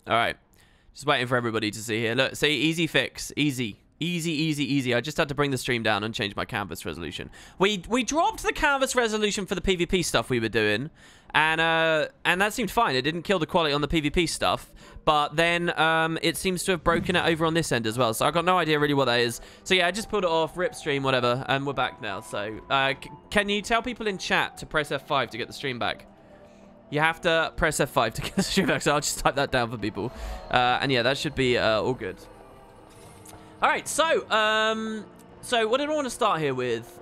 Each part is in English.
All right. Just waiting for everybody to see here. Look, see, easy fix. Easy. Easy, easy, easy. I just had to bring the stream down and change my canvas resolution. We dropped the canvas resolution for the PvP stuff we were doing, and that seemed fine. It didn't kill the quality on the PvP stuff, but then it seems to have broken it over on this end as well. So I got no idea really what that is. So yeah, I just pulled it off, rip stream, whatever, and we're back now. So can you tell people in chat to press F5 to get the stream back? You have to press F5 to get the stream back. So I'll just type that down for people, and yeah, that should be all good. All right, so what did I want to start here with?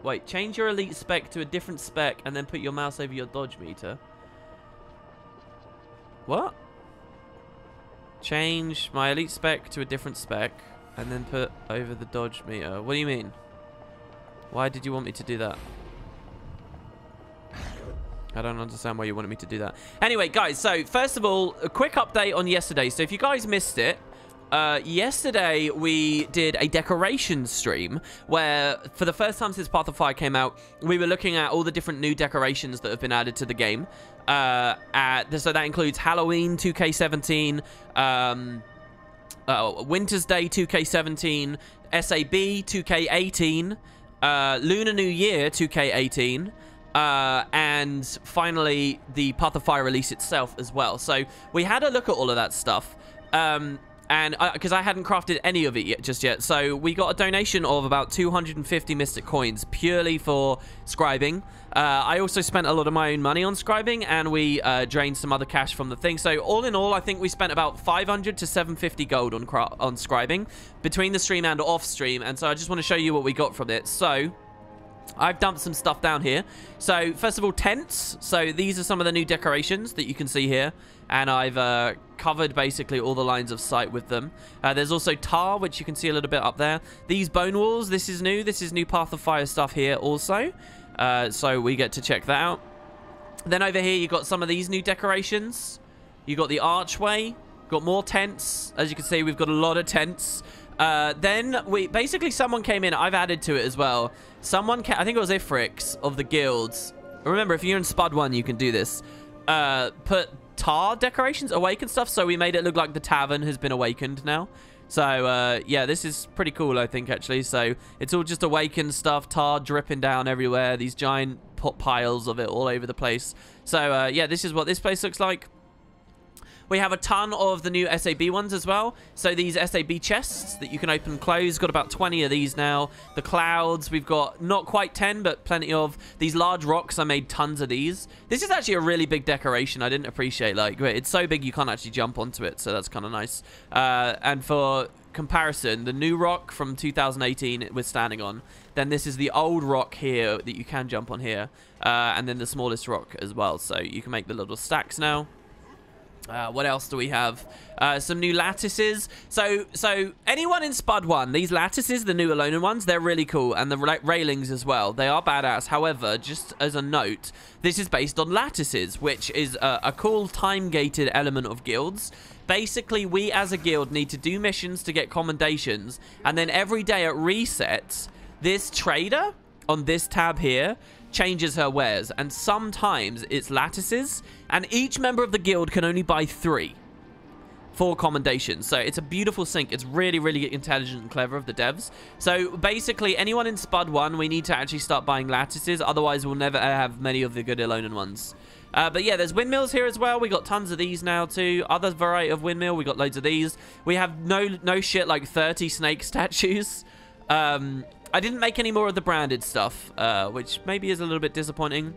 Wait, change your elite spec to a different spec and then put your mouse over your dodge meter. What? Change my elite spec to a different spec and then put over the dodge meter. What do you mean? Why did you want me to do that? I don't understand why you wanted me to do that. Anyway, guys, so first of all, a quick update on yesterday. So if you guys missed it, yesterday we did a decoration stream where for the first time since Path of Fire came out, we were looking at all the different new decorations that have been added to the game. So that includes Halloween 2K17, Winter's Day 2K17, SAB 2K18, Lunar New Year 2K18, and finally the Path of Fire release itself as well. So we had a look at all of that stuff. And because I hadn't crafted any of it just yet. So we got a donation of about 250 Mystic Coins purely for scribing. I also spent a lot of my own money on scribing, and we drained some other cash from the thing. So all in all, I think we spent about 500 to 750 gold on scribing between the stream and off stream. And so I just want to show you what we got from it. So I've dumped some stuff down here. So first of all, tents. So these are some of the new decorations that you can see here, and I've covered basically all the lines of sight with them. There's also tar, which you can see a little bit up there. These bone walls, this is new Path of Fire stuff here also, so we get to check that out. Then over here you got some of these new decorations. You got the archway, got more tents. As you can see, we've got a lot of tents. Then someone came in. I've added to it as well. I think it was Ifrix of the guilds. Remember, if you're in Spud 1, you can do this. Put tar decorations, awakened stuff. So we made it look like the tavern has been awakened now. So yeah, this is pretty cool, I think, actually. So it's all just awakened stuff, tar dripping down everywhere. These giant pot piles of it all over the place. So yeah, this is what this place looks like. We have a ton of the new SAB ones as well. So these SAB chests that you can open and close. Got about 20 of these now. The clouds, we've got not quite 10, but plenty of. These large rocks, I made tons of these. This is actually a really big decoration. I didn't appreciate, like, it's so big you can't actually jump onto it. So that's kind of nice. And for comparison, the new rock from 2018 we're standing on. Then this is the old rock here that you can jump on here. And then the smallest rock as well. So you can make the little stacks now. What else do we have? Some new lattices. So anyone in Spud 1, these lattices, the new Alolan ones, they're really cool. And the railings as well. They are badass. However, just as a note, this is based on lattices, which is a cool time-gated element of guilds. Basically, we as a guild need to do missions to get commendations. And then every day at resets, this trader on this tab here changes her wares, and sometimes it's lattices, and each member of the guild can only buy 3 for commendations. So it's a beautiful sync. It's really, really intelligent and clever of the devs. So basically, anyone in Spud 1, we need to actually start buying lattices, otherwise we'll never have many of the good Alolan ones. But yeah, there's windmills here as well. We got tons of these now too. Other variety of windmill, we got loads of these. We have no shit like 30 snake statues. I didn't make any more of the branded stuff, which maybe is a little bit disappointing.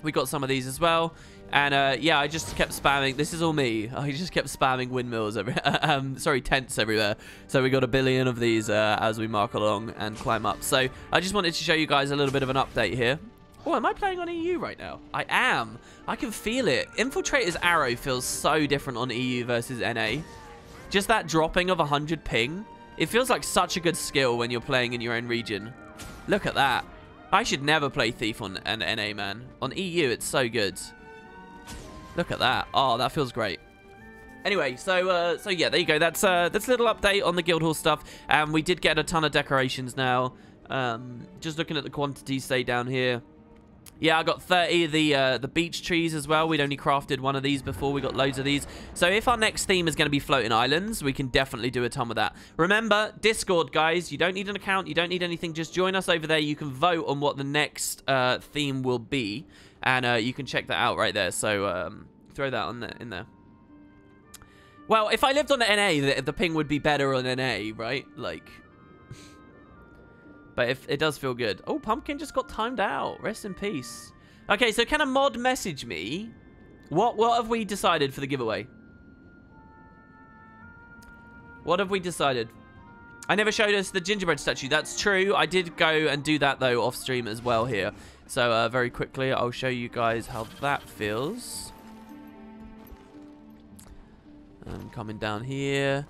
We got some of these as well. And yeah, I just kept spamming. This is all me. I just kept spamming windmills tents everywhere. So we got a billion of these as we mark along and climb up. So I just wanted to show you guys a little bit of an update here. Oh, am I playing on EU right now? I am. I can feel it. Infiltrator's arrow feels so different on EU versus NA. Just that dropping of 100 ping. It feels like such a good skill when you're playing in your own region. Look at that. I should never play Thief on an NA, man. On EU, it's so good. Look at that. Oh, that feels great. Anyway, so yeah, there you go. That's a little update on the Guildhall stuff. We did get a ton of decorations now. Just looking at the quantities, say down here. Yeah, I got 30 of the beach trees as well. We'd only crafted one of these before. We got loads of these. So if our next theme is going to be floating islands, we can definitely do a ton with that. Remember, Discord, guys, you don't need an account. You don't need anything. Just join us over there. You can vote on what the next theme will be. And you can check that out right there. So throw that on in there. Well, if I lived on NA, the ping would be better on NA, right? Like... But if it does feel good. Oh, Pumpkin just got timed out. Rest in peace. Okay, so can a mod message me? What have we decided for the giveaway? What have we decided? I never showed us the gingerbread statue. That's true. I did go and do that, though, off stream as well here. So, very quickly, I'll show you guys how that feels. I'm coming down here.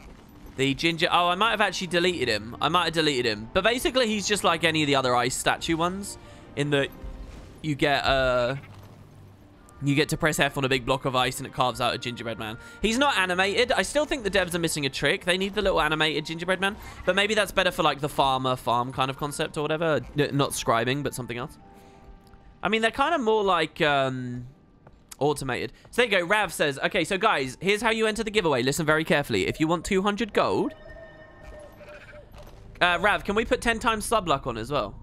The ginger... Oh, I might have actually deleted him. I might have deleted him. But basically, he's just like any of the other ice statue ones. In that you get to press F on a big block of ice and it carves out a gingerbread man. He's not animated. I still think the devs are missing a trick. They need the little animated gingerbread man. But maybe that's better for like the farm kind of concept or whatever. Not scribing, but something else. I mean, they're kind of more like... automated. So there you go. Rav says, okay, so guys, here's how you enter the giveaway. Listen very carefully. If you want 200 gold... Rav, can we put 10 times sub luck on as well?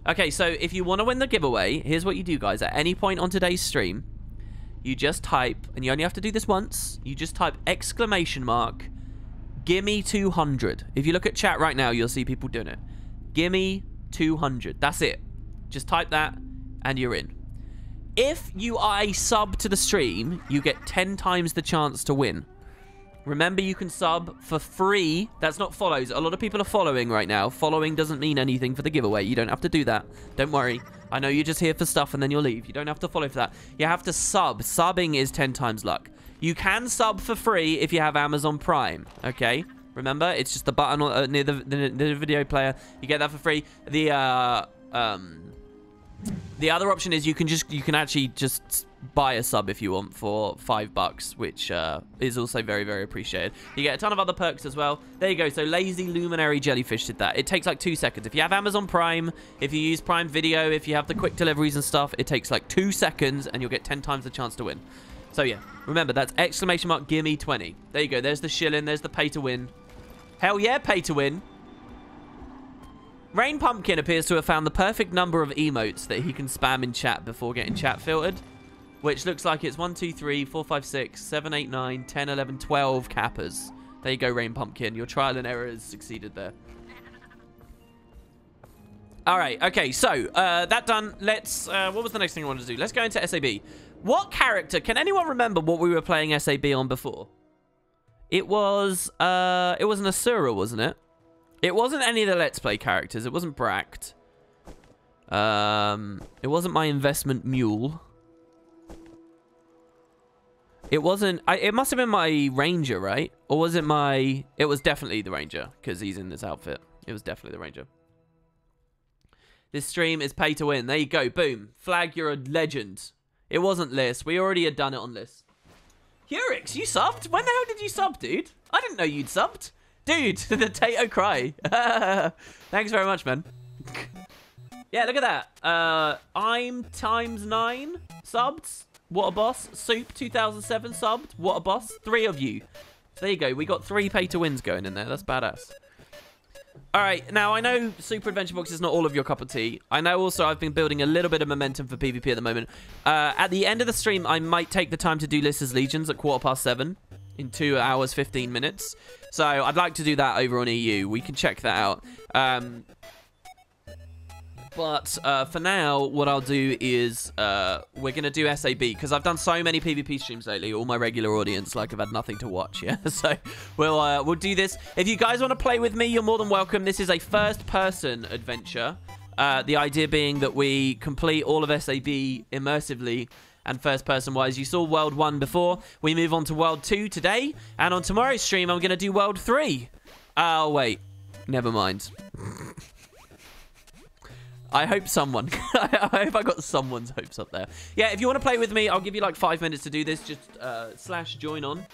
Okay, so if you want to win the giveaway, here's what you do, guys. At any point on today's stream, you just type, and you only have to do this once, you just type exclamation mark, gimme 200. If you look at chat right now, you'll see people doing it. Gimme 200. That's it. Just type that, and you're in. If you are a sub to the stream, you get 10 times the chance to win. Remember, you can sub for free. That's not follows. A lot of people are following right now. Following doesn't mean anything for the giveaway. You don't have to do that. Don't worry. I know you're just here for stuff and then you'll leave. You don't have to follow for that. You have to sub. Subbing is 10 times luck. You can sub for free if you have Amazon Prime. Okay? Remember, it's just the button near the video player. You get that for free. The other option is you can actually just buy a sub if you want for $5, which is also very, very appreciated. You get a ton of other perks as well. There you go. So Lazy Luminary Jellyfish did that. It takes like 2 seconds. If you have Amazon Prime, if you use Prime Video, if you have the quick deliveries and stuff, it takes like 2 seconds and you'll get 10 times the chance to win. So yeah, remember, that's exclamation mark gimme 20. There you go. There's the shilling. There's the pay to win. Hell yeah, pay to win. Rain Pumpkin appears to have found the perfect number of emotes that he can spam in chat before getting chat filtered. Which looks like it's 1, 2, 3, 4, 5, 6, 7, 8, 9, 10, 11, 12 cappers. There you go, Rain Pumpkin. Your trial and error has succeeded there. Alright, okay, so, that done. Let's, what was the next thing I wanted to do? Let's go into SAB. What character, can anyone remember what we were playing SAB on before? It was an Asura, wasn't it? It wasn't any of the Let's Play characters. It wasn't Bract. It wasn't my investment mule. It wasn't... it must have been my Ranger, right? Or was it my... It was definitely the Ranger, because he's in this outfit. It was definitely the Ranger. This stream is pay to win. There you go. Boom. Flag, you're a legend. It wasn't Liz. We already had done it on Liz. Hurix, you subbed? When the hell did you sub, dude? I didn't know you'd subbed. Dude, the Tato cry. Thanks very much, man. Yeah, look at that. I'm ×9 subbed. What a boss. Soup 2007 subbed. What a boss. 3 of you. So there you go. We got 3 pay to wins going in there. That's badass. Alright, now I know Super Adventure Box is not all of your cup of tea. I know also I've been building a little bit of momentum for PvP at the moment. At the end of the stream, I might take the time to do Lys's Legions at 7:15 in 2 hours, 15 minutes. So I'd like to do that over on EU. We can check that out. But for now, what I'll do is we're going to do SAB, because I've done so many PvP streams lately. All my regular audience, like, I've had nothing to watch, yeah? So we'll do this. If you guys want to play with me, you're more than welcome. This is a first-person adventure. The idea being that we complete all of SAB immersively and first-person-wise. You saw World 1 before. We move on to World 2 today. And on tomorrow's stream, I'm going to do World 3. Oh, wait. Never mind. I hope someone... I hope I got someone's hopes up there. Yeah, if you want to play with me, I'll give you like 5 minutes to do this. Just /join on.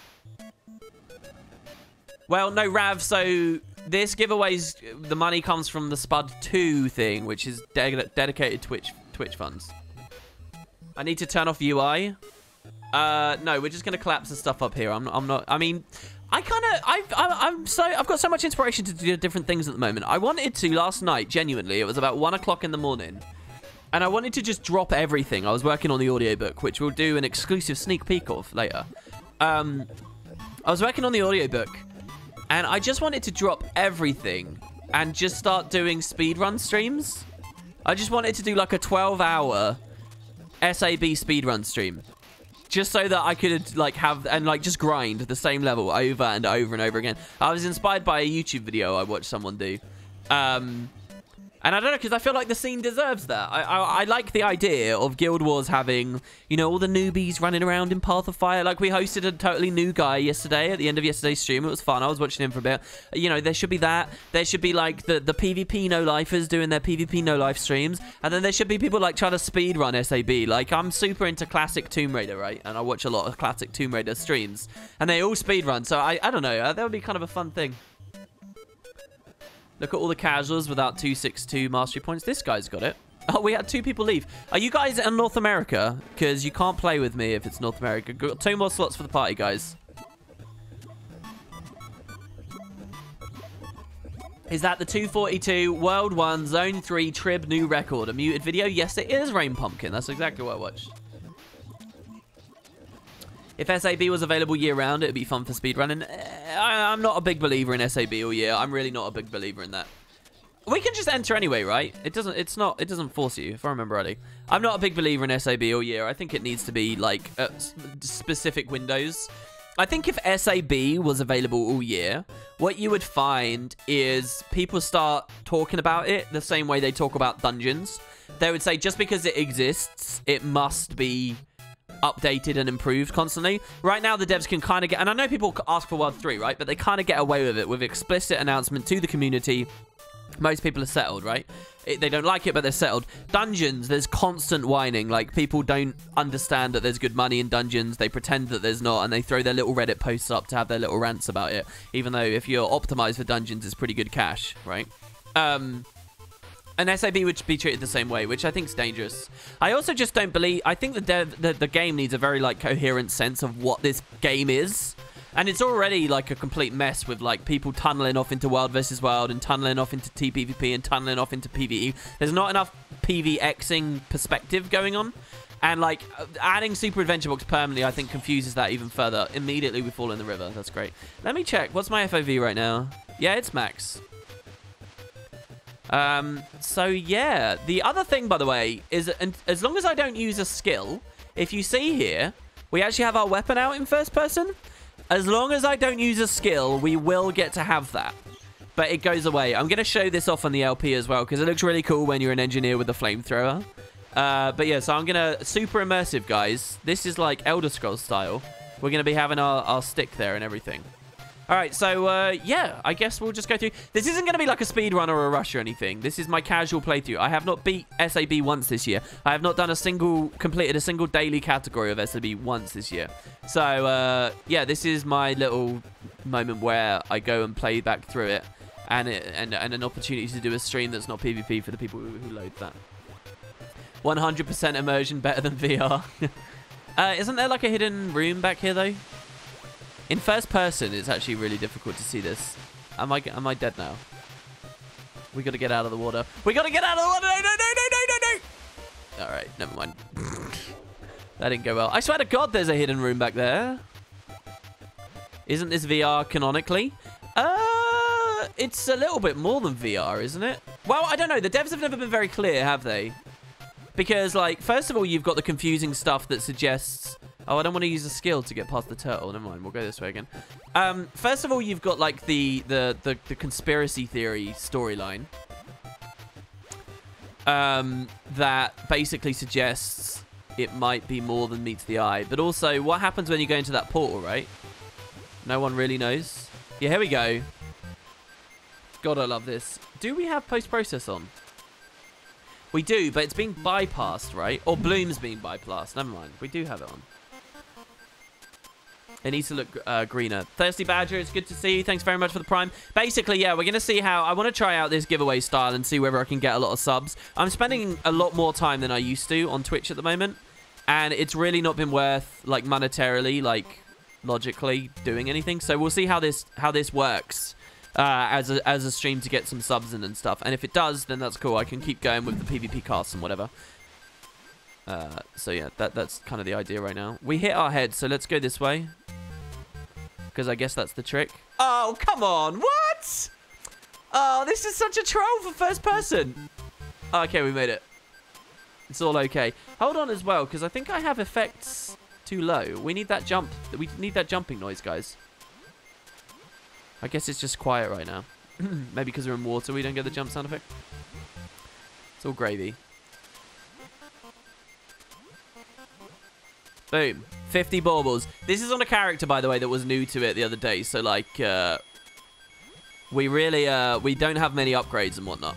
Well, no, Rav, so this giveaway's... The money comes from the Spud 2 thing, which is dedicated Twitch funds. I need to turn off UI. No, we're just gonna collapse the stuff up here. I'm not. I mean, I've got so much inspiration to do different things at the moment. I wanted to last night. Genuinely, it was about 1 o'clock in the morning, and I wanted to just drop everything. I was working on the audiobook, which we'll do an exclusive sneak peek of later. I was working on the audiobook, and I just wanted to drop everything and just start doing speedrun streams. I just wanted to do like a 12-hour SAB speedrun stream. Just so that I could like have and like just grind the same level over and over and over again. I was inspired by a YouTube video I watched someone do. And I don't know, because I feel like the scene deserves that. I like the idea of Guild Wars having, you know, all the newbies running around in Path of Fire. Like, we hosted a totally new guy yesterday at the end of yesterday's stream. It was fun. I was watching him for a bit. You know, there should be that. There should be, like, the PvP no-lifers doing their PvP no-life streams. And then there should be people, like, trying to speedrun SAB. Like, I'm super into classic Tomb Raider, right? And I watch a lot of classic Tomb Raider streams. And they all speedrun. So, I don't know. That would be kind of a fun thing. Look at all the casuals without 262 mastery points. This guy's got it. Oh, we had 2 people leave. Are you guys in North America? Because you can't play with me if it's North America. Got 2 more slots for the party, guys. Is that the 242 World 1 Zone 3 Trib new record? A muted video? Yes, it is, Rain Pumpkin. That's exactly what I watched. If SAB was available year-round, it'd be fun for speedrunning. I'm not a big believer in SAB all year. I'm really not a big believer in that. We can just enter anyway, right? It doesn't force you, if I remember rightly. I'm not a big believer in SAB all year. I think it needs to be, like, specific windows. I think if SAB was available all year, what you would find is people start talking about it the same way they talk about dungeons. They would say, just because it exists, it must be updated and improved constantly. Right now, the devs can kind of get, and I know people ask for World 3, right? But they kind of get away with it with explicit announcement to the community. Most people are settled, right? They don't like it, but they're settled. Dungeons, there's constant whining. Like, people don't understand that there's good money in dungeons. They pretend that there's not, and they throw their little Reddit posts up to have their little rants about it. Even though if you're optimized for dungeons, it's pretty good cash, right? And SAB would be treated the same way, which I think is dangerous. I also just don't believe... I think the game needs a very, like, coherent sense of what this game is. And it's already, like, a complete mess with, like, people tunneling off into World vs. World and tunneling off into TPVP and tunneling off into PvE. There's not enough PvXing perspective going on. And, like, adding Super Adventure Box permanently, I think, confuses that even further. Immediately we fall in the river. That's great. Let me check. What's my FOV right now? Yeah, it's max. So yeah, the other thing, by the way, is as long as I don't use a skill, if you see here, we actually have our weapon out in first person. As long as I don't use a skill, we will get to have that. But it goes away. I'm going to show this off on the LP as well, because it looks really cool when you're an engineer with a flamethrower. But yeah, so I'm going to... Super immersive, guys. This is like Elder Scrolls style. We're going to be having our stick there and everything. All right, so, yeah, I guess we'll just go through. This isn't going to be like a speedrun or a rush or anything. This is my casual playthrough. I have not beat SAB once this year. I have not completed a single daily category of SAB once this year. So, yeah, this is my little moment where I go and play back through it. And an opportunity to do a stream that's not PvP for the people who load that. 100% immersion better than VR. Isn't there like a hidden room back here, though? In first person, it's actually really difficult to see this. Am I dead now? We gotta get out of the water. We gotta get out of the water! No, no, no, no, no, no, no! Alright, never mind. That didn't go well. I swear to God there's a hidden room back there. Isn't this VR canonically? It's a little bit more than VR, isn't it? Well, I don't know. The devs have never been very clear, have they? Because, like, first of all, you've got the confusing stuff that suggests... Oh, I don't want to use a skill to get past the turtle. Never mind. We'll go this way again. First of all, you've got, like, the conspiracy theory storyline. That basically suggests it might be more than meets the eye. But also, what happens when you go into that portal, right? No one really knows. Yeah, here we go. God, I love this. Do we have post-process on? We do, but it's being bypassed, right? Or Bloom's being bypassed. Never mind. We do have it on. It needs to look greener. Thirsty Badger, it's good to see you. Thanks very much for the Prime. Basically, yeah, we're going to see how... I want to try out this giveaway style and see whether I can get a lot of subs. I'm spending a lot more time than I used to on Twitch at the moment. And it's really not been worth, like, monetarily, like, logically doing anything. So we'll see how this works as a stream to get some subs in and stuff. And if it does, then that's cool. I can keep going with the PvP casts and whatever. So yeah, that's kind of the idea right now. We hit our head, so let's go this way. Because I guess that's the trick. Oh, come on. What? Oh, this is such a troll for first person. Okay, we made it. It's all okay. Hold on as well, because I think I have effects too low. We need that jump. We need that jumping noise, guys. I guess it's just quiet right now. Maybe because we're in water, we don't get the jump sound effect. It's all gravy. Boom. 50 baubles. This is on a character, by the way, that was new to it the other day. So, like, we really, we don't have many upgrades and whatnot.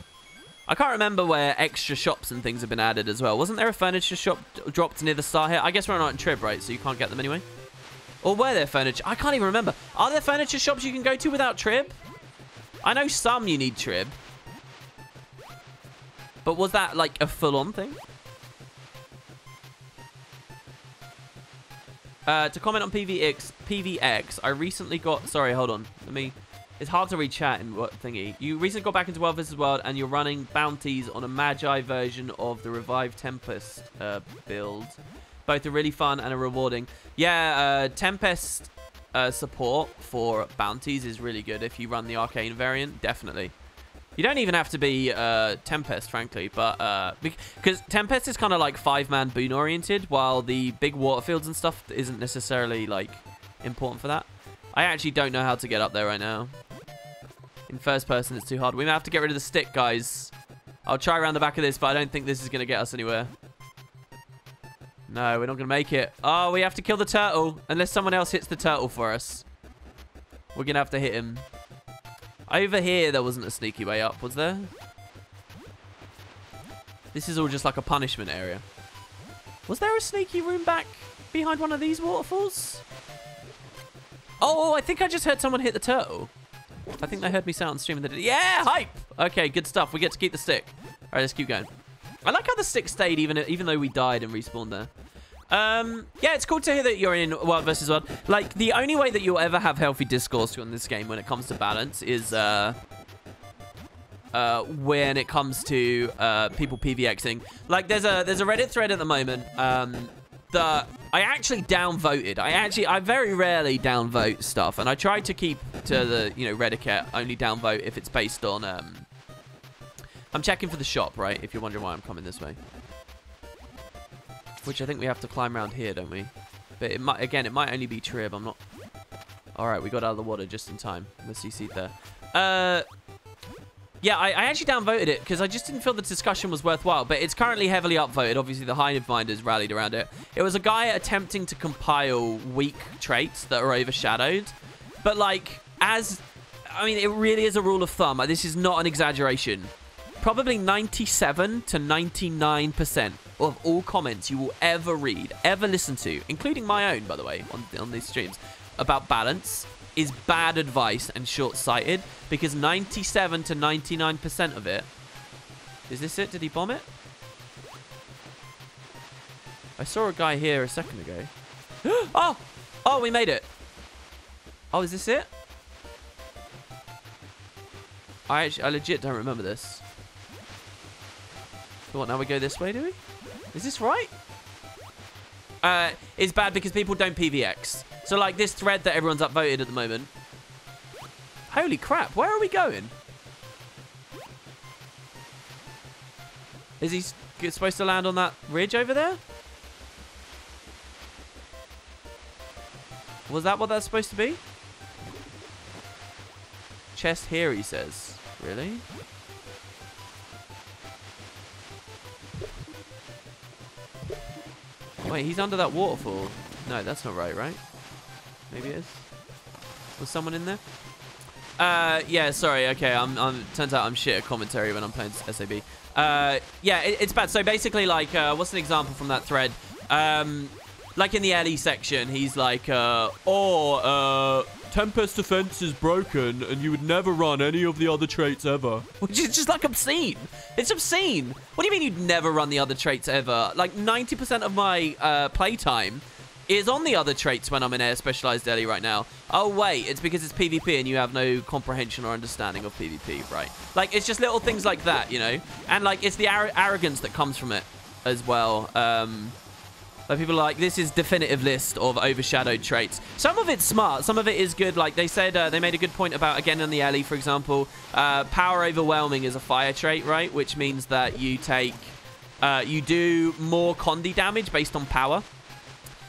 I can't remember where extra shops and things have been added as well. Wasn't there a furniture shop dropped near the start here? I guess we're not in Trib, right? So you can't get them anyway. Or were there furniture? I can't even remember. Are there furniture shops you can go to without Trib? I know some you need Trib. But was that, like, a full-on thing? To comment on PVX, I recently got... Sorry, hold on. It's hard to read chat in what thingy. You recently got back into World vs. World and you're running bounties on a Magi version of the Revived Tempest build. Both are really fun and are rewarding. Yeah, Tempest support for bounties is really good if you run the Arcane variant. Definitely. You don't even have to be Tempest, frankly, but because Tempest is kind of like 5-man boon oriented, while the big water fields and stuff isn't necessarily like important for that. I actually don't know how to get up there right now. In first person, it's too hard. We may have to get rid of the stick, guys. I'll try around the back of this, but I don't think this is going to get us anywhere. No, we're not going to make it. Oh, we have to kill the turtle, unless someone else hits the turtle for us. We're going to have to hit him. Over here, there wasn't a sneaky way up, was there? This is all just like a punishment area. Was there a sneaky room back behind one of these waterfalls? Oh, I think I just heard someone hit the turtle. I think they heard me say on stream. Yeah, hype! Okay, good stuff. We get to keep the stick. All right, let's keep going. I like how the stick stayed even though we died and respawned there. Yeah, it's cool to hear that you're in World vs. World. Like, the only way that you'll ever have healthy discourse on this game when it comes to balance is when it comes to people PvXing. Like, there's a Reddit thread at the moment that I actually downvoted. I very rarely downvote stuff, and I try to keep to the, you know, Reddit only downvote if it's based on I'm checking for the shop, right? If you're wondering why I'm coming this way. Which I think we have to climb around here, don't we? But it might, again, it might only be Trib. I'm not... Alright, we got out of the water just in time. Let's see there. Yeah, I actually downvoted it because I just didn't feel the discussion was worthwhile. But it's currently heavily upvoted. Obviously, the hive minders rallied around it. It was a guy attempting to compile weak traits that are overshadowed. But, like, I mean, it really is a rule of thumb. This is not an exaggeration. Probably 97 to 99% of all comments you will ever read, ever listen to, including my own, by the way, on these streams, about balance, is bad advice and short-sighted, because 97 to 99% of it... Is this it? Did he bomb it? I saw a guy here a second ago. Oh! Oh, we made it. Oh, is this it? I legit don't remember this. So what, now we go this way, do we? Is this right? It's bad because people don't PvX. So, like, this thread that everyone's upvoted at the moment. Holy crap, where are we going? Is he supposed to land on that ridge over there? Was that what that's supposed to be? Chest here, he says. Really? Wait, he's under that waterfall. No, that's not right, right? Maybe it is. Was someone in there? Yeah, sorry. Okay, turns out I'm shit at commentary when I'm playing SAB. Yeah, it's bad. So basically, like, what's an example from that thread? Like in the LE section, he's like, Tempest defense is broken, and you would never run any of the other traits ever. Which is just like obscene. It's obscene. What do you mean you'd never run the other traits ever? Like 90% of my playtime is on the other traits when I'm in Air Specialized LE right now. Oh wait, it's because it's PvP and you have no comprehension or understanding of PvP, right? Like it's just little things like that, you know? And like it's the arrogance that comes from it as well. Like people are like, this is definitive list of overshadowed traits. Some of it's smart, some of it is good. Like they said, they made a good point about, again, in the LE, for example, power overwhelming is a fire trait, right? Which means that you take, you do more Condi damage based on power.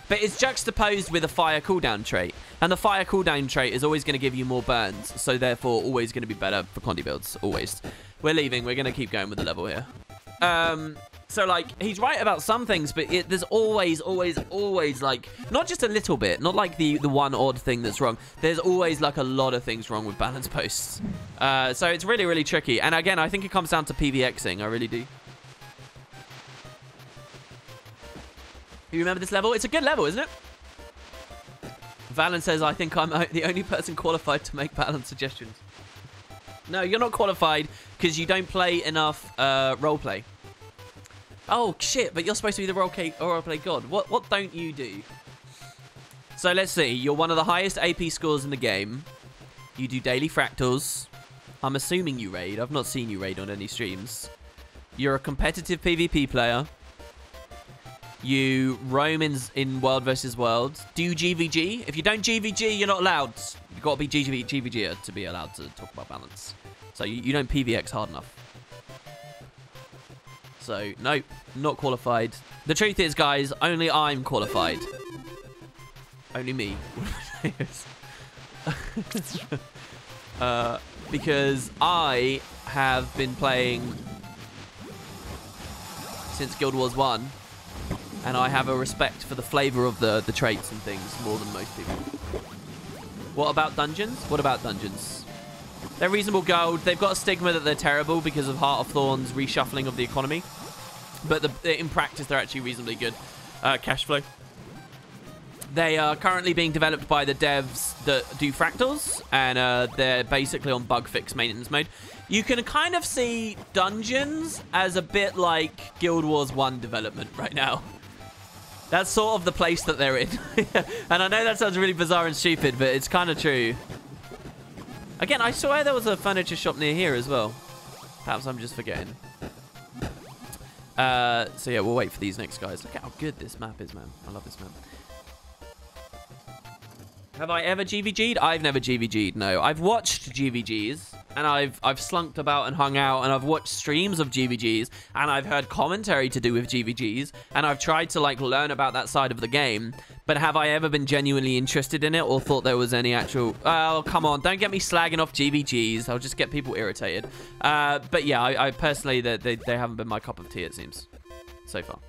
But it's juxtaposed with a fire cooldown trait. And the fire cooldown trait is always going to give you more burns. So therefore, always going to be better for Condi builds, always. We're leaving, we're going to keep going with the level here. So, like, he's right about some things, but there's always, like, not just a little bit, not like the one odd thing that's wrong. There's always, like, a lot of things wrong with balance posts. So it's really, really tricky. And again, I think it comes down to PvXing. I really do. You remember this level? It's a good level, isn't it? Valen says, I think I'm the only person qualified to make balance suggestions. No, you're not qualified because you don't play enough roleplay. Oh, shit, but you're supposed to be the roleplay god. What don't you do? So, let's see. You're one of the highest AP scores in the game. You do daily fractals. I'm assuming you raid. I've not seen you raid on any streams. You're a competitive PvP player. You roam in World vs. World. Do GVG. If you don't GVG, you're not allowed. You've got to be GVG to be allowed to talk about balance. So, you don't PvX hard enough. So, nope, not qualified. The truth is, guys, only I'm qualified. Only me. Because I have been playing since Guild Wars 1, and I have a respect for the flavor of the traits and things more than most people. What about dungeons? What about dungeons? They're reasonable gold. They've got a stigma that they're terrible because of Heart of Thorns reshuffling of the economy. But in practice, they're actually reasonably good cash flow. They are currently being developed by the devs that do fractals. And they're basically on bug fix maintenance mode. You can kind of see dungeons as a bit like Guild Wars 1 development right now. That's sort of the place that they're in. And I know that sounds really bizarre and stupid, but it's kind of true. Again, I swear there was a furniture shop near here as well. Perhaps I'm just forgetting. So yeah, we'll wait for these next guys. Look at how good this map is, man. I love this map. Have I ever GVG'd? I've never GVG'd, no. I've watched GVGs, and I've slunked about and hung out, and I've watched streams of GVGs, and I've heard commentary to do with GVGs, and I've tried to, like, learn about that side of the game. But have I ever been genuinely interested in it or thought there was any actual... Oh, come on. Don't get me slagging off GVGs. I'll just get people irritated. But yeah, I personally, they haven't been my cup of tea, it seems, so far.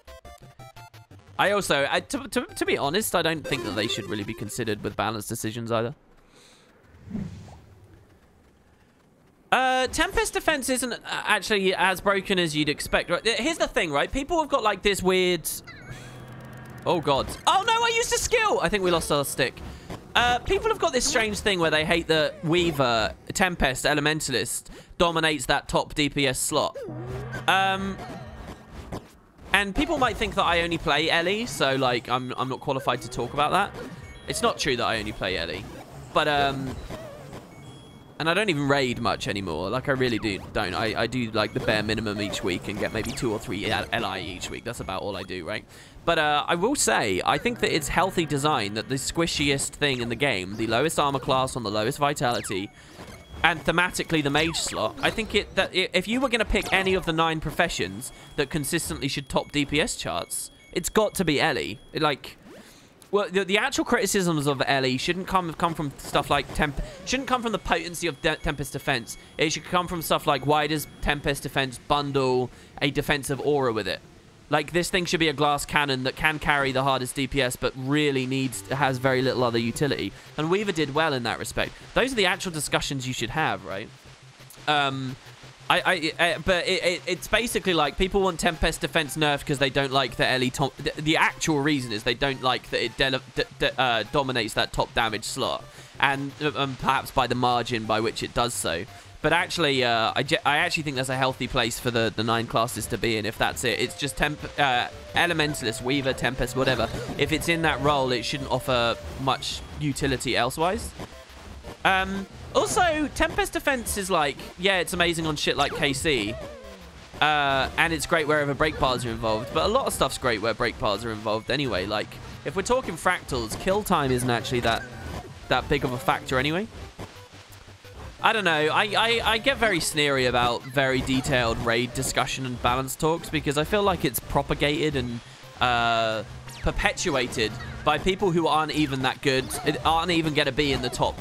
I also, to be honest, I don't think that they should really be considered with balanced decisions either. Tempest defense isn't actually as broken as you'd expect. Right? Here's the thing, right? People have got like this weird... Oh, God. Oh, no, I used a skill. I think we lost our stick. People have got this strange thing where they hate that Weaver, Tempest, Elementalist dominates that top DPS slot. And people might think that I only play Ellie, so, like, I'm not qualified to talk about that. It's not true that I only play Ellie. But, and I don't even raid much anymore. Like, I really don't. I do, like, the bare minimum each week and get maybe 2 or 3 LI each week. That's about all I do, right? But, I will say, I think that it's healthy design that the squishiest thing in the game, the lowest armor class on the lowest vitality... And thematically, the mage slot. I think if you were going to pick any of the 9 professions that consistently should top DPS charts, it's got to be Ellie. Like, well, the actual criticisms of Ellie shouldn't come from stuff like shouldn't come from the potency of Tempest defense. It should come from stuff like, why does Tempest defense bundle a defensive aura with it? Like, this thing should be a glass cannon that can carry the hardest DPS, but really has very little other utility. And Weaver did well in that respect. Those are the actual discussions you should have, right? But it's basically like people want Tempest Defense nerfed because they don't like that Ellie. The actual reason is they don't like that it dominates that top damage slot, and perhaps by the margin by which it does so. But actually, I actually think there's a healthy place for the 9 classes to be in. If that's it, it's just Elementalist, Weaver, Tempest, whatever. If it's in that role, it shouldn't offer much utility elsewise. Also, Tempest Defense is like, yeah, it's amazing on shit like KC. And it's great wherever break bars are involved. But a lot of stuff's great where break bars are involved anyway. Like, if we're talking fractals, kill time isn't actually that big of a factor anyway. I don't know. I get very sneery about very detailed raid discussion and balance talks because I feel like it's propagated and perpetuated by people who aren't even that good, aren't even going to be in the top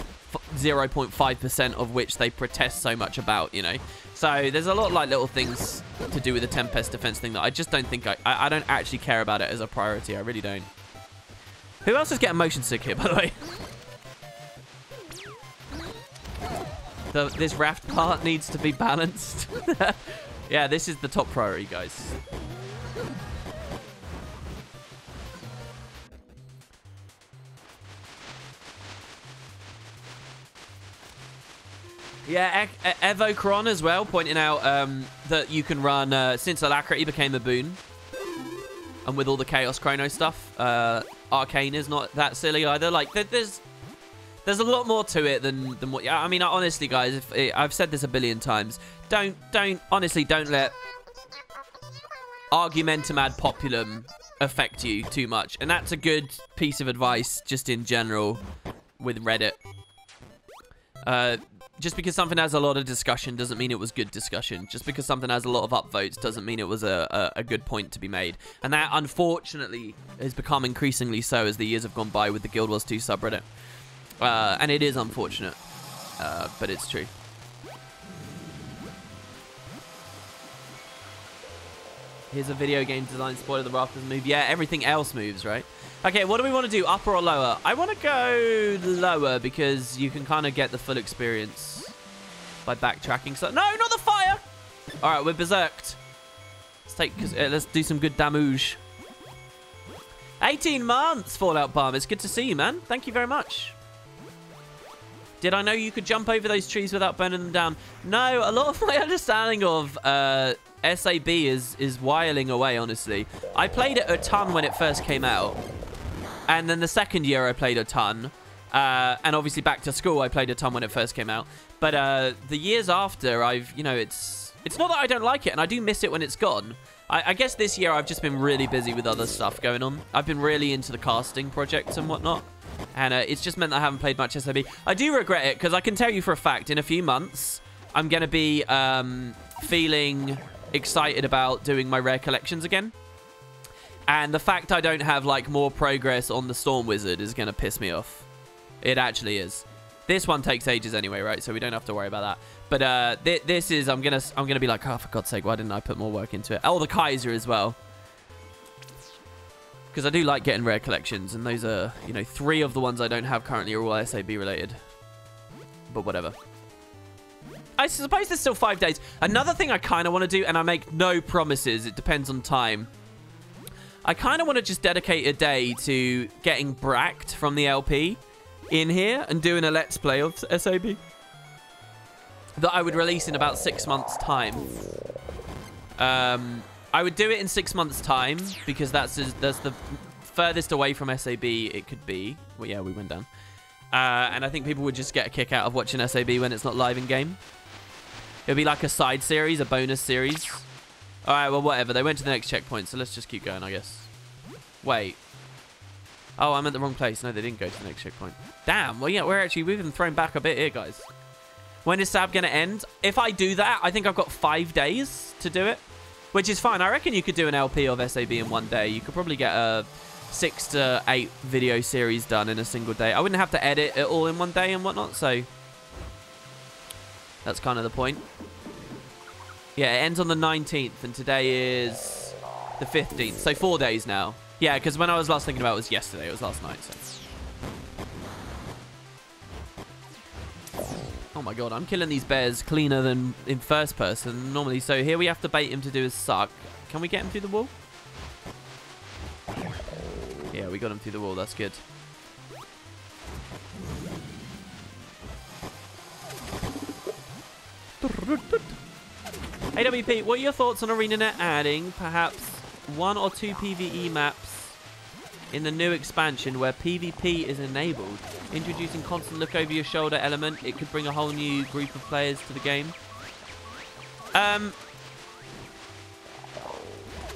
0.5% of which they protest so much about, you know. So there's a lot of like little things to do with the Tempest Defense thing that I just don't think I don't actually care about it as a priority. I really don't. Who else is getting motion sick here, by the way? This raft part needs to be balanced. Yeah, this is the top priority, guys. Yeah, Evocron as well, pointing out that you can run, since Alacrity became a boon, and with all the Chaos Chrono stuff, Arcane is not that silly either. Like, there's a lot more to it than what... I mean, honestly, guys, I've said this a billion times. Honestly, don't let argumentum ad populum affect you too much. And that's a good piece of advice just in general with Reddit. Just because something has a lot of discussion doesn't mean it was good discussion. Just because something has a lot of upvotes doesn't mean it was a good point to be made. And that, unfortunately, has become increasingly so as the years have gone by with the Guild Wars 2 subreddit. And it is unfortunate, but it's true. Here's a video game design spoiler. The rafters move. Yeah, everything else moves, right? Okay, what do we want to do? Upper or lower? I want to go lower because you can kind of get the full experience by backtracking. So no, not the fire! All right, we're berserked. Let's do some good damage. 18 months, Fallout Palm. It's good to see you, man. Thank you very much. Did I know you could jump over those trees without burning them down? No, a lot of my understanding of SAB is whiling away, honestly. I played it a ton when it first came out. And then the second year I played a ton. And obviously back to school I played a ton when it first came out. But the years after, it's not that I don't like it, and I do miss it when it's gone. I guess this year I've just been really busy with other stuff going on. I've been really into the casting projects and whatnot. And it's just meant that I haven't played much SAB. I do regret it, because I can tell you for a fact, in a few months, I'm going to be feeling excited about doing my rare collections again. And the fact I don't have, like, more progress on the Storm Wizard is going to piss me off. It actually is. This one takes ages anyway, right? So we don't have to worry about that. But this is, I'm gonna be like, oh, for God's sake, why didn't I put more work into it? Oh, the Kaiser as well. Because I do like getting rare collections, and those are, 3 of the ones I don't have currently are all SAB related. But whatever. I suppose there's still 5 days. Another thing I kind of want to do, and I make no promises, it depends on time. I kind of want to just dedicate a day to getting bracked from the LP in here and doing a Let's Play of SAB that I would release in about 6 months' time. I would do it in 6 months' time because that's the furthest away from SAB it could be. Well, yeah, we went down. And I think people would just get a kick out of watching SAB when it's not live in game. It would be like a side series, a bonus series. All right, well, whatever. They went to the next checkpoint, so let's just keep going, I guess. Wait. Oh, I'm at the wrong place. No, they didn't go to the next checkpoint. Damn. Well, yeah, we've been thrown back a bit here, guys. When is SAB going to end? If I do that, I think I've got 5 days to do it, which is fine. I reckon you could do an LP of SAB in 1 day. You could probably get a 6 to 8 video series done in a single day. I wouldn't have to edit it all in 1 day and whatnot, so that's kind of the point. Yeah, it ends on the 19th, and today is the 15th, so 4 days now. Yeah, because when I was last thinking about it was yesterday. It was last night, so. Oh my god, I'm killing these bears cleaner than in first person normally. So here we have to bait him to do his suck. Can we get him through the wall? Yeah, we got him through the wall. That's good. AWP, what are your thoughts on ArenaNet adding perhaps 1 or 2 PvE maps in the new expansion where PvP is enabled? Introducing constant look over your shoulder element. It could bring a whole new group of players to the game.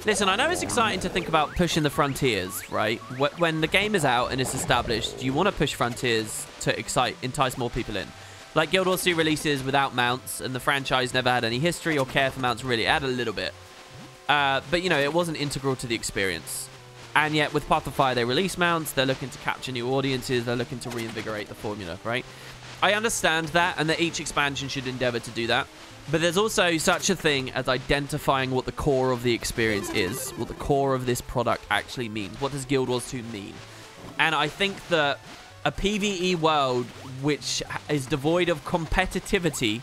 Listen, I know it's exciting to think about pushing the frontiers, right? When the game is out and it's established, you want to push frontiers to entice more people in. Like Guild Wars 2 releases without mounts, and the franchise never had any history or care for mounts really. It had a little bit. But, you know, it wasn't integral to the experience. And yet, with Path of Fire, they release mounts. They're looking to capture new audiences. They're looking to reinvigorate the formula, right? I understand that, and that each expansion should endeavor to do that. But there's also such a thing as identifying what the core of the experience is, what the core of this product actually means. What does Guild Wars 2 mean? And I think that a PvE world which is devoid of competitivity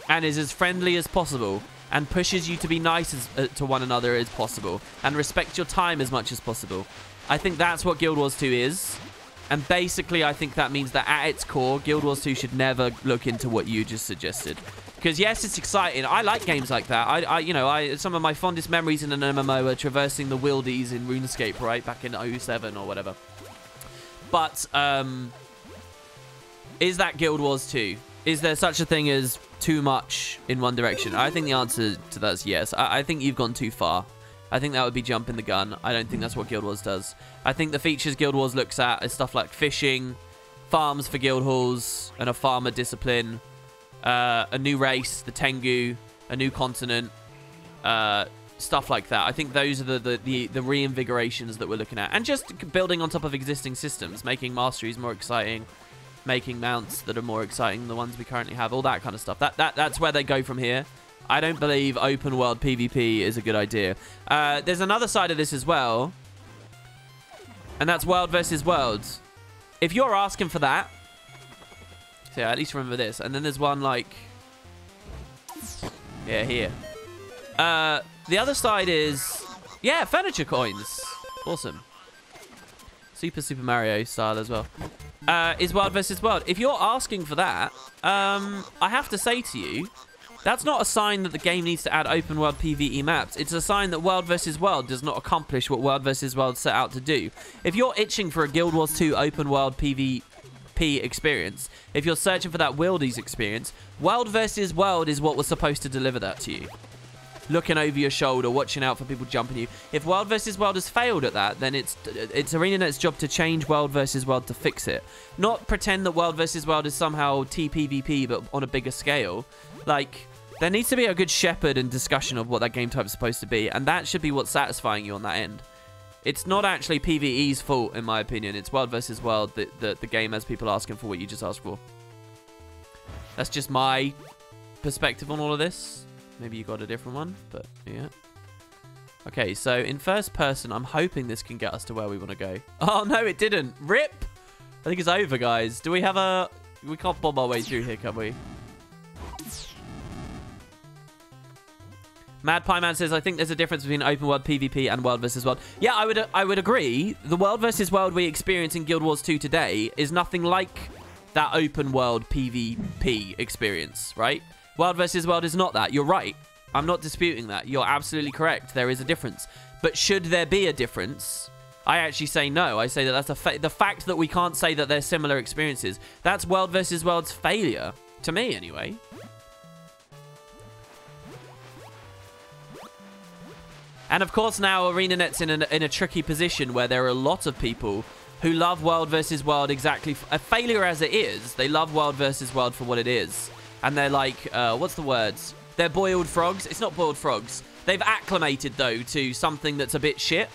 and is as friendly as possible and pushes you to be nice to one another as possible and respect your time as much as possible. I think that's what Guild Wars 2 is. And basically, I think that means that at its core, Guild Wars 2 should never look into what you just suggested. Because yes, it's exciting. I like games like that. You know, some of my fondest memories in an MMO are traversing the wildies in RuneScape, right? Back in 07 or whatever. But, is that Guild Wars 2? Is there such a thing as too much in one direction? I think the answer to that is yes. I think you've gone too far. I think that would be jumping the gun. I don't think that's what Guild Wars does. I think the features Guild Wars looks at is stuff like fishing, farms for guild halls, and a farmer discipline, a new race, the Tengu, a new continent, stuff like that. I think those are the reinvigorations that we're looking at. And just building on top of existing systems, making masteries more exciting, making mounts that are more exciting than the ones we currently have, all that kind of stuff. That's where they go from here. I don't believe open world PvP is a good idea. There's another side of this as well, and that's world versus world. If you're asking for that, so yeah, at least remember this. And then there's one like, yeah, here. The other side is, yeah, furniture coins. Awesome. Super Mario style as well. Is world versus world. If you're asking for that, I have to say to you, that's not a sign that the game needs to add open world PvE maps. It's a sign that world versus world does not accomplish what world versus world set out to do. If you're itching for a Guild Wars 2 open world PvP experience, if you're searching for that Wildies experience, world versus world is what was supposed to deliver that to you. Looking over your shoulder, watching out for people jumping you. If world versus world has failed at that, then it's ArenaNet's job to change world versus world to fix it. Not pretend that world versus world is somehow TPVP, but on a bigger scale. Like, there needs to be a good shepherd and discussion of what that game type is supposed to be, and that should be what's satisfying you on that end. It's not actually PvE's fault, in my opinion. It's world versus world that the game has people asking for what you just asked for. That's just my perspective on all of this. Maybe you got a different one, but yeah. Okay, so in first person, I'm hoping this can get us to where we want to go. Oh, no, it didn't. RIP! I think it's over, guys. Do we have a... We can't bomb our way through here, can we? Mad Pie Man says, I think there's a difference between open world PvP and world versus world. Yeah, I would agree. The world versus world we experience in Guild Wars 2 today is nothing like that open world PvP experience, right? World versus world is not that. You're right. I'm not disputing that. You're absolutely correct. There is a difference. But should there be a difference, I actually say no. I say that that's the fact that we can't say that they're similar experiences. That's world versus world's failure. To me, anyway. And of course now ArenaNet's in a tricky position where there are a lot of people who love world versus world exactly, a failure as it is. They love world versus world for what it is. And they're like, what's the words? They're boiled frogs. It's not boiled frogs. They've acclimated, though, to something that's a bit shit.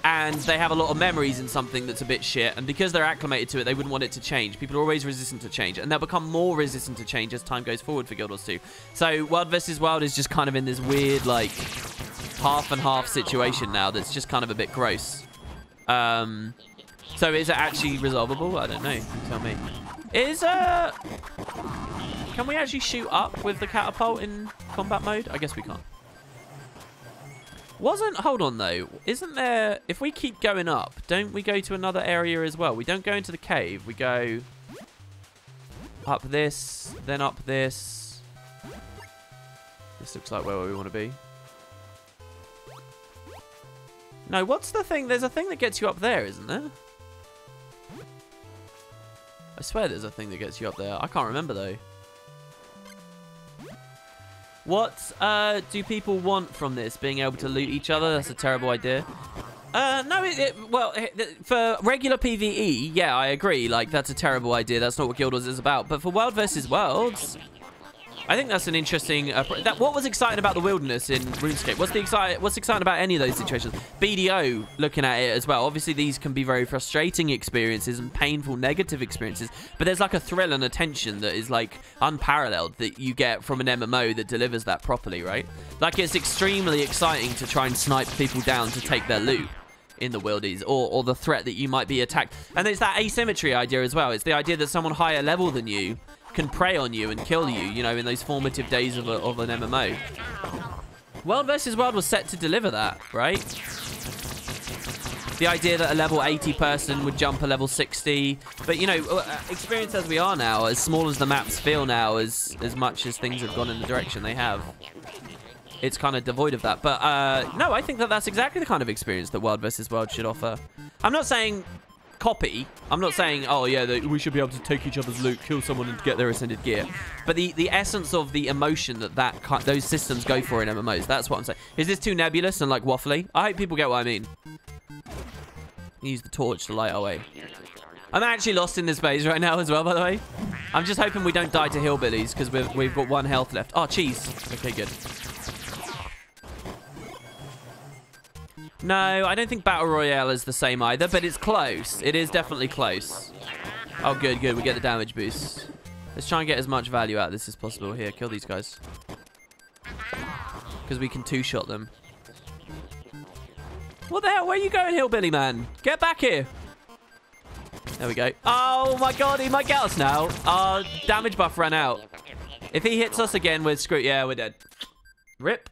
And they have a lot of memories in something that's a bit shit. And because they're acclimated to it, they wouldn't want it to change. People are always resistant to change. And they'll become more resistant to change as time goes forward for Guild Wars 2. So world versus world is just kind of in this weird, like, half and half situation now that's just kind of a bit gross. So is it actually resolvable? I don't know. You tell me. Can we actually shoot up with the catapult in combat mode? I guess we can't. Hold on though, isn't there, if we keep going up, don't we go to another area as well? We don't go into the cave, we go up this, then up this. This looks like where we want to be. No, what's the thing? There's a thing that gets you up there, isn't there? I swear there's a thing that gets you up there. I can't remember though. What do people want from this? Being able to loot each other? That's a terrible idea. No, well, for regular PvE, yeah, I agree. Like, that's a terrible idea. That's not what Guild Wars is about. But for World versus Worlds, I think that's an interesting... what was exciting about the wilderness in RuneScape? What's exciting about any of those situations? BDO, looking at it as well. Obviously, these can be very frustrating experiences and painful negative experiences. But there's like a thrill and a tension that is like unparalleled that you get from an MMO that delivers that properly, right? Like, it's extremely exciting to try and snipe people down to take their loot in the wildies, or the threat that you might be attacked. And there's that asymmetry idea as well. It's the idea that someone higher level than you can prey on you and kill you, you know, in those formative days of an MMO. World versus World was set to deliver that, right? The idea that a level 80 person would jump a level 60. But, you know, experienced as we are now, as small as the maps feel now, as much as things have gone in the direction they have, it's kind of devoid of that. But, no, I think that that's exactly the kind of experience that World versus World should offer. I'm not saying... copy. I'm not saying, oh yeah, that we should be able to take each other's loot, kill someone and get their ascended gear. But the essence of the emotion that those systems go for in MMOs, that's what I'm saying. Is this too nebulous and like waffly? I hope people get what I mean. Use the torch to light our way. I'm actually lost in this base right now as well, by the way. I'm just hoping we don't die to hillbillies because we've got 1 health left. Oh, cheese. Okay, good. No, I don't think Battle Royale is the same either, but it's close. It is definitely close. Oh, good, good. We get the damage boost. Let's try and get as much value out of this as possible. Here, kill these guys. Because we can two-shot them. What the hell? Where are you going, hillbilly man? Get back here. There we go. Oh, my God. He might get us now. Our damage buff ran out. If he hits us again, we're screwed. Yeah, we're dead. Rip.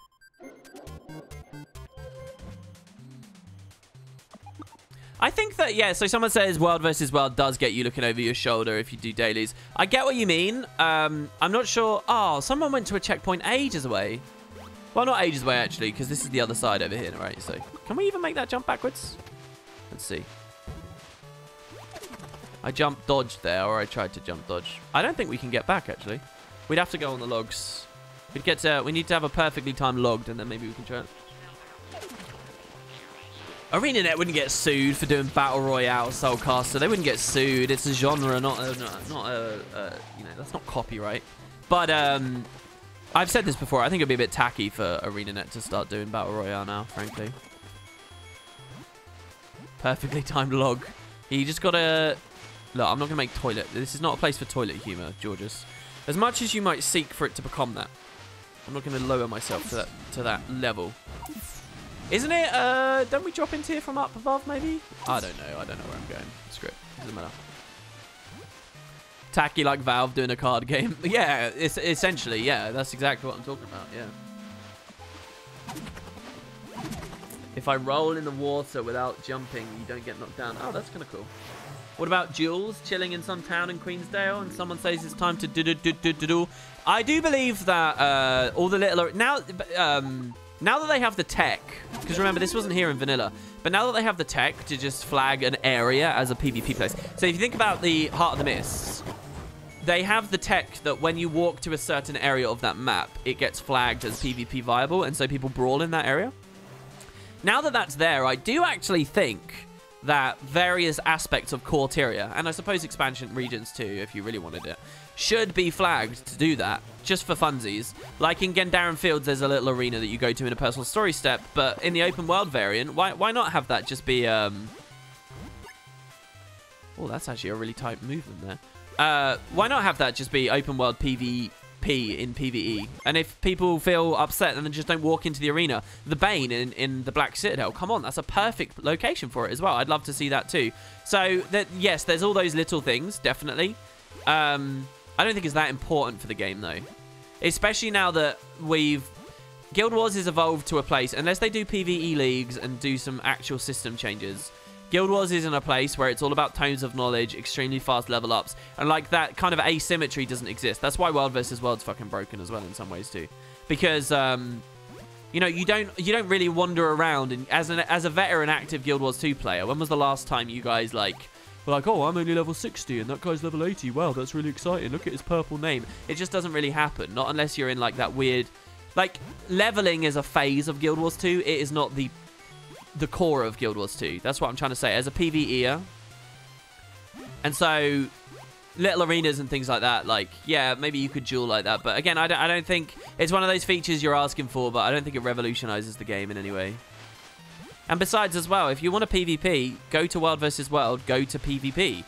I think that, yeah, so someone says World versus World does get you looking over your shoulder if you do dailies. I get what you mean. I'm not sure. Oh, someone went to a checkpoint ages away. Well, not ages away, actually, because this is the other side over here, right? So, can we even make that jump backwards? Let's see. I jump dodged there, or I tried to jump dodge. I don't think we can get back, actually. We'd have to go on the logs. We need to have a perfectly timed logged, and then maybe we can try it. ArenaNet wouldn't get sued for doing Battle Royale Soulcaster. They wouldn't get sued. It's a genre, not a, you know, that's not copyright. But, I've said this before. I think it'd be a bit tacky for ArenaNet to start doing Battle Royale now, frankly. Perfectly timed log. You just gotta... Look, I'm not gonna make toilet. This is not a place for toilet humor, Georges. As much as you might seek for it to become that, I'm not gonna lower myself to that level. Isn't it, don't we drop into here from up above, maybe? I don't know where I'm going. Screw it. Doesn't matter. Tacky like Valve doing a card game. Yeah, it's essentially, yeah. That's exactly what I'm talking about, yeah. If I roll in the water without jumping, you don't get knocked down. Oh, that's kind of cool. What about Jules chilling in some town in Queensdale and someone says it's time to do? I do believe that all the little... Now that they have the tech, because remember, this wasn't here in vanilla, but now that they have the tech to just flag an area as a PvP place. So if you think about the Heart of the Mists, they have the tech that when you walk to a certain area of that map, it gets flagged as PvP viable, and so people brawl in that area. Now that that's there, I do actually think that various aspects of Corteria, and I suppose expansion regions too, if you really wanted it, should be flagged to do that, just for funsies. Like in Gendaran Fields, there's a little arena that you go to in a personal story step, but in the open world variant, why not have that just be... Oh, that's actually a really tight movement there. Why not have that just be open world PvP in PvE? And if people feel upset, then just don't walk into the arena. The Bane in the Black Citadel, come on, that's a perfect location for it as well. I'd love to see that too. So, yes, there's all those little things, definitely. I don't think it's that important for the game, though. Especially now that Guild Wars has evolved to a place, unless they do PvE leagues and do some actual system changes, Guild Wars is in a place where it's all about tomes of knowledge, extremely fast level ups, and like that kind of asymmetry doesn't exist. That's why World vs. World's fucking broken as well in some ways too. Because, you know, you don't really wander around, and as a veteran active Guild Wars 2 player, when was the last time you guys were like, oh, I'm only level 60 and that guy's level 80. Wow, that's really exciting. Look at his purple name. It just doesn't really happen. Not unless you're in like that weird... Like, leveling is a phase of Guild Wars 2. It is not the core of Guild Wars 2. That's what I'm trying to say. As a PvEer. And so, little arenas and things like that, like, yeah, maybe you could duel like that. But again, I don't think... It's one of those features you're asking for, but I don't think it revolutionizes the game in any way. And besides as well, if you want a PvP, go to World vs. World, go to PvP.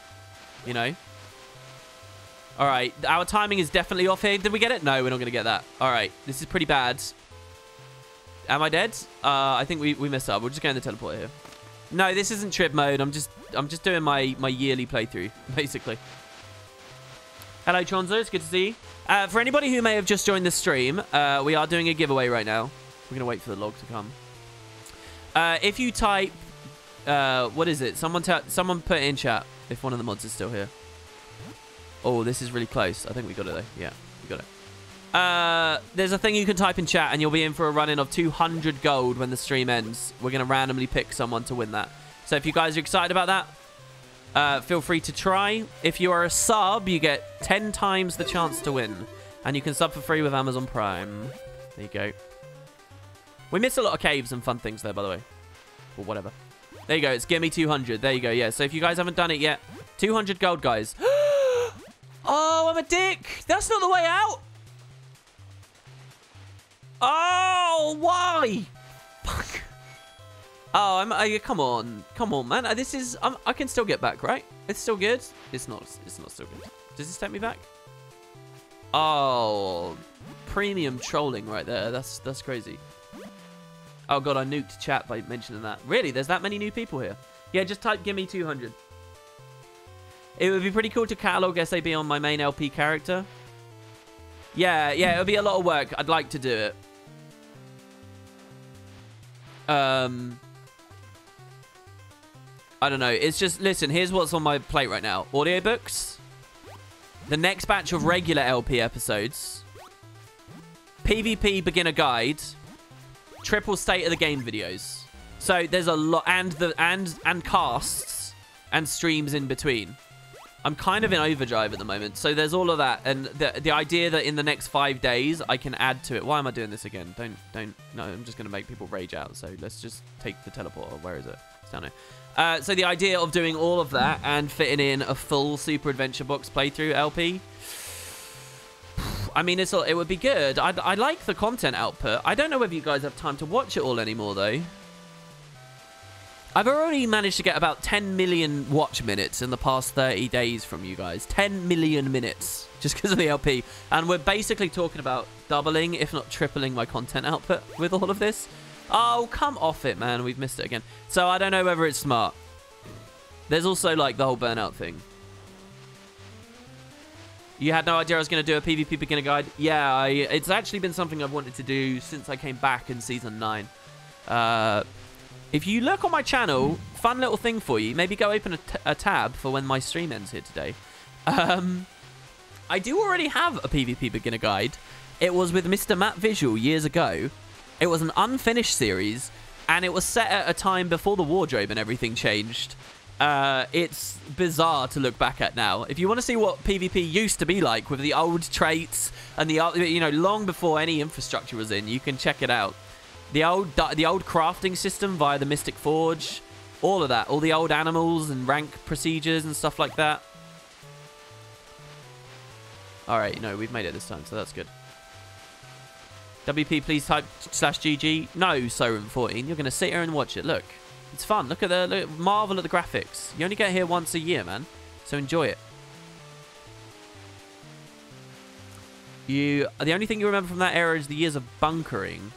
You know? Alright, our timing is definitely off here. Did we get it? No, we're not going to get that. Alright, this is pretty bad. Am I dead? I think we messed up. We'll just go in the teleporter here. No, this isn't trip mode. I'm just doing my yearly playthrough, basically. Hello, Tronzo. It's good to see you. For anybody who may have just joined the stream, we are doing a giveaway right now. We're going to wait for the log to come. If you type, what is it? Someone put it in chat if one of the mods is still here. Oh, this is really close. I think we got it though. Yeah, we got it. There's a thing you can type in chat and you'll be in for a run-in of 200 gold when the stream ends. We're going to randomly pick someone to win that. So if you guys are excited about that, feel free to try. If you are a sub, you get 10 times the chance to win. And you can sub for free with Amazon Prime. There you go. We missed a lot of caves and fun things there, by the way. Or whatever. There you go. It's gimme 200. There you go. Yeah. So if you guys haven't done it yet, 200 gold, guys. Oh, I'm a dick. That's not the way out. Oh, why? Fuck. Oh, come on. Come on, man. This is... I can still get back, right? It's still good? It's not still good. Does this take me back? Oh, premium trolling right there. That's crazy. Oh, God, I nuked chat by mentioning that. Really? There's that many new people here? Yeah, just type gimme 200. It would be pretty cool to catalog SAB on my main LP character. Yeah, it would be a lot of work. I'd like to do it. I don't know. It's just, listen, here's what's on my plate right now. Audiobooks. The next batch of regular LP episodes. PvP beginner guide. Triple state of the game videos. So there's a lot, and casts and streams in between. I'm kind of in overdrive at the moment, so there's all of that, and the idea that in the next 5 days I can add to it. Why am I doing this again? Don't. No, I'm just gonna make people rage out. So let's just take the teleporter. Where is it? It's down here. So the idea of doing all of that and fitting in a full Super Adventure Box playthrough LP. I mean, it would be good. I like the content output. I don't know whether you guys have time to watch it all anymore, though. I've already managed to get about 10 million watch minutes in the past 30 days from you guys. 10 million minutes just because of the LP. And we're basically talking about doubling, if not tripling, my content output with all of this. Oh, come off it, man. We've missed it again. So I don't know whether it's smart. There's also, like, the whole burnout thing. You had no idea I was going to do a PvP beginner guide? Yeah, it's actually been something I've wanted to do since I came back in Season 9. If you look on my channel, fun little thing for you. Maybe go open a tab for when my stream ends here today. I do already have a PvP beginner guide. It was with Mr. Matt Visual years ago. It was an unfinished series, and it was set at a time before the wardrobe and everything changed. It's bizarre to look back at now. If you want to see what PvP used to be like with the old traits and the, you know, long before any infrastructure was in, you can check it out. The old crafting system via the Mystic Forge, all of that, all the old animals and rank procedures and stuff like that. All right, no, we've made it this time, so that's good. WP, please type /GG. No, Soren14, you're gonna sit here and watch it. Look, it's fun. Look, marvel at the graphics. You only get here once a year, man, so enjoy it. The only thing you remember from that era is the years of bunkering.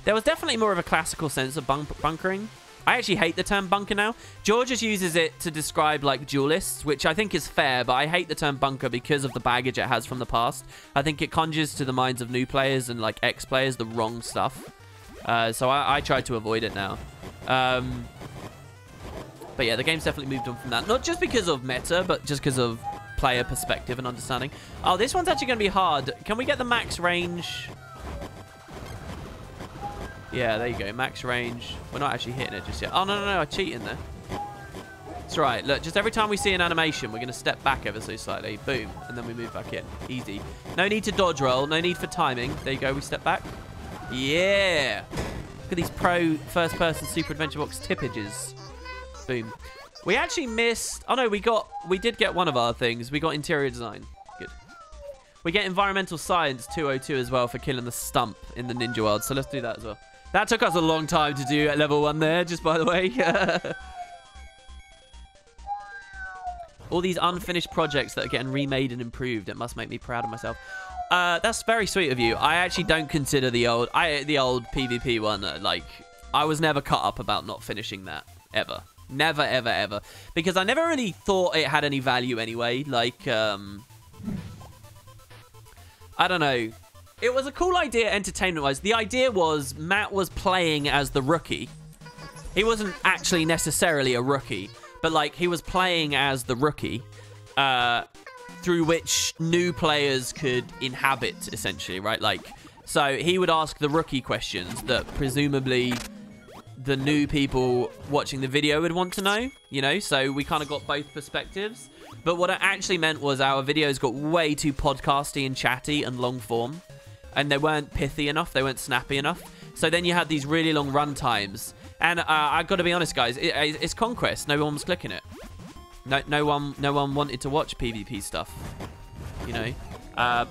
There was definitely more of a classical sense of bunkering. I actually hate the term bunker now. George just uses it to describe, like, duelists, which I think is fair, but I hate the term bunker because of the baggage it has from the past. I think it conjures to the minds of new players and, like, ex-players the wrong stuff. So I try to avoid it now. But yeah, the game's definitely moved on from that. Not just because of meta, but just because of player perspective and understanding. Oh, this one's actually going to be hard. Can we get the max range? Yeah, there you go. Max range. We're not actually hitting it just yet. Oh, no, I cheated there. It's right. Look, just every time we see an animation, we're going to step back ever so slightly. Boom. And then we move back in. Easy. No need to dodge roll. No need for timing. There you go. We step back. Yeah. Look at these pro first-person Super Adventure Box tippages. Boom. We actually missed... Oh, no, we did get one of our things. We got interior design. Good. We get environmental science 202 as well for killing the stump in the ninja world. So let's do that as well. That took us a long time to do at level 1 there, just by the way. All these unfinished projects that are getting remade and improved. It must make me proud of myself. That's very sweet of you. I actually don't consider the old PvP one, like, I was never cut up about not finishing that. Ever. Never, ever, ever. Because I never really thought it had any value anyway. Like, I don't know. It was a cool idea entertainment-wise. The idea was Matt was playing as the rookie. He wasn't actually necessarily a rookie, but, like, he was playing as the rookie, through which new players could inhabit, essentially, right? Like, so he would ask the rookie questions that presumably the new people watching the video would want to know, you know? So we kind of got both perspectives. But what it actually meant was our videos got way too podcasty and chatty and long form. And they weren't pithy enough. They weren't snappy enough. So then you had these really long run times. And I've got to be honest, guys. It's Conquest. No one was clicking it. No one wanted to watch PvP stuff. You know.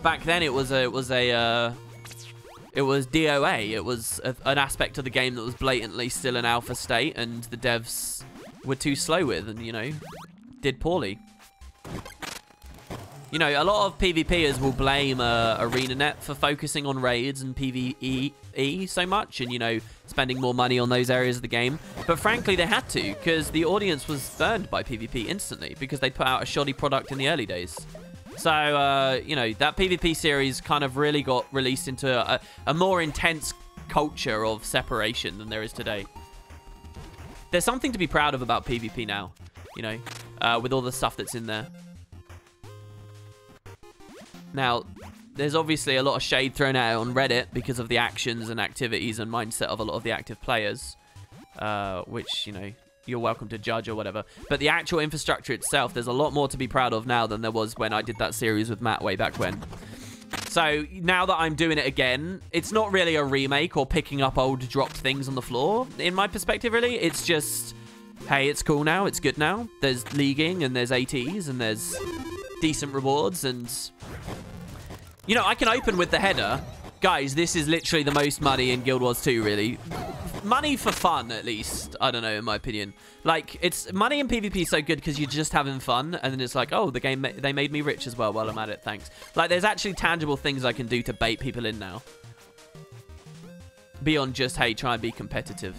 Back then it was DOA. It was an aspect of the game that was blatantly still in alpha state, and the devs were too slow with, and, you know, did poorly. You know, a lot of PvPers will blame ArenaNet for focusing on raids and PvE so much and, you know, spending more money on those areas of the game. But frankly, they had to, because the audience was burned by PvP instantly because they put out a shoddy product in the early days. So, you know, that PvP series kind of really got released into a more intense culture of separation than there is today. There's something to be proud of about PvP now, you know, with all the stuff that's in there. Now, there's obviously a lot of shade thrown out on Reddit because of the actions and activities and mindset of a lot of the active players, which, you know, you're welcome to judge or whatever. But the actual infrastructure itself, there's a lot more to be proud of now than there was when I did that series with Matt way back when. So now that I'm doing it again, it's not really a remake or picking up old dropped things on the floor, in my perspective, really. It's just, hey, it's cool now, it's good now. There's leaguing and there's ATs and there's decent rewards and... You know, I can open with the header. Guys, this is literally the most money in Guild Wars 2, really. Money for fun, at least. I don't know, in my opinion. Like, it's money in PvP is so good because you're just having fun, and then it's like, oh, the game, they made me rich as well while I'm at it, thanks. Like, there's actually tangible things I can do to bait people in now. Beyond just, hey, try and be competitive.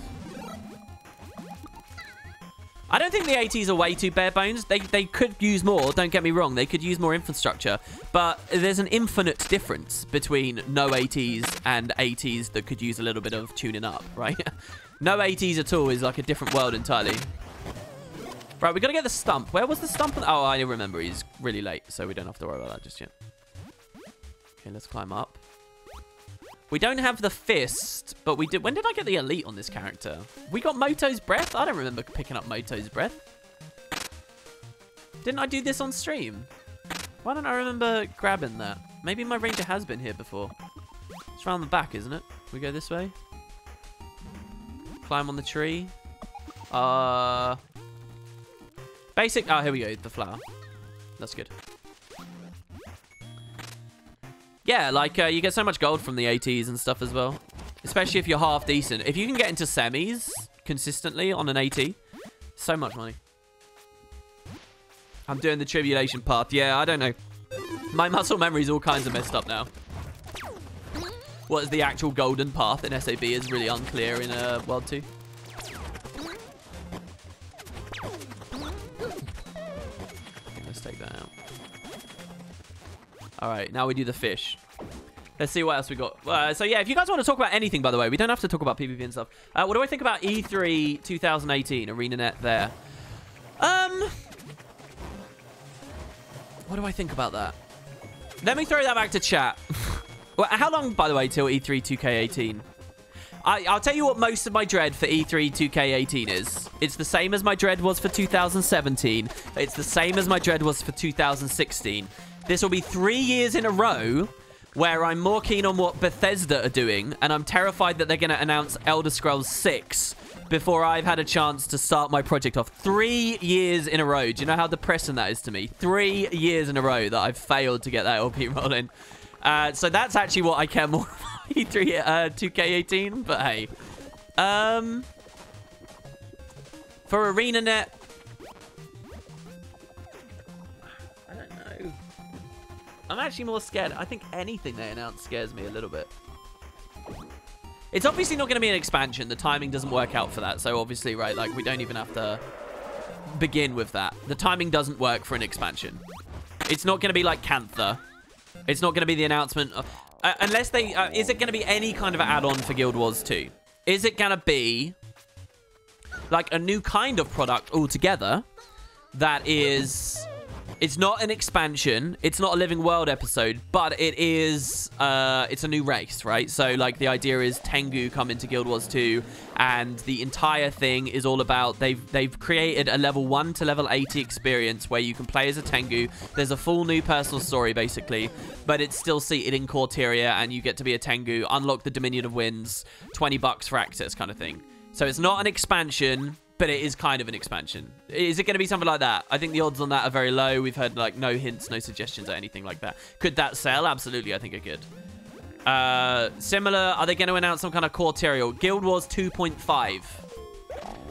I don't think the ATs are way too bare bones. They could use more, don't get me wrong. They could use more infrastructure. But there's an infinite difference between no ATs and ATs that could use a little bit of tuning up, right? No ATs at all is like a different world entirely. Right, we got to get the stump. Where was the stump? Oh, I remember. He's really late, so we don't have to worry about that just yet. Okay, let's climb up. We don't have the fist, but we did. When did I get the elite on this character? We got Moto's breath? I don't remember picking up Moto's breath. Didn't I do this on stream? Why don't I remember grabbing that? Maybe my ranger has been here before. It's around the back, isn't it? We go this way. Climb on the tree. Basic. Oh, here we go. The flower. That's good. Yeah, like, you get so much gold from the ATs and stuff as well. Especially if you're half decent. If you can get into semis consistently on an AT, so much money. I'm doing the tribulation path. Yeah, I don't know. My muscle memory's all kinds of messed up now. What is the actual golden path in SAB is really unclear in World 2. All right, now we do the fish. Let's see what else we got. So yeah, if you guys want to talk about anything, by the way, we don't have to talk about PvP and stuff. What do I think about E3 2018 ArenaNet there? What do I think about that? Let me throw that back to chat. Well, how long, by the way, till E3 2K18? I'll tell you what most of my dread for E3 2K18 is. It's the same as my dread was for 2017. It's the same as my dread was for 2016. This will be 3 years in a row where I'm more keen on what Bethesda are doing, and I'm terrified that they're going to announce Elder Scrolls 6 before I've had a chance to start my project off. 3 years in a row. Do you know how depressing that is to me? 3 years in a row that I've failed to get that LP rolling. So that's actually what I care more about E3 2K18. But hey. For ArenaNet, I don't know. I'm actually more scared. I think anything they announce scares me a little bit. It's obviously not going to be an expansion. The timing doesn't work out for that. So obviously, right, like we don't even have to begin with that. The timing doesn't work for an expansion. It's not going to be like Cantha. It's not going to be the announcement of, unless they... is it going to be any kind of add-on for Guild Wars 2? Is it going to be like a new kind of product altogether that is... It's not an expansion. It's not a Living World episode, but it is... it's a new race, right? So, like, the idea is Tengu come into Guild Wars 2, and the entire thing is all about... They've created a level 1 to level 80 experience where you can play as a Tengu. There's a full new personal story, basically, but it's still seated in Corteria, and you get to be a Tengu, unlock the Dominion of Winds, $20 for access kind of thing. So it's not an expansion, but it is kind of an expansion. Is it going to be something like that? I think the odds on that are very low. We've heard, like, no hints, no suggestions or anything like that. Could that sell? Absolutely, I think it could. Similar, are they going to announce some kind of Corteria? Guild Wars 2.5.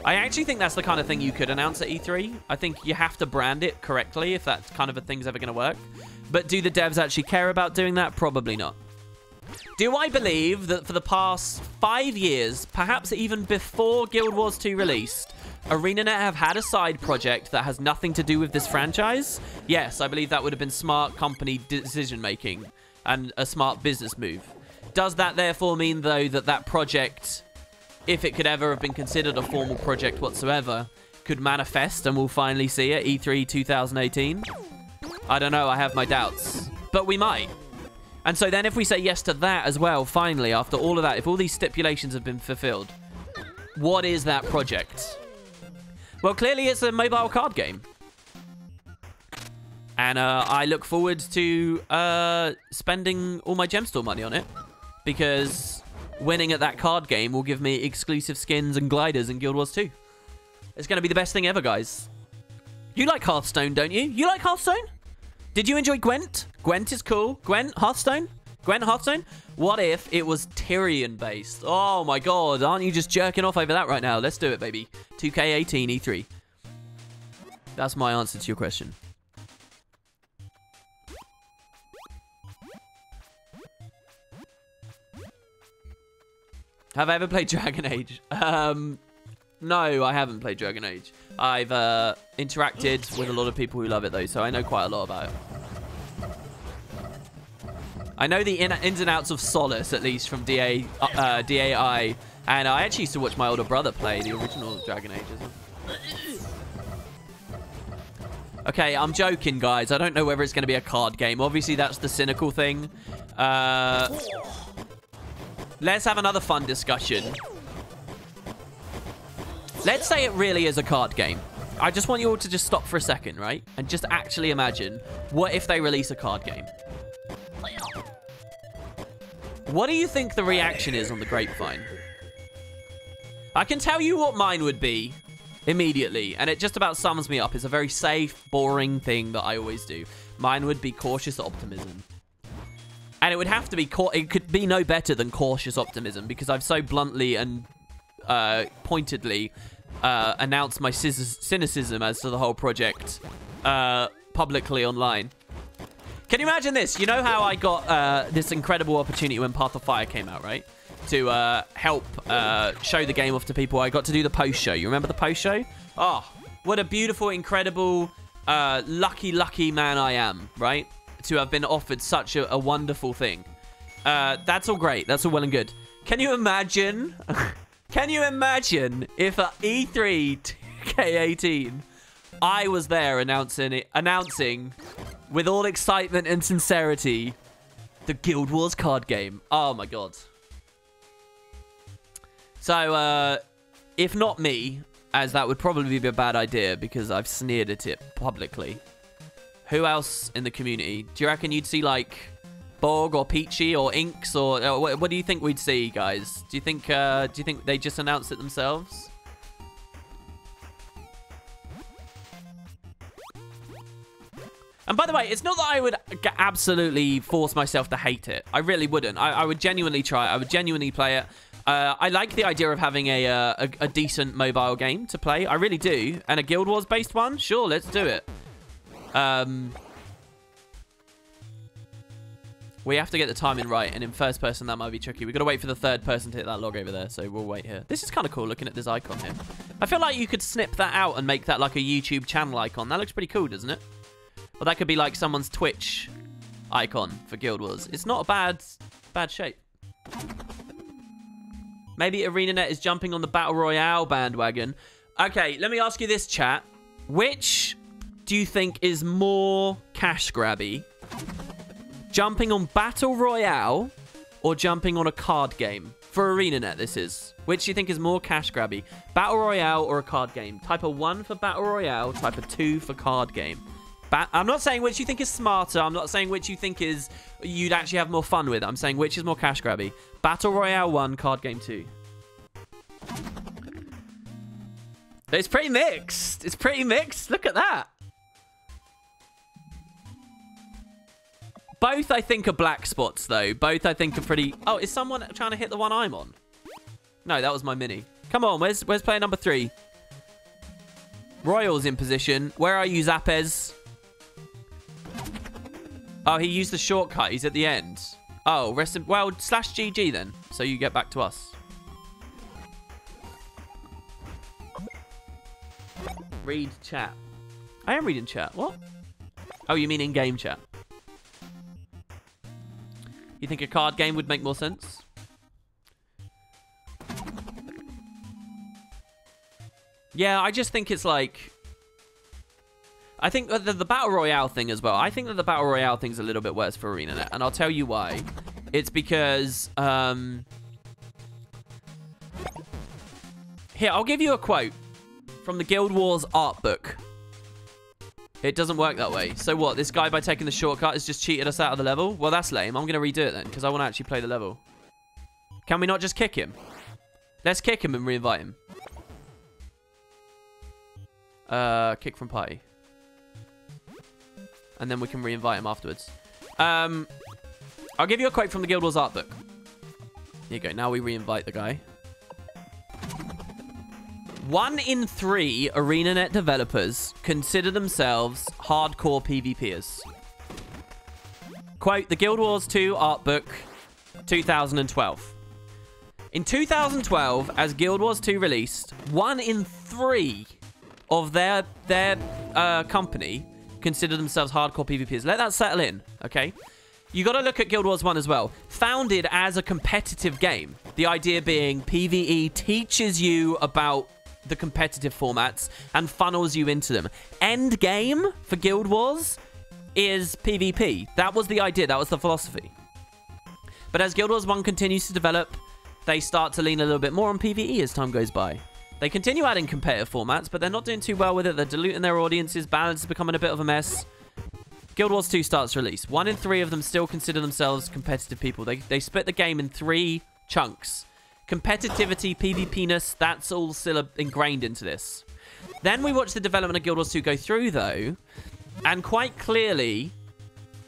I actually think that's the kind of thing you could announce at E3. I think you have to brand it correctly if that kind of a thing's ever going to work. But do the devs actually care about doing that? Probably not. Do I believe that for the past 5 years, perhaps even before Guild Wars 2 released, ArenaNet have had a side project that has nothing to do with this franchise? Yes, I believe that would have been smart company decision-making and a smart business move. Does that therefore mean, though, that that project, if it could ever have been considered a formal project whatsoever, could manifest and we'll finally see it E3 2018? I don't know, I have my doubts. But we might. And so then if we say yes to that as well, finally, after all of that, if all these stipulations have been fulfilled, what is that project? Well, clearly it's a mobile card game. And I look forward to spending all my gemstore money on it, because winning at that card game will give me exclusive skins and gliders in Guild Wars 2. It's going to be the best thing ever, guys. You like Hearthstone, don't you? You like Hearthstone? Did you enjoy Gwent? Gwent is cool. Gwent, Hearthstone? Gwent, Hearthstone? What if it was Tyrion-based? Oh my god, aren't you just jerking off over that right now? Let's do it, baby. 2K18 E3. That's my answer to your question. Have I ever played Dragon Age? No, I haven't played Dragon Age. I've interacted with a lot of people who love it, though, so I know quite a lot about it. I know the ins and outs of Solace, at least, from DAI, and I actually used to watch my older brother play the original Dragon Age as well. Okay, I'm joking, guys. I don't know whether it's going to be a card game. Obviously, that's the cynical thing. Let's have another fun discussion. Let's say it really is a card game. I just want you all to just stop for a second, right? And just actually imagine, what if they release a card game? What do you think the reaction is on the grapevine? I can tell you what mine would be immediately, and it just about sums me up. It's a very safe, boring thing that I always do. Mine would be cautious optimism. And it would have to be, it could be no better than cautious optimism, because I've so bluntly and pointedly announced my cynicism as to the whole project publicly online. Can you imagine this? You know how I got this incredible opportunity when Path of Fire came out, right? To help show the game off to people. I got to do the post show. You remember the post show? Oh, what a beautiful, incredible, lucky man I am, right? to have been offered such a wonderful thing. That's all great. That's all well and good. Can you imagine? Can you imagine if at E3 2K18 I was there announcing with all excitement and sincerity the Guild Wars card game? Oh my god. So, if not me, as that would probably be a bad idea because I've sneered at it publicly. Who else in the community? Do you reckon you'd see, like, Borg or Peachy or Inks or what do you think we'd see, guys? Do you think they just announced it themselves? And by the way, it's not that I would absolutely force myself to hate it. I really wouldn't. I would genuinely try it. I would genuinely play it. I like the idea of having a decent mobile game to play. I really do. And a Guild Wars based one? Sure, let's do it. We have to get the timing right, and in first person that might be tricky. We've got to wait for the third person to hit that log over there, so we'll wait here. This is kind of cool looking at this icon here. I feel like you could snip that out and make that like a YouTube channel icon. That looks pretty cool, doesn't it? Or that could be like someone's Twitch icon for Guild Wars. It's not a bad shape. Maybe ArenaNet is jumping on the Battle Royale bandwagon. Okay, let me ask you this, chat. Which do you think is more cash grabby? Jumping on Battle Royale or jumping on a card game? For ArenaNet, this is. Which do you think is more cash grabby? Battle Royale or a card game? Type of 1 for Battle Royale, type of 2 for card game. I'm not saying which you think is smarter. I'm not saying which you think is you'd actually have more fun with. I'm saying which is more cash grabby. Battle Royale 1, card game 2. It's pretty mixed. It's pretty mixed. Look at that. Both, I think, are black spots, though. Both, I think, are pretty... Oh, is someone trying to hit the one I'm on? No, that was my mini. Come on, where's player number 3? Royal's in position. Where are you, Zapez? Oh, he used the shortcut. He's at the end. Oh, well, slash GG then. So you get back to us. Read chat. I am reading chat. What? Oh, you mean in-game chat? You think a card game would make more sense? Yeah, I just think it's like... I think the Battle Royale thing as well. I think that the Battle Royale thing's a little bit worse for ArenaNet, and I'll tell you why. It's because... Here, I'll give you a quote from the Guild Wars art book. It doesn't work that way. So what? This guy, by taking the shortcut, has just cheated us out of the level? Well, that's lame. I'm going to redo it then, because I want to actually play the level. Can we not just kick him? Let's kick him and re-invite him. Kick from party. And then we can re-invite him afterwards. I'll give you a quote from the Guild Wars art book. Here you go. Now we re-invite the guy. 1 in 3 ArenaNet developers consider themselves hardcore PvPers. Quote, the Guild Wars 2 art book, 2012. In 2012, as Guild Wars 2 released, 1 in 3 of their company consider themselves hardcore PvPers. Let that settle in, okay? You got to look at Guild Wars 1 as well. Founded as a competitive game. The idea being PvE teaches you about the competitive formats and funnels you into them. End game for Guild Wars is PvP. That was the idea. That was the philosophy. But as Guild Wars 1 continues to develop, they start to lean a little bit more on PvE as time goes by. They continue adding competitive formats, but they're not doing too well with it. They're diluting their audiences. Balance is becoming a bit of a mess. Guild Wars 2 starts to release. 1 in 3 of them still consider themselves competitive people. They split the game in 3 chunks. Competitivity, PvP-ness, that's all still ingrained into this. Then we watch the development of Guild Wars 2 go through, though, and quite clearly,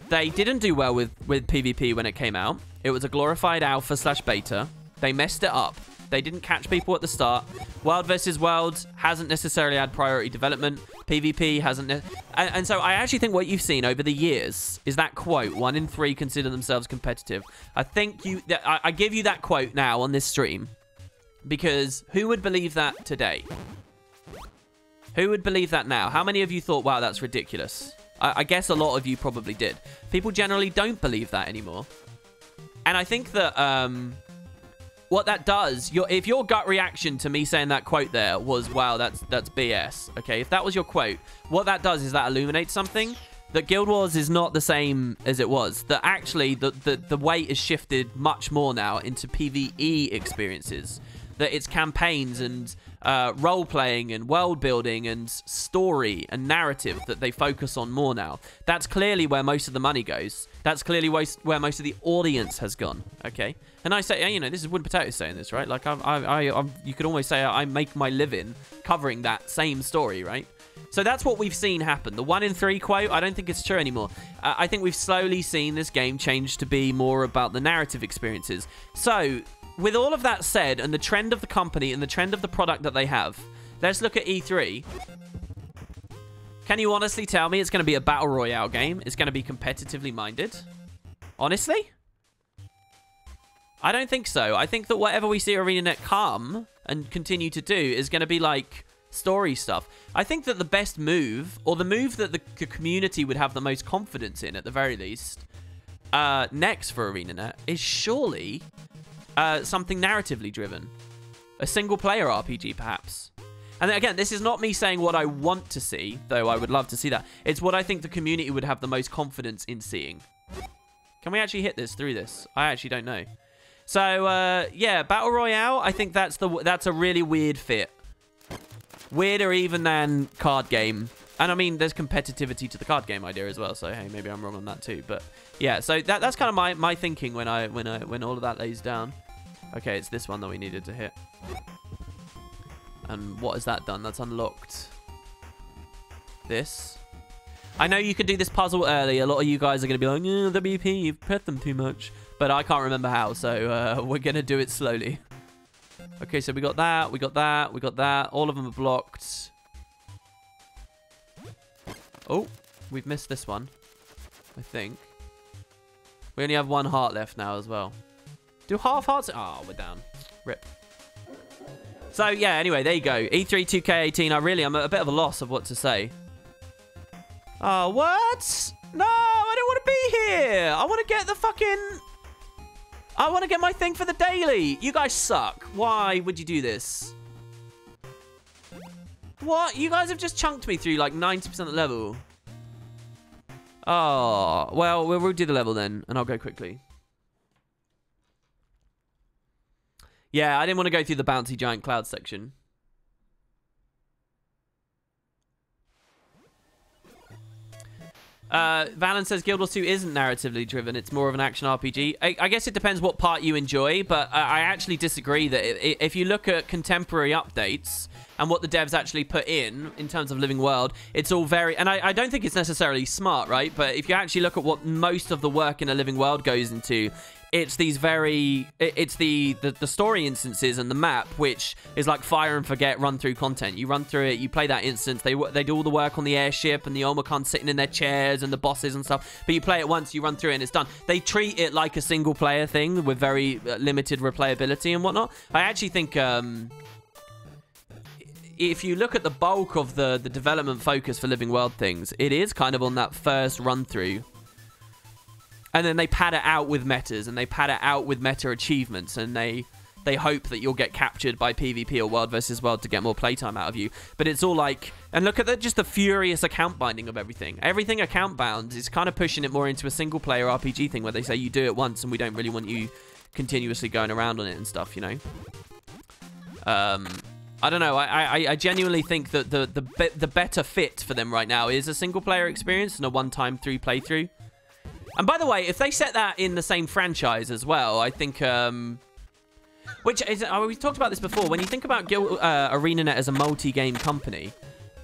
they didn't do well with PvP when it came out. It was a glorified alpha/beta. They messed it up. They didn't catch people at the start. World versus World hasn't necessarily had priority development. PvP hasn't... And so I actually think what you've seen over the years is that quote, 1 in 3 consider themselves competitive. I think I give you that quote now on this stream because who would believe that today? Who would believe that now? How many of you thought, wow, that's ridiculous? I guess a lot of you probably did. People generally don't believe that anymore. And I think that what that does, if your gut reaction to me saying that quote there was, wow, that's BS, okay? If that was your quote, what that does is that illuminates something. That Guild Wars is not the same as it was. That actually the weight is shifted much more now into PvE experiences. That it's campaigns and role-playing and world-building and story and narrative that they focus on more now. That's clearly where most of the money goes. That's clearly where most of the audience has gone, okay? And I say, you know, this is Wood Potato saying this, right? Like, you could almost say I make my living covering that same story, right? So that's what we've seen happen. The 1 in 3 quote, I don't think it's true anymore. I think we've slowly seen this game change to be more about the narrative experiences. So, with all of that said, and the trend of the company and the trend of the product that they have, let's look at E3. Can you honestly tell me it's going to be a Battle Royale game? It's going to be competitively minded? Honestly? I don't think so. I think that whatever we see ArenaNet come and continue to do is going to be like story stuff. I think that the best move, or the move that the community would have the most confidence in at the very least, next for ArenaNet is surely something narratively driven. A single player RPG perhaps. And again, this is not me saying what I want to see, though I would love to see that. It's what I think the community would have the most confidence in seeing. Can we actually hit this through this? I actually don't know. So, yeah, Battle Royale, I think that's a really weird fit. Weirder even than card game. And I mean, there's competitivity to the card game idea as well, so hey, maybe I'm wrong on that too. But yeah, so that's kind of my thinking when all of that lays down. Okay, it's this one that we needed to hit. And what has that done? That's unlocked this. I know you could do this puzzle early. A lot of you guys are going to be like, WP, you've pet them too much. But I can't remember how, so we're going to do it slowly. Okay, so we got that, we got that, we got that. All of them are blocked. Oh, we've missed this one, I think. We only have 1 heart left now as well. Do half hearts? Oh, we're down. Rip. So, yeah, anyway, there you go. E3 2K18. I'm at a bit of a loss of what to say. Oh, what? No, I don't want to be here. I want to get the fucking... I want to get my thing for the daily. You guys suck. Why would you do this? What? You guys have just chunked me through like 90% of the level. Oh, well, we'll do the level then, and I'll go quickly. Yeah, I didn't want to go through the bouncy giant cloud section. Valen says Guild Wars 2 isn't narratively driven. It's more of an action RPG. I guess it depends what part you enjoy, but I actually disagree that if you look at contemporary updates and what the devs actually put in terms of living world, it's all very... And I don't think it's necessarily smart, right? But if you actually look at what most of the work in a living world goes into, it's these very... It's the story instances and the map, which is like fire and forget run-through content. You run through it, you play that instance, they do all the work on the airship and the Omicron sitting in their chairs and the bosses and stuff, but you play it once, you run through it and it's done. They treat it like a single-player thing with very limited replayability and whatnot. I actually think... if you look at the bulk of the development focus for living world things, it is kind of on that first run-through. And then they pad it out with metas, and they pad it out with meta achievements, and they hope that you'll get captured by PvP or World versus World to get more playtime out of you. But it's all like... And look at just the furious account binding of everything. Everything account bound is kind of pushing it more into a single-player RPG thing, where they say you do it once, and we don't really want you continuously going around on it and stuff, you know? I don't know. I genuinely think that the better fit for them right now is a single-player experience and a one-time through playthrough. And by the way, if they set that in the same franchise as well, I think... which is... we talked about this before. When you think about ArenaNet as a multi-game company,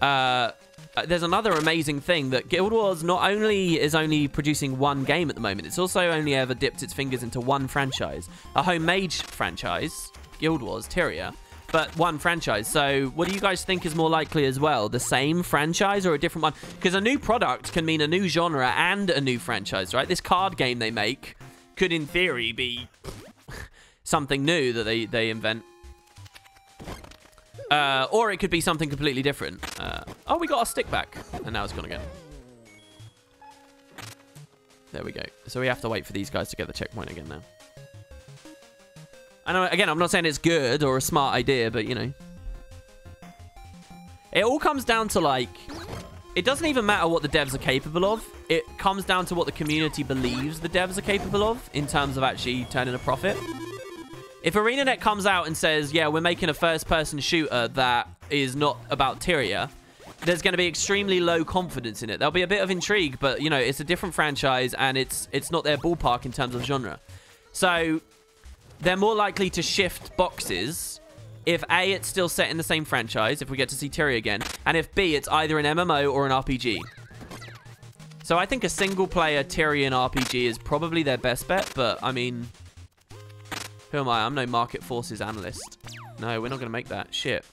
there's another amazing thing that Guild Wars not only is only producing one game at the moment, it's also only ever dipped its fingers into one franchise. A homemade franchise, Guild Wars, Tyria, but one franchise. So what do you guys think is more likely as well? The same franchise or a different one? Because a new product can mean a new genre and a new franchise, right? This card game they make could, in theory, be something new that they invent. Or it could be something completely different. Oh, we got our stick back. And now it's gone again. There we go. So we have to wait for these guys to get the checkpoint again now. I know, again, I'm not saying it's good or a smart idea, but, you know. It all comes down to, like... It doesn't even matter what the devs are capable of. It comes down to what the community believes the devs are capable of in terms of actually turning a profit. If ArenaNet comes out and says, yeah, we're making a first-person shooter that is not about Tyria, there's going to be extremely low confidence in it. There'll be a bit of intrigue, but, you know, it's a different franchise, and it's not their ballpark in terms of genre. So, they're more likely to shift boxes if A, it's still set in the same franchise, if we get to see Tyria again, and if B, it's either an MMO or an RPG. So I think a single-player Tyrian RPG is probably their best bet, but, I mean... Who am I? I'm no market forces analyst. No, we're not going to make that. Shit.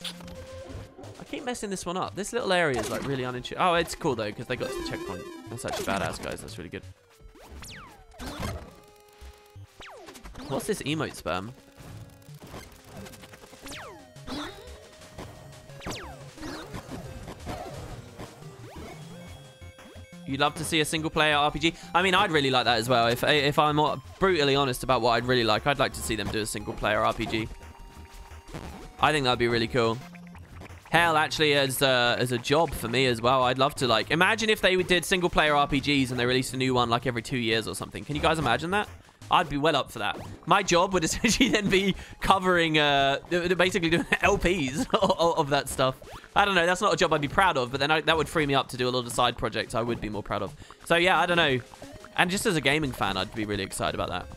I keep messing this one up. This little area is, like, really uninteresting. Oh, it's cool, though, because they got to the checkpoint. That's actually badass, guys. That's really good. What's this emote spam? You'd love to see a single-player RPG? I mean, I'd really like that as well. If I'm brutally honest about what I'd really like, I'd like to see them do a single-player RPG. I think that'd be really cool. Hell, actually, as a job for me as well, I'd love to, like... Imagine if they did single-player RPGs and they released a new one, like, every 2 years or something. Can you guys imagine that? I'd be well up for that. My job would essentially then be covering, basically doing LPs of that stuff. I don't know. That's not a job I'd be proud of, but then that would free me up to do a lot of side projects I would be more proud of. So, yeah, I don't know. And just as a gaming fan, I'd be really excited about that.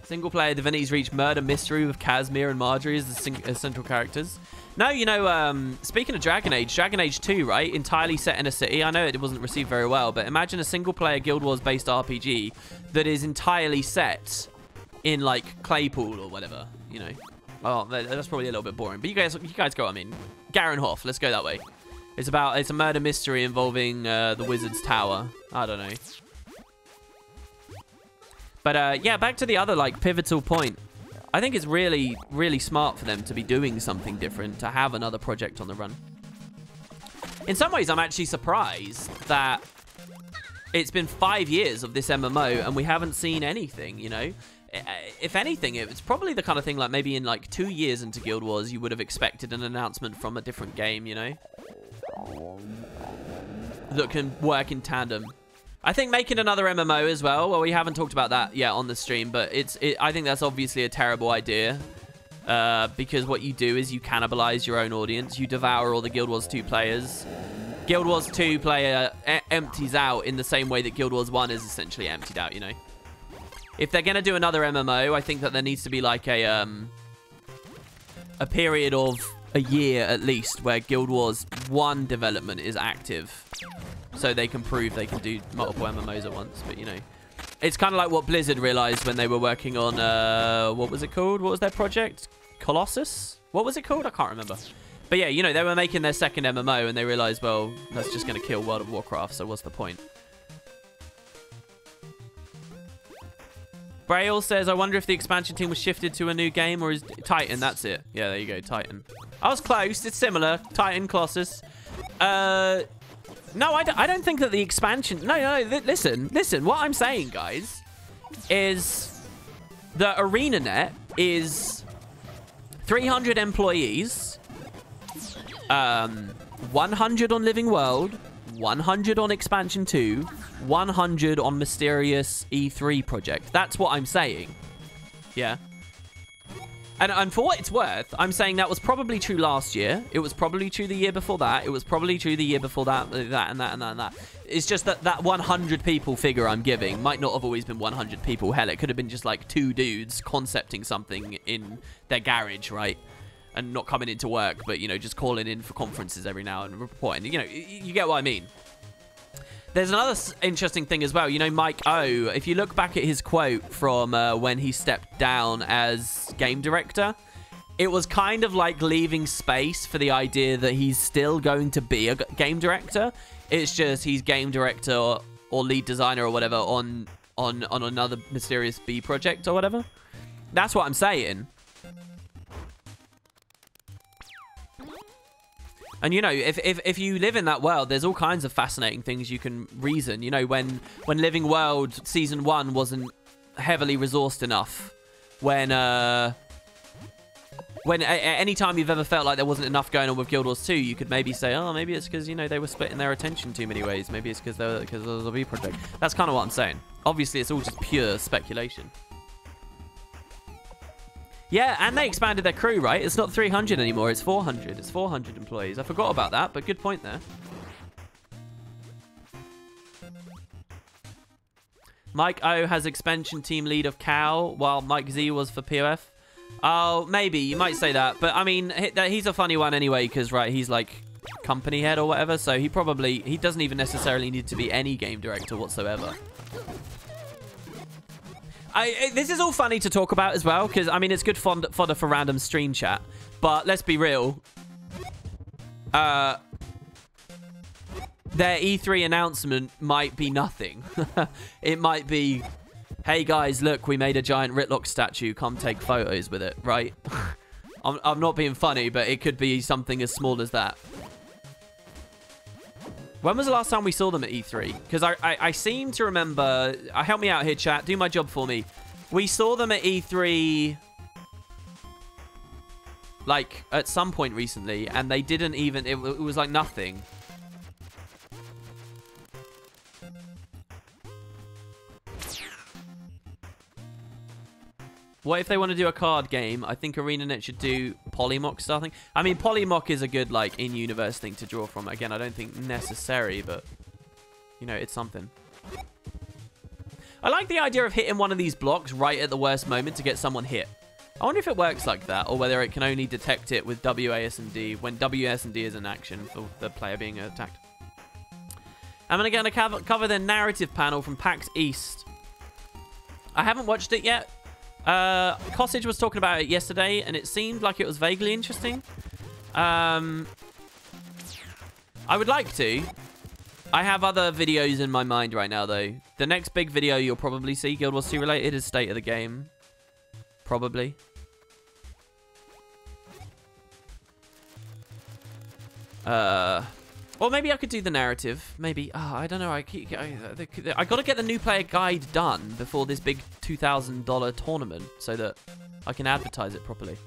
Single player Divinity's Reach murder mystery with Casimir and Marjorie as the central characters. No, you know, speaking of Dragon Age 2, right? Entirely set in a city. I know it wasn't received very well, but imagine a single-player Guild Wars-based RPG that is entirely set in, like, Claypool or whatever, you know. Oh, that's probably a little bit boring. But you guys go, I mean, Garenhof, let's go that way. It's a murder mystery involving the Wizard's Tower. I don't know. But, yeah, back to the other, like, pivotal point. I think it's really, really smart for them to be doing something different, to have another project on the run. In some ways, I'm actually surprised that it's been 5 years of this MMO and we haven't seen anything, you know? If anything, it's probably the kind of thing like maybe in like 2 years into Guild Wars, you would have expected an announcement from a different game, you know? That can work in tandem. I think making another MMO as well, we haven't talked about that yet on the stream, but I think that's obviously a terrible idea. Because what you do is you cannibalize your own audience. You devour all the Guild Wars 2 players. Guild Wars 2 player empties out in the same way that Guild Wars 1 is essentially emptied out, you know? If they're going to do another MMO, I think that there needs to be like a period of a year at least where Guild Wars 1 development is active. So they can prove they can do multiple MMOs at once. But, you know, it's kind of like what Blizzard realized when they were working on, what was it called? What was their project? Colossus? What was it called? I can't remember. But, yeah, you know, they were making their second MMO and they realized, well, that's just going to kill World of Warcraft. So what's the point? Braille says, I wonder if the expansion team was shifted to a new game or is Titan. That's it. Yeah, there you go. Titan. I was close. It's similar. Titan, Colossus. No, I don't think that the expansion... No, listen. What I'm saying, guys, is the ArenaNet is 300 employees, 100 on Living World, 100 on Expansion 2, 100 on Mysterious E3 project. That's what I'm saying. Yeah. And for what it's worth, I'm saying that was probably true last year. It was probably true the year before that. It was probably true the year before that, and that. It's just that 100 people figure I'm giving might not have always been 100 people. Hell, it could have been just like 2 dudes concepting something in their garage, right? And not coming into work, but, you know, just calling in for conferences every now and reporting. You know, you get what I mean. There's another interesting thing as well. You know, Mike O, if you look back at his quote from when he stepped down as game director, it was kind of like leaving space for the idea that he's still going to be a game director. It's just he's game director or lead designer or whatever on another Mysterious B project or whatever. That's what I'm saying. And, you know, if you live in that world, there's all kinds of fascinating things you can reason. You know, when Living World Season 1 wasn't heavily resourced enough. When any time you've ever felt like there wasn't enough going on with Guild Wars 2, you could maybe say, oh, maybe it's because, you know, they were splitting their attention too many ways. Maybe it's because of the V project. That's kind of what I'm saying. Obviously, it's all just pure speculation. Yeah, and they expanded their crew, right? It's not 300 anymore, it's 400. It's 400 employees. I forgot about that, but good point there. Mike O has expansion team lead of Cal, while Mike Z was for POF. Oh, maybe. You might say that. But, I mean, he's a funny one anyway, because, right, he's, like, company head or whatever, so he doesn't even necessarily need to be any game director whatsoever. This is all funny to talk about as well, because, I mean, it's good fodder for random stream chat. But let's be real. Their E3 announcement might be nothing. It might be, hey, guys, look, we made a giant Ritlock statue. Come take photos with it, right? I'm not being funny, but it could be something as small as that. When was the last time we saw them at E3? Because I seem to remember... help me out here, chat. Do my job for me. We saw them at E3... like, at some point recently. And they didn't even... It was like nothing. What if they want to do a card game? I think ArenaNet should do Polymock style thing. I mean, Polymock is a good, like, in-universe thing to draw from. Again, I don't think necessary, but, you know, it's something. I like the idea of hitting one of these blocks right at the worst moment to get someone hit. I wonder if it works like that, or whether it can only detect it with WASD when WASD is in action for the player being attacked. I'm going to cover the narrative panel from PAX East. I haven't watched it yet. Cossage was talking about it yesterday, and it seemed like it was vaguely interesting. I would like to. I have other videos in my mind right now, though. The next big video you'll probably see, Guild Wars 2 related, is State of the Game. Probably. Or maybe I could do the narrative. Maybe. I don't know. I got to get the new player guide done before this big $2,000 tournament so that I can advertise it properly.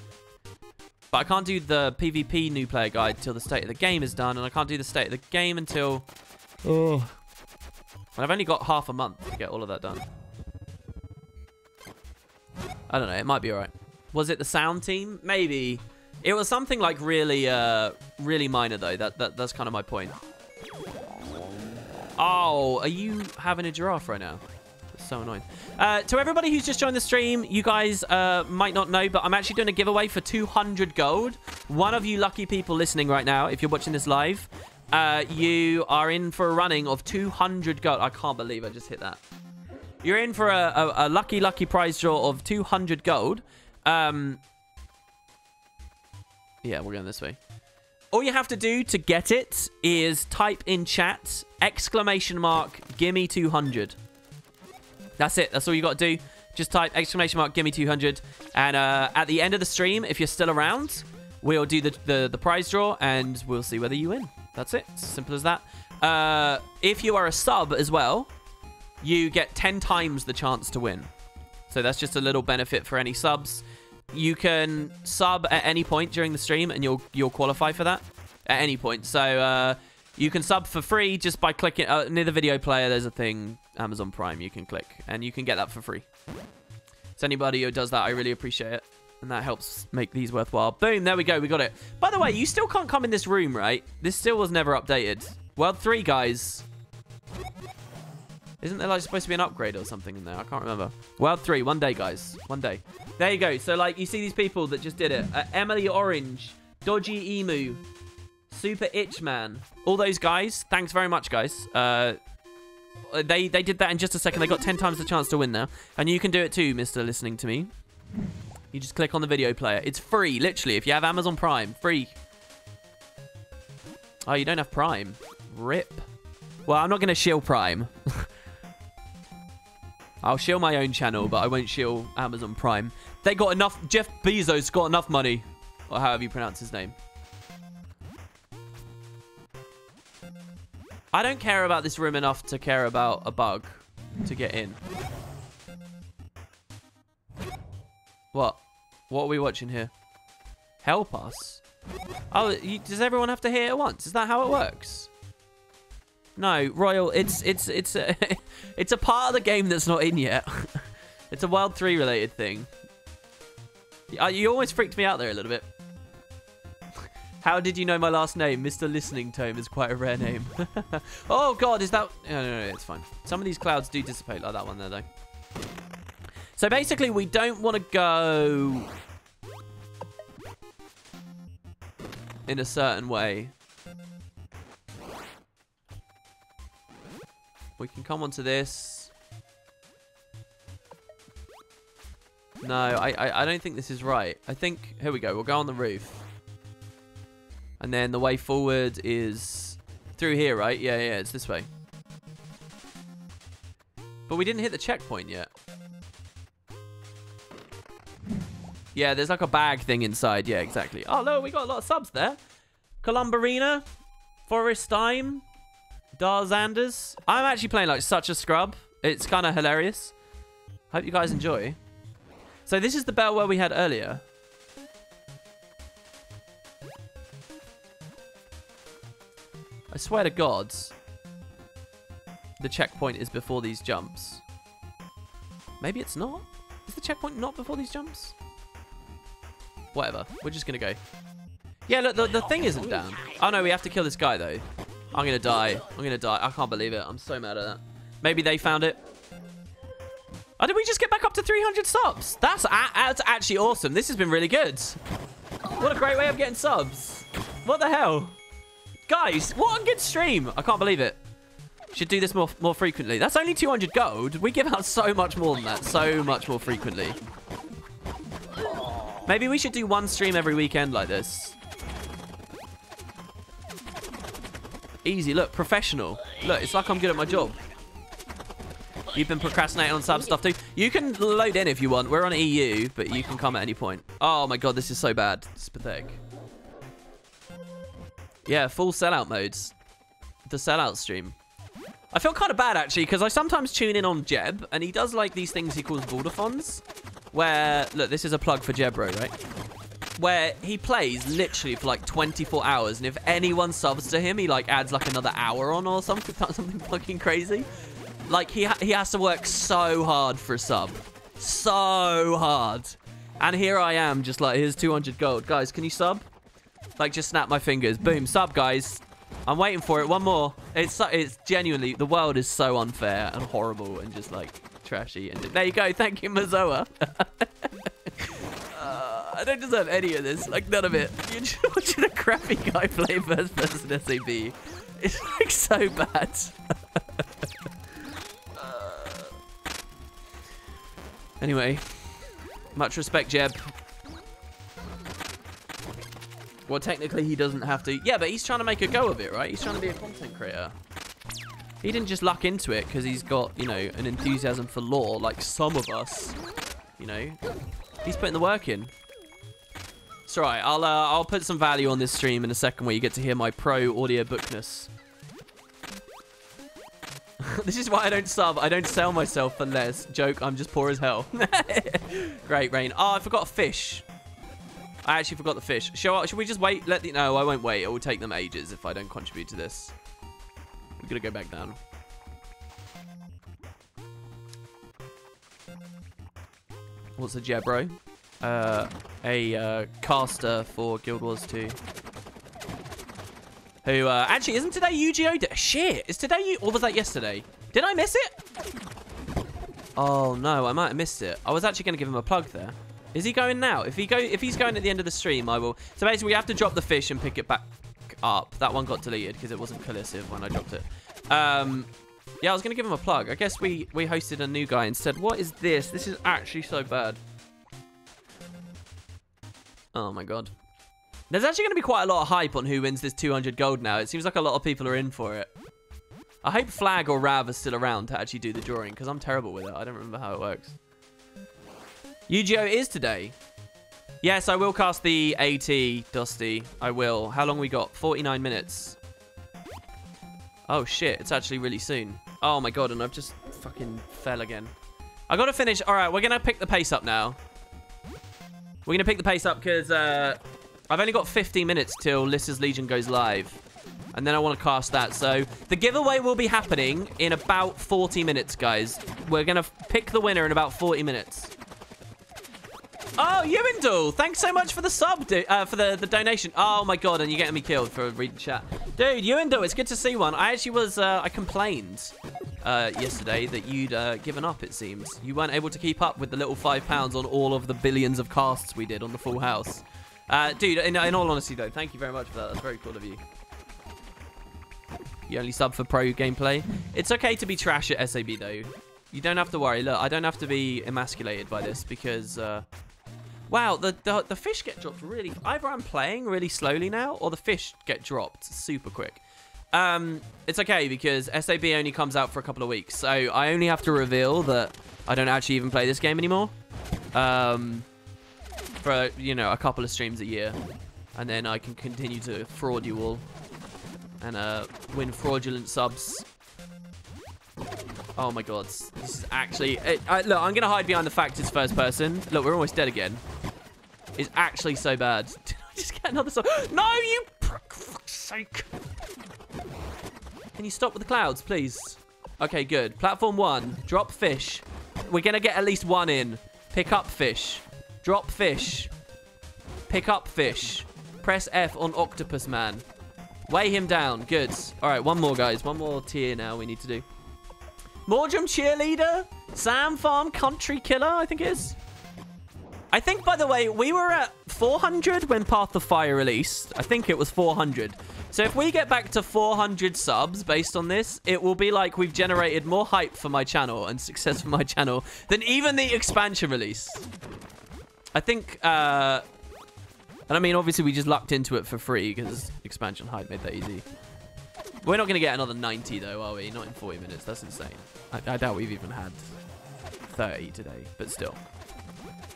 But I can't do the PvP new player guide till the State of the Game is done, and I can't do the State of the Game until... Oh. And I've only got half a month to get all of that done. I don't know. It might be alright. Was it the sound team? Maybe. It was something like really, really minor though. That's kind of my point. Oh, are you having a giraffe right now? It's so annoying. To everybody who's just joined the stream, you guys might not know, but I'm actually doing a giveaway for 200 gold. One of you lucky people listening right now, if you're watching this live, you are in for a running of 200 gold. I can't believe I just hit that. You're in for a lucky prize draw of 200 gold. Yeah, we're going this way. All you have to do to get it is type in chat, !gimme 200. That's it. That's all you got to do. Just type !gimme 200. And at the end of the stream, if you're still around, we'll do the prize draw and we'll see whether you win. That's it. It's as simple as that. If you are a sub as well, you get 10 times the chance to win. So that's just a little benefit for any subs. You can sub at any point during the stream and you'll qualify for that at any point. So you can sub for free just by clicking near the video player. There's a thing, Amazon Prime, you can click and you can get that for free. So anybody who does that, I really appreciate it. And that helps make these worthwhile. Boom, there we go. We got it. By the way, you still can't come in this room, right? This still was never updated. World 3, guys. Isn't there like supposed to be an upgrade or something in there? I can't remember. World 3, one day, guys. One day. There you go. So, like, you see these people that just did it. Emily Orange, Dodgy Emu, Super Itch Man. All those guys. Thanks very much, guys. They did that in just a second. They got 10 times the chance to win now. And you can do it too, Mr. Listening to Me. You just click on the video player. It's free, literally. If you have Amazon Prime, free. Oh, you don't have Prime. RIP. Well, I'm not going to shill Prime. I'll shill my own channel, but I won't shill Amazon Prime. They got enough... Jeff Bezos got enough money. Or however you pronounce his name. I don't care about this room enough to care about a bug to get in. What? What are we watching here? Help us? Oh, does everyone have to hear it at once? Is that how it works? No, Royal, it's a, it's a part of the game that's not in yet. It's a World 3 related thing. You almost freaked me out there a little bit. How did you know my last name? Mr. Listening Tome is quite a rare name. Oh, God, is that... No, it's fine. Some of these clouds do dissipate like that one there, though. So, basically, we don't want to go in a certain way. We can come onto this. No, I don't think this is right. I think... Here we go. We'll go on the roof. And then the way forward is through here, right? Yeah, it's this way. But we didn't hit the checkpoint yet. Yeah, there's like a bag thing inside. Yeah, exactly. Oh, no, we got a lot of subs there. Columbarina, Forest Dime, Darzanders. I'm actually playing like such a scrub. It's kind of hilarious. Hope you guys enjoy. So this is the bell where we had earlier. I swear to God, the checkpoint is before these jumps. Maybe it's not? Is the checkpoint not before these jumps? Whatever. We're just going to go. Yeah, look, the thing isn't down. Oh, no, we have to kill this guy, though. I'm going to die. I'm going to die. I can't believe it. I'm so mad at that. Maybe they found it. Oh, did we just get back up to 300 subs? That's actually awesome. This has been really good. What a great way of getting subs. What the hell? Guys, what a good stream. I can't believe it. Should do this more frequently. That's only 200 gold. We give out so much more than that. So much more frequently. Maybe we should do one stream every weekend like this. Easy. Look, professional. Look, it's like I'm good at my job. You've been procrastinating on sub stuff too. You can load in if you want. We're on EU, but you can come at any point. Oh my God, this is so bad. It's pathetic. Yeah, full sellout modes. The sellout stream. I feel kind of bad, actually, because I sometimes tune in on Jeb, and he does, like, these things he calls Vordathons, where... Look, this is a plug for Jebro, right? Where he plays literally for, like, 24 hours, and if anyone subs to him, he, like, adds, like, another hour on or something fucking crazy. Like, he has to work so hard for a sub. So hard. And here I am, just like, here's 200 gold. Guys, can you sub? Like, just snap my fingers. Boom, sub, guys. I'm waiting for it. One more. It's genuinely, the world is so unfair and horrible and just, like, trashy. And there you go. Thank you, Mazoa. I don't deserve any of this. Like, none of it. You're just watching a crappy guy play first person SAB. It's, like, so bad. Anyway. Much respect, Jeb. Well, technically, he doesn't have to. Yeah, but he's trying to make a go of it, right? He's trying to be a content creator. He didn't just luck into it because he's got, you know, an enthusiasm for lore like some of us. You know, he's putting the work in. It's all right. I'll put some value on this stream in a second where you get to hear my pro audiobookness. This is why I don't sub. I don't sell myself for less. Joke. I'm just poor as hell. Great, Rain. Oh, I forgot a fish. I actually forgot the fish. Should we just wait? No, I won't wait. It will take them ages if I don't contribute to this. I'm going to go back down. What's a Jebro? A caster for Guild Wars 2. Who, actually, isn't today Yu-Gi-Oh! Shit! Is today or was that yesterday? Did I miss it? Oh, no. I might have missed it. I was actually going to give him a plug there. Is he going now? If he's going at the end of the stream, I will. So basically, we have to drop the fish and pick it back up. That one got deleted because it wasn't cohesive when I dropped it. Yeah, I was going to give him a plug. I guess we hosted a new guy instead. What is this? This is actually so bad. Oh, my God. There's actually going to be quite a lot of hype on who wins this 200 gold now. It seems like a lot of people are in for it. I hope Flag or Rav are still around to actually do the drawing because I'm terrible with it. I don't remember how it works. Yu-Gi-Oh! Is today. Yes, I will cast the AT, Dusty. I will. How long we got? 49 minutes. Oh, shit. It's actually really soon. Oh, my God. And I've just fucking fell again. I got to finish. All right. We're going to pick the pace up now. We're going to pick the pace up because I've only got 15 minutes till Lissa's Legion goes live. And then I want to cast that. So the giveaway will be happening in about 40 minutes, guys. We're going to pick the winner in about 40 minutes. Oh, Ewindle, thanks so much for the sub, for the donation. Oh my God, and you're getting me killed for reading chat. Dude, Ewindle, it's good to see one. I actually was, I complained yesterday that you'd given up, it seems. You weren't able to keep up with the little £5 on all of the billions of casts we did on the Full House. Dude, in all honesty though, thank you very much for that. That's very cool of you. You only sub for pro gameplay. It's okay to be trash at SAB though. You don't have to worry. Look, I don't have to be emasculated by this because... wow, the fish get dropped really... Either I'm playing really slowly now, or the fish get dropped super quick. It's okay, because SAB only comes out for a couple of weeks. So I only have to reveal that I don't actually even play this game anymore. For, you know, a couple of streams a year. And then I can continue to fraud you all. And win fraudulent subs. Oh my God, this is actually... look, I'm going to hide behind the fact it's first person. Look, we're almost dead again. It's actually so bad. Did I just get another sub? No, you prick, for fuck's sake. Can you stop with the clouds, please? Okay, good. Platform 1, drop fish. We're going to get at least one in. Pick up fish. Drop fish. Pick up fish. Press F on Octopus Man. Weigh him down. Good. All right, one more, guys. One more tier now we need to do. Mordrum Cheerleader, Sam Farm Country Killer, I think it is. I think, by the way, we were at 400 when Path of Fire released. I think it was 400. So if we get back to 400 subs based on this, it will be like we've generated more hype for my channel and success for my channel than even the expansion release. I think, and I mean, obviously we just lucked into it for free because expansion hype made that easy. We're not going to get another 90, though, are we? Not in 40 minutes. That's insane. I doubt we've even had 30 today, but still.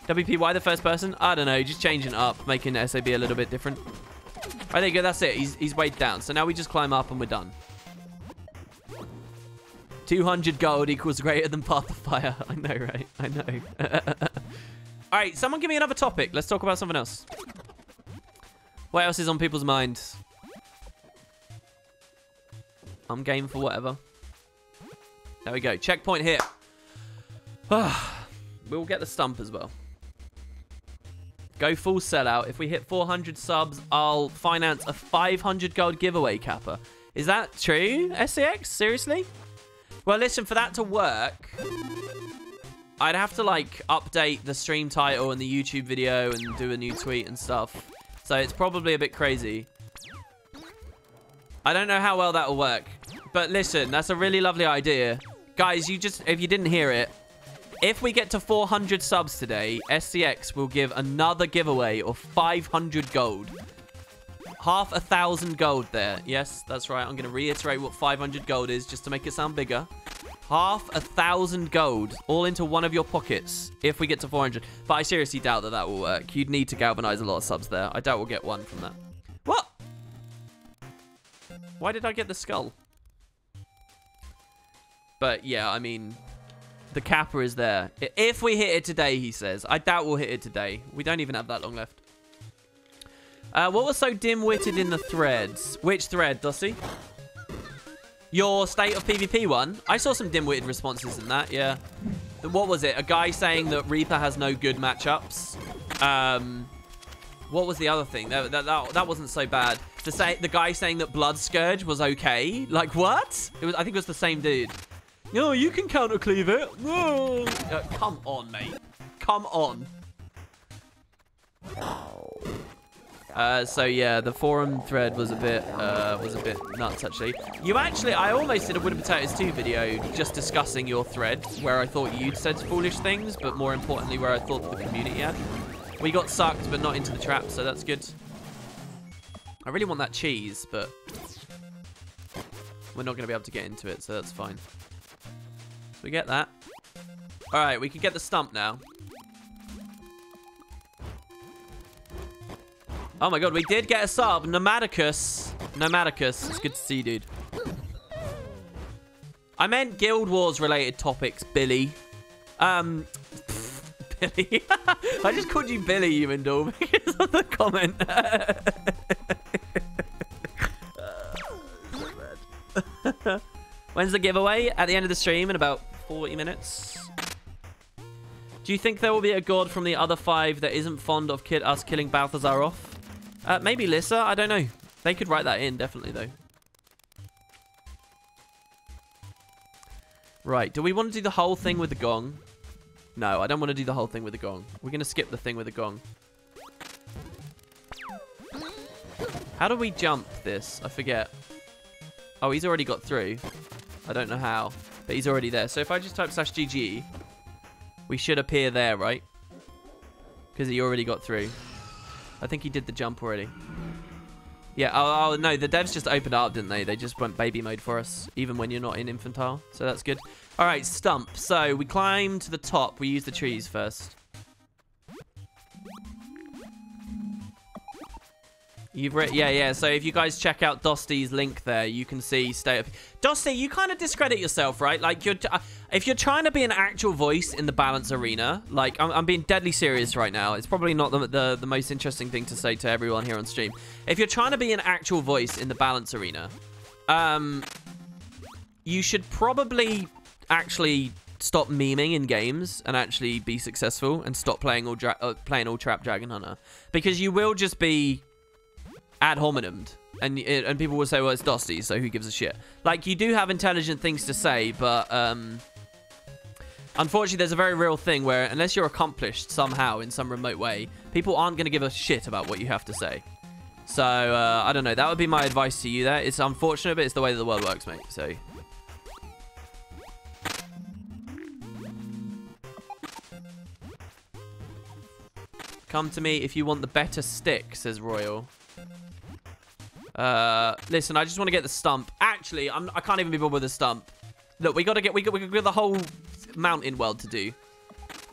WP, why the first person? I don't know. Just changing it up, making SAB a little bit different. Right, there you go. That's it. He's weighed down. So now we just climb up and we're done. 200 gold equals greater than Path of Fire. I know, right? I know. All right, someone give me another topic. Let's talk about something else. What else is on people's minds? I'm game for whatever. There we go. Checkpoint hit. We'll get the stump as well. Go full sellout. If we hit 400 subs, I'll finance a 500 gold giveaway, Kappa. Is that true, SCX? Seriously? Well, listen, for that to work, I'd have to, like, update the stream title and the YouTube video and do a new tweet and stuff. So it's probably a bit crazy. I don't know how well that will work. But listen, that's a really lovely idea. Guys, if you didn't hear it, if we get to 400 subs today, SCX will give another giveaway of 500 gold. Half 1,000 gold there. Yes, that's right. I'm going to reiterate what 500 gold is just to make it sound bigger. Half 1,000 gold all into one of your pockets if we get to 400. But I seriously doubt that that will work. You'd need to galvanize a lot of subs there. I doubt we'll get one from that. What? Why did I get the skull? But yeah, I mean, the Kappa is there. If we hit it today, he says. I doubt we'll hit it today. We don't even have that long left. What was so dim-witted in the threads? Which thread, Dossie? Your State of PvP one? I saw some dim-witted responses in that, yeah. What was it? A guy saying that Reaper has no good matchups. What was the other thing? That wasn't so bad. The guy saying that Blood Scourge was okay. Like, what? I think it was the same dude. No, you can counter cleave it. No. Come on, mate. Come on. So yeah, the forum thread was a bit nuts actually. I almost did a Wooden Potatoes 2 video just discussing your thread where I thought you'd said foolish things, but more importantly where I thought the community had. We got sucked, but not into the trap, so that's good. I really want that cheese, but we're not going to be able to get into it, so that's fine. We get that. All right, we can get the stump now. Oh my god, we did get a sub. Nomadicus. Nomadicus. It's good to see you, dude. I meant Guild Wars related topics, Billy. Billy. I just called you Billy, you Indul, because of the comment. When's the giveaway? At the end of the stream in about 40 minutes. Do you think there will be a god from the other 5 that isn't fond of us killing Balthazar off? Maybe Lissa, I don't know. They could write that in, definitely, though. Right, do we want to do the whole thing with the gong? No, I don't want to do the whole thing with the gong. We're going to skip the thing with the gong. How do we jump this? I forget. Oh, he's already got through. I don't know how, but he's already there. So if I just type /GG, we should appear there, right? Because he already got through. I think he did the jump already. Yeah, oh, no, the devs just opened up, didn't they? They just went baby mode for us, even when you're not in infantile. So that's good. All right, stump. So we climb to the top. We use the trees first. Yeah. So if you guys check out Dosty's link there, you can see stay up. Dosty, you kind of discredit yourself, right? Like if you're trying to be an actual voice in the balance arena, like I'm being deadly serious right now. It's probably not the most interesting thing to say to everyone here on stream. If you're trying to be an actual voice in the balance arena, you should probably actually stop memeing in games and actually be successful and stop playing all trap Dragon Hunter, because you will just be ad hominem, and people will say, well, it's Dosty, so who gives a shit? Like, you do have intelligent things to say, but unfortunately there's a very real thing where unless you're accomplished somehow in some remote way, people aren't going to give a shit about what you have to say. So I don't know, that would be my advice to you there. It's unfortunate, but it's the way that the world works, mate. So come to me if you want the better stick, says Royal. Listen, I just want to get the stump. Actually, I can't even be bothered with the stump. Look, we got the whole mountain world to do.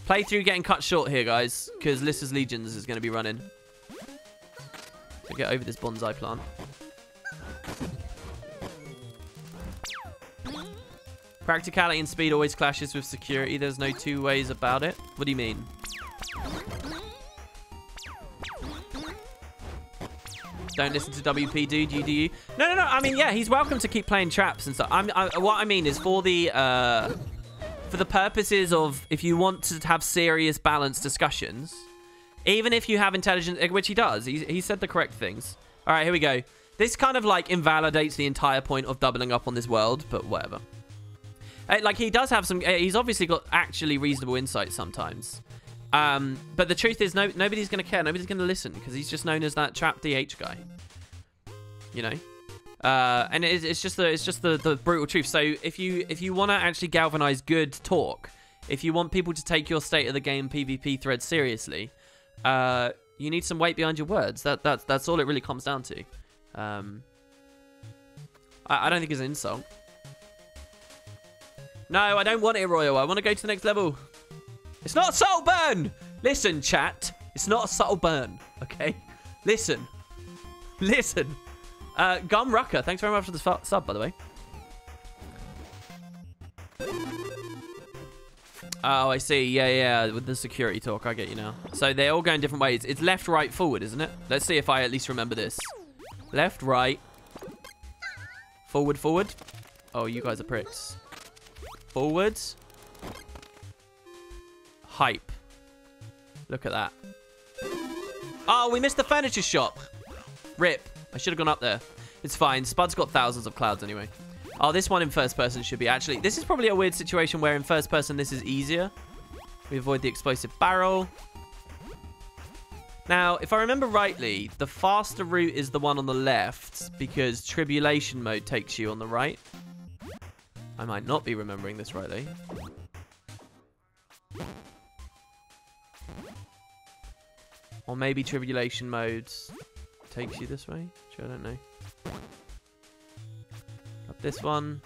Playthrough getting cut short here, guys, because Lissa's Legions is going to be running. So get over this bonsai plant. Practicality and speed always clashes with security. There's no two ways about it. What do you mean? Don't listen to WP, dude. Do you? No. I mean, yeah, he's welcome to keep playing traps and stuff. What I mean is for the purposes of if you want to have serious, balanced discussions, even if you have intelligence, which he does, he said the correct things. All right, here we go. This kind of like invalidates the entire point of doubling up on this world, but whatever. Like he does have some. He's obviously got actually reasonable insight sometimes. But the truth is, nobody's going to care. Nobody's going to listen because he's just known as that trap DH guy. You know, and it's just the brutal truth. So if you want to actually galvanize good talk, if you want people to take your state of the game PvP thread seriously, you need some weight behind your words. That's all it really comes down to. I don't think it's an insult. No, I don't want it, Royal. I want to go to the next level. It's not a subtle burn! Listen, chat. It's not a subtle burn, okay? Listen. Gum Rucker, thanks very much for the sub, by the way. Oh, I see. Yeah. With the security talk, I get you now. So they're all going different ways. It's left, right, forward, isn't it? Let's see if I at least remember this. Left, right. Forward. Oh, you guys are pricks. Forward. Hype. Look at that. Oh, we missed the furniture shop. Rip. I should have gone up there. It's fine. Spud's got thousands of clouds anyway. Oh, this one in first person should be actually... This is probably a weird situation where in first person this is easier. We avoid the explosive barrel. Now, if I remember rightly, the faster route is the one on the left because tribulation mode takes you on the right. I might not be remembering this rightly. Or maybe tribulation mode takes you this way. Which I don't know. Up this one.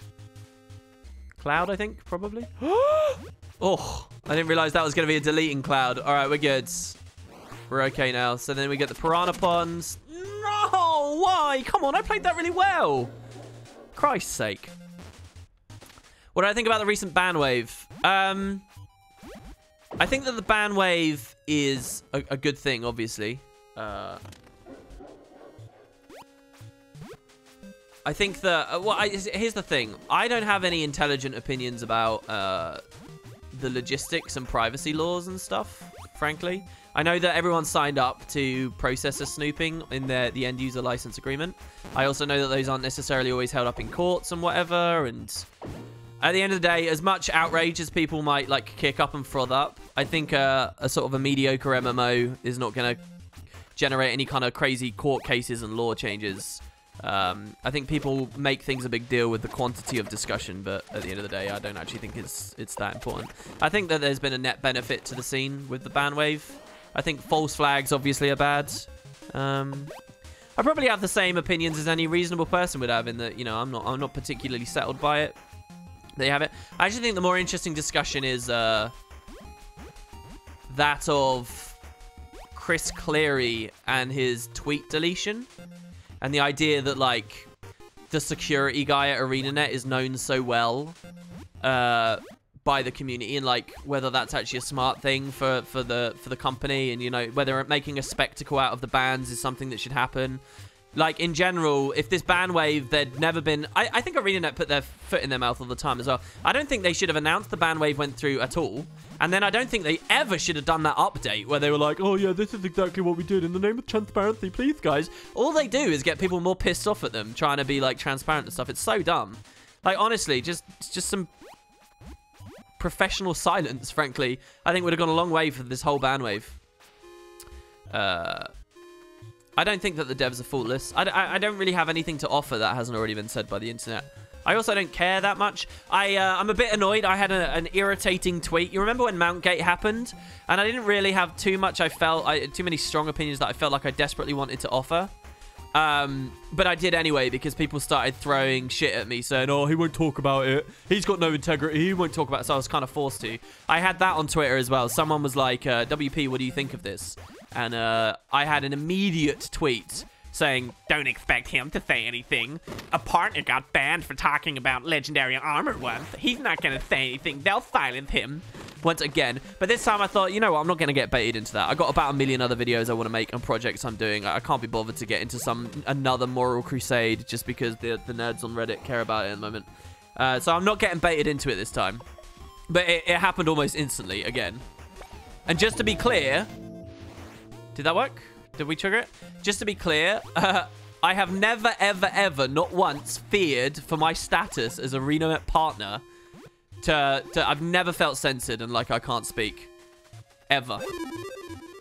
Cloud, I think, probably. Oh, I didn't realize that was going to be a deleting cloud. All right, we're good. We're okay now. So then we get the piranha ponds. No, why? Come on, I played that really well. Christ's sake. What do I think about the recent ban wave? I think that the ban wave is a good thing, obviously. I think that... well, here's the thing. I don't have any intelligent opinions about the logistics and privacy laws and stuff, frankly. I know that everyone signed up to processor snooping in the end-user license agreement. I also know that those aren't necessarily always held up in courts and whatever, and... at the end of the day, as much outrage as people might like kick up and froth up, I think a sort of a mediocre MMO is not going to generate any kind of crazy court cases and law changes. I think people make things a big deal with the quantity of discussion, but at the end of the day, I don't actually think it's that important. I think that there's been a net benefit to the scene with the ban wave. I think false flags obviously are bad. I probably have the same opinions as any reasonable person would have in that, you know, I'm not particularly settled by it. There you have it. I actually think the more interesting discussion is that of Chris Cleary and his tweet deletion. And the idea that, like, the security guy at ArenaNet is known so well by the community, and, like, whether that's actually a smart thing for the company, and, you know, whether making a spectacle out of the bans is something that should happen. Like, in general, if this ban wave, there'd never been... I think ArenaNet put their foot in their mouth all the time as well. I don't think they should have announced the ban wave went through at all. And then I don't think they ever should have done that update where they were like, oh, yeah, this is exactly what we did in the name of transparency, please, guys. All they do is get people more pissed off at them trying to be, like, transparent and stuff. It's so dumb. Like, honestly, just some professional silence, frankly, I think would have gone a long way for this whole ban wave. I don't think that the devs are faultless. I don't really have anything to offer that hasn't already been said by the internet. I also don't care that much. I'm a bit annoyed. I had an irritating tweet. You remember when Mountgate happened? And I didn't really have too much. Too many strong opinions that I felt like I desperately wanted to offer. But I did anyway because people started throwing shit at me saying, oh, he won't talk about it. He's got no integrity. He won't talk about it. So I was kind of forced to. I had that on Twitter as well. Someone was like, WP, what do you think of this? And I had an immediate tweet saying, don't expect him to say anything. A partner got banned for talking about Legendary Armor once. He's not going to say anything. They'll silence him once again. But this time I thought, you know what? I'm not going to get baited into that. I got about 1 million other videos I want to make and projects I'm doing. I can't be bothered to get into another moral crusade just because the nerds on Reddit care about it at the moment. So I'm not getting baited into it this time. But it happened almost instantly again. And just to be clear... Did that work? Did we trigger it? Just to be clear, I have never, ever, ever, not once, feared for my status as a ArenaNet partner. I've never felt censored and like I can't speak. Ever.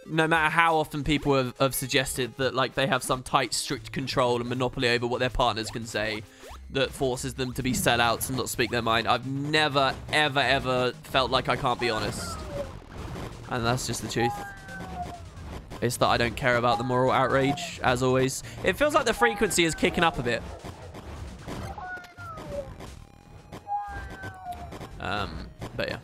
No matter how often people have suggested that like they have some tight, strict control and monopoly over what their partners can say that forces them to be sellouts and not speak their mind. I've never, ever, ever felt like I can't be honest. And that's just the truth. It's that I don't care about the moral outrage, as always. It feels like the frequency is kicking up a bit. But yeah.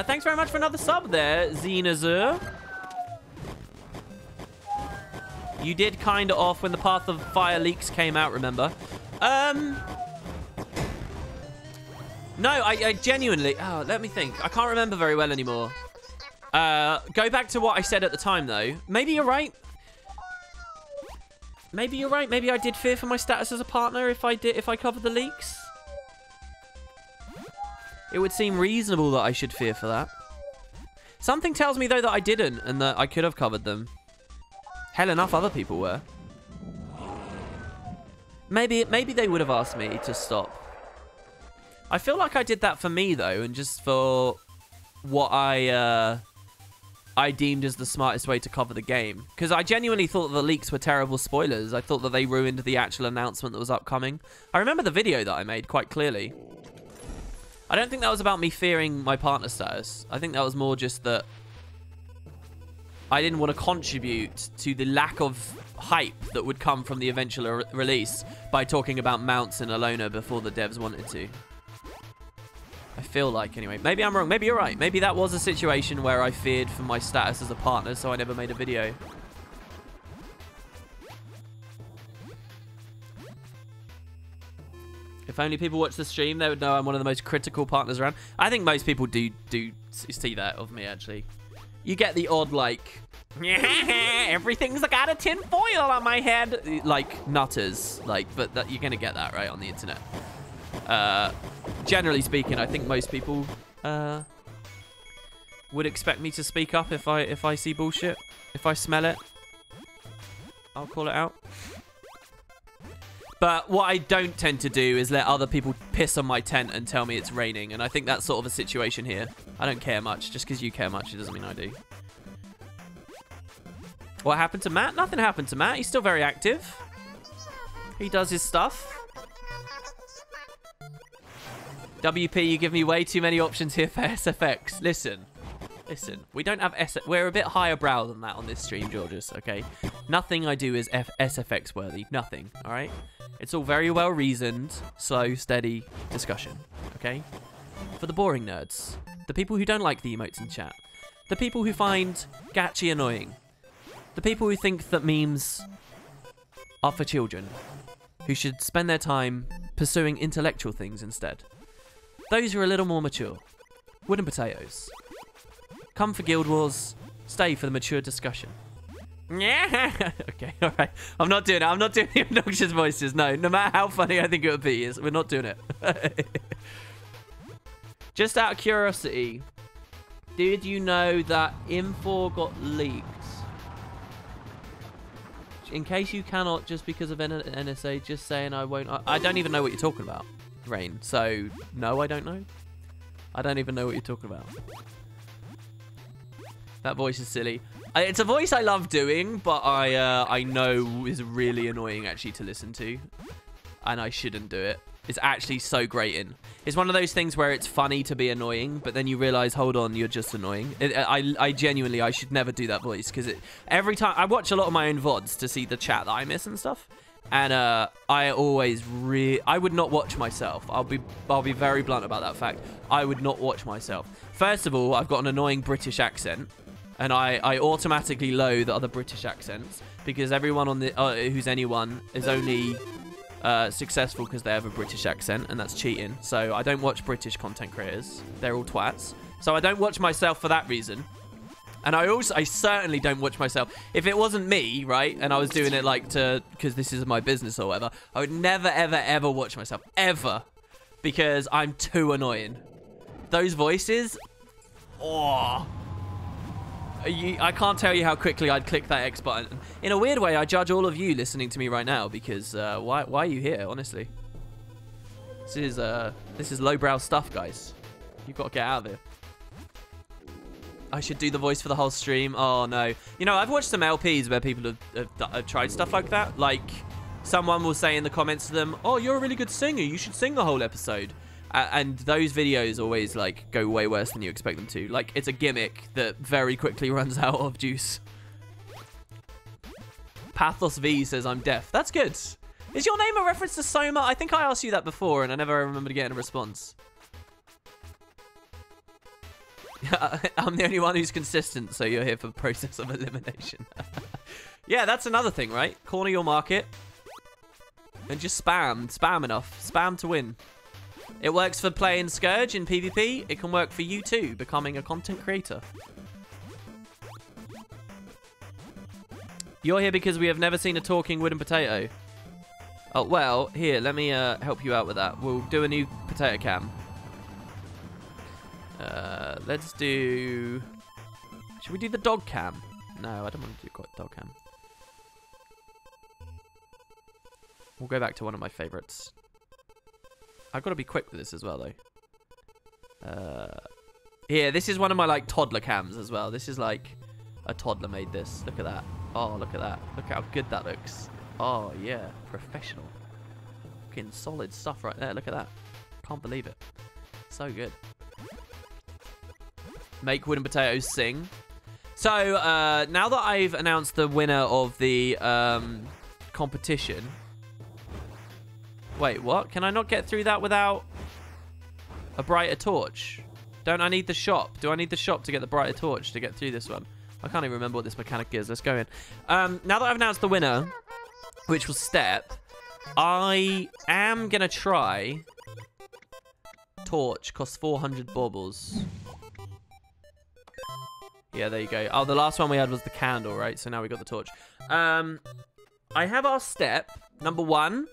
Thanks very much for another sub there, Xenazur. You did kind of off when the Path of Fire leaks came out, remember? No, I genuinely... Oh, let me think. I can't remember very well anymore. Go back to what I said at the time, though. Maybe you're right. Maybe you're right. Maybe I did fear for my status as a partner if I covered the leaks. It would seem reasonable that I should fear for that. Something tells me, though, that I didn't and that I could have covered them. Hell, enough other people were. Maybe they would have asked me to stop. I feel like I did that for me, though, and just for what I deemed as the smartest way to cover the game. Because I genuinely thought that the leaks were terrible spoilers. I thought that they ruined the actual announcement that was upcoming. I remember the video that I made quite clearly. I don't think that was about me fearing my partner status. I think that was more just that I didn't want to contribute to the lack of hype that would come from the eventual release by talking about mounts in Alona before the devs wanted to. I feel like, anyway. Maybe I'm wrong. Maybe you're right. Maybe that was a situation where I feared for my status as a partner, so I never made a video. If only people watch the stream, they would know I'm one of the most critical partners around. I think most people do see that of me, actually. You get the odd, like, everything's got a tin foil on my head. Like, nutters. Like, but you're going to get that, right, on the internet. Generally speaking, I think most people would expect me to speak up if I see bullshit. If I smell it, I'll call it out. But what I don't tend to do is let other people piss on my tent and tell me it's raining. And I think that's sort of a situation here. I don't care much. Just because you care much, it doesn't mean I do. What happened to Matt? Nothing happened to Matt. He's still very active. He does his stuff. WP, you give me way too many options here for SFX. Listen, we don't have we're a bit higher brow than that on this stream, Georges, okay? Nothing I do is SFX worthy. Nothing, all right? It's all very well reasoned, slow, steady discussion, okay? For the boring nerds, the people who don't like the emotes in chat, the people who find Gachi annoying, the people who think that memes are for children, who should spend their time pursuing intellectual things instead. Those who are a little more mature. Wooden potatoes. Come for Guild Wars, stay for the mature discussion. Yeah. Okay, all right. I'm not doing it. I'm not doing the obnoxious voices. No matter how funny I think it would be, we're not doing it. Just out of curiosity, did you know that Info got leaked? In case you cannot, just because of NSA, just saying I won't. I don't even know what you're talking about, Rain. So, no, I don't know. I don't even know what you're talking about. That voice is silly. It's a voice I love doing, but I know is really annoying actually to listen to. And I shouldn't do it. It's actually so grating. It's one of those things where it's funny to be annoying, but then you realize, hold on, you're just annoying. I genuinely, I should never do that voice, because every time, I watch a lot of my own VODs to see the chat that I miss and stuff. And I always I would not watch myself. I'll be very blunt about that fact. I would not watch myself. First of all, I've got an annoying British accent. And I automatically loathe other British accents, because everyone on the who's anyone is only successful because they have a British accent, and that's cheating. So I don't watch British content creators. They're all twats. So I don't watch myself for that reason. And I certainly don't watch myself. If it wasn't me, right, and I was doing it like because this is my business or whatever, I would never, ever, ever watch myself. Ever. Because I'm too annoying. Those voices, oh. I can't tell you how quickly I'd click that X button. In a weird way, I judge all of you listening to me right now, because why are you here, honestly? This is lowbrow stuff, guys. You've got to get out of here. I should do the voice for the whole stream. Oh, no. You know, I've watched some LPs where people have tried stuff like that. Like, someone will say in the comments to them, oh, you're a really good singer. You should sing the whole episode. And those videos always, like, go way worse than you expect them to. Like, it's a gimmick that very quickly runs out of juice. Pathos V says, I'm deaf. That's good. Is your name a reference to Soma? I think I asked you that before, and I never remembered getting a response. I'm the only one who's consistent, so you're here for the process of elimination. Yeah, that's another thing, right? Corner your market. And just spam. Spam enough. Spam to win. It works for playing Scourge in PvP. It can work for you too, becoming a content creator. You're here because we have never seen a talking wooden potato. Oh, well, here, let me help you out with that. We'll do a new potato cam. Let's do... Should we do the dog cam? No, I don't want to do dog cam. We'll go back to one of my favorites. I've got to be quick with this as well, though. Here, this is one of my, like, toddler cams as well. This is, like, a toddler made this. Look at that. Oh, look at that. Look how good that looks. Oh, yeah. Professional. Fucking solid stuff right there. Look at that. Can't believe it. So good. Make wooden potatoes sing. So, now that I've announced the winner of the competition... Wait, what? Can I not get through that without a brighter torch? Don't I need the shop? Do I need the shop to get the brighter torch to get through this one? I can't even remember what this mechanic is. Let's go in. Now that I've announced the winner, which was Step, I am going to try... Torch costs 400 baubles. Yeah, there you go. Oh, the last one we had was the candle, right? So now we got the torch. I have our step. Number 1.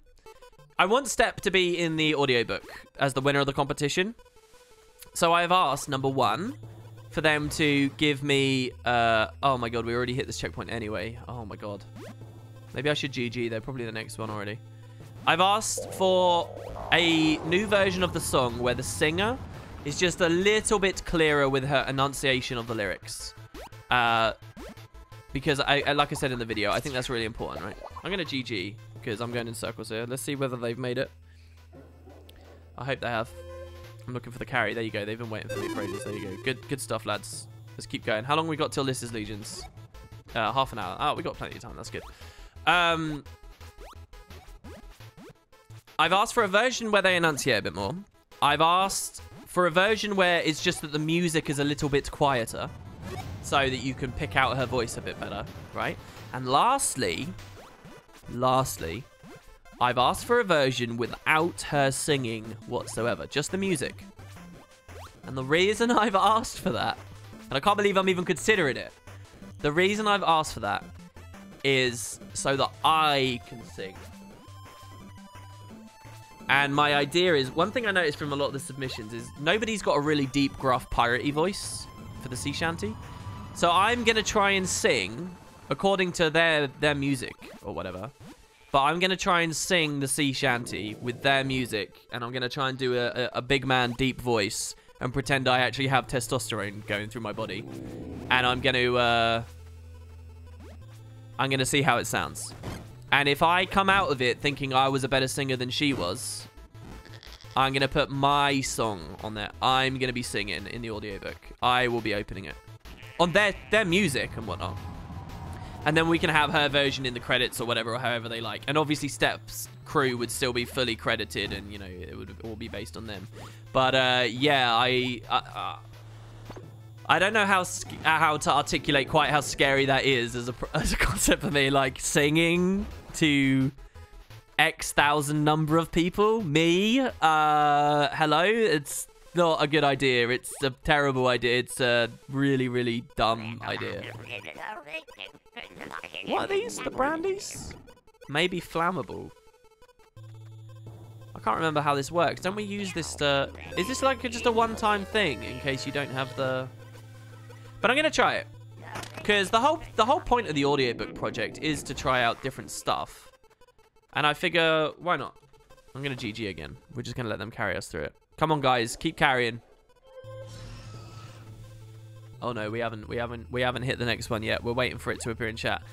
I want Step to be in the audiobook as the winner of the competition. So I've asked, number 1, for them to give me... oh my god, we already hit this checkpoint anyway. Oh my god. Maybe I should GG. They're probably the next one already. I've asked for a new version of the song where the singer is just a little bit clearer with her enunciation of the lyrics. Because, like I said in the video, I think that's really important, right? I'm going to GG because I'm going in circles here. Let's see whether they've made it. I hope they have. I'm looking for the carry. There you go. They've been waiting for me for ages. There you go. Good stuff, lads. Let's keep going. How long we got till this is Legions? Half an hour. Oh, we got plenty of time. That's good. I've asked for a version where they enunciate a bit more. I've asked for a version where it's just that the music is a little bit quieter so that you can pick out her voice a bit better, right? And lastly, I've asked for a version without her singing whatsoever, just the music. And the reason I've asked for that, and I can't believe I'm even considering it, the reason I've asked for that is so that I can sing. And my idea is, one thing I noticed from a lot of the submissions is nobody's got a really deep, gruff, piratey voice for the sea shanty. So I'm going to try and sing according to their music or whatever. But I'm going to try and sing the sea shanty with their music. And I'm going to try and do a big man, deep voice and pretend I actually have testosterone going through my body. And I'm going to see how it sounds. And if I come out of it thinking I was a better singer than she was, I'm going to put my song on there. I'm going to be singing in the audiobook. I will be opening it. On their music and whatnot. And then we can have her version in the credits or whatever, or however they like. And obviously Step's crew would still be fully credited and, you know, it would all be based on them. But, yeah, I don't know how to articulate quite how scary that is as a concept for me. Like, singing to X thousand number of people. Me? Hello? It's not a good idea. It's a terrible idea. It's a really, really dumb idea. What are these? The brandies? Maybe flammable. I can't remember how this works. Don't we use this to... Is this like just a one-time thing in case you don't have the... But I'm going to try it. Because the whole point of the audiobook project is to try out different stuff. And I figure, why not? I'm going to GG again. We're just going to let them carry us through it. Come on, guys. Keep carrying. Oh, no. We haven't hit the next one yet. We're waiting for it to appear in chat.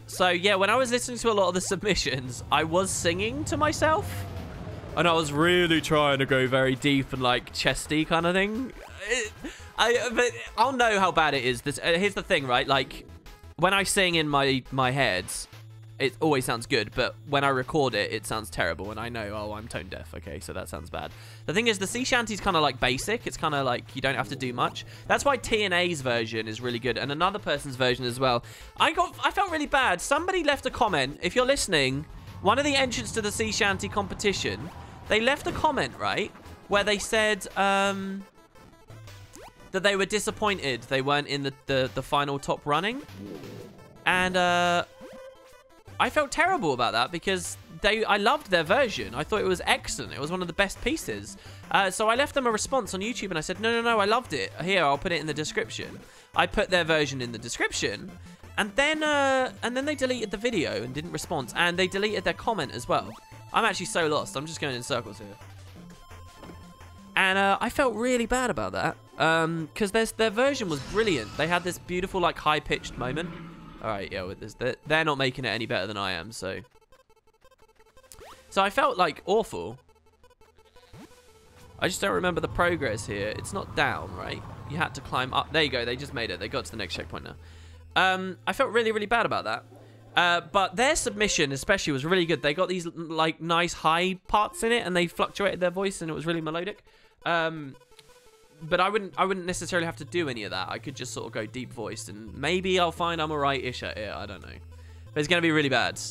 So, yeah, when I was listening to a lot of the submissions, I was singing to myself. And I was really trying to go very deep and, like, chesty kind of thing. But I'll know how bad it is. Here's the thing, right? Like, when I sing in my head, it always sounds good. But when I record it, it sounds terrible. And I know, oh, I'm tone deaf. Okay, so that sounds bad. The thing is, the sea shanty's kind of like basic. It's kind of like you don't have to do much. That's why TNA's version is really good. And another person's version as well. I felt really bad. Somebody left a comment. If you're listening, one of the entrants to the sea shanty competition, they left a comment, right? Where they said... that they were disappointed they weren't in the final top running. And I felt terrible about that because I loved their version. I thought it was excellent. It was one of the best pieces. So I left them a response on YouTube and I said, no, I loved it. Here, I'll put it in the description. I put their version in the description and then they deleted the video and didn't respond. And they deleted their comment as well. I'm actually so lost. I'm just going in circles here. And I felt really bad about that. Because their version was brilliant. They had this beautiful, like, high-pitched moment. All right, yeah, with this, they're not making it any better than I am, so... So I felt, like, awful. I just don't remember the progress here. It's not down, right? You had to climb up. There you go. They just made it. They got to the next checkpoint now. I felt really, really bad about that. But their submission, especially, was really good. They got these, like, nice high parts in it, and they fluctuated their voice, and it was really melodic. But I wouldn't necessarily have to do any of that. I could just sort of go deep voiced, and maybe I'll find I'm alright-ish at it. I don't know. But it's going to be really bad.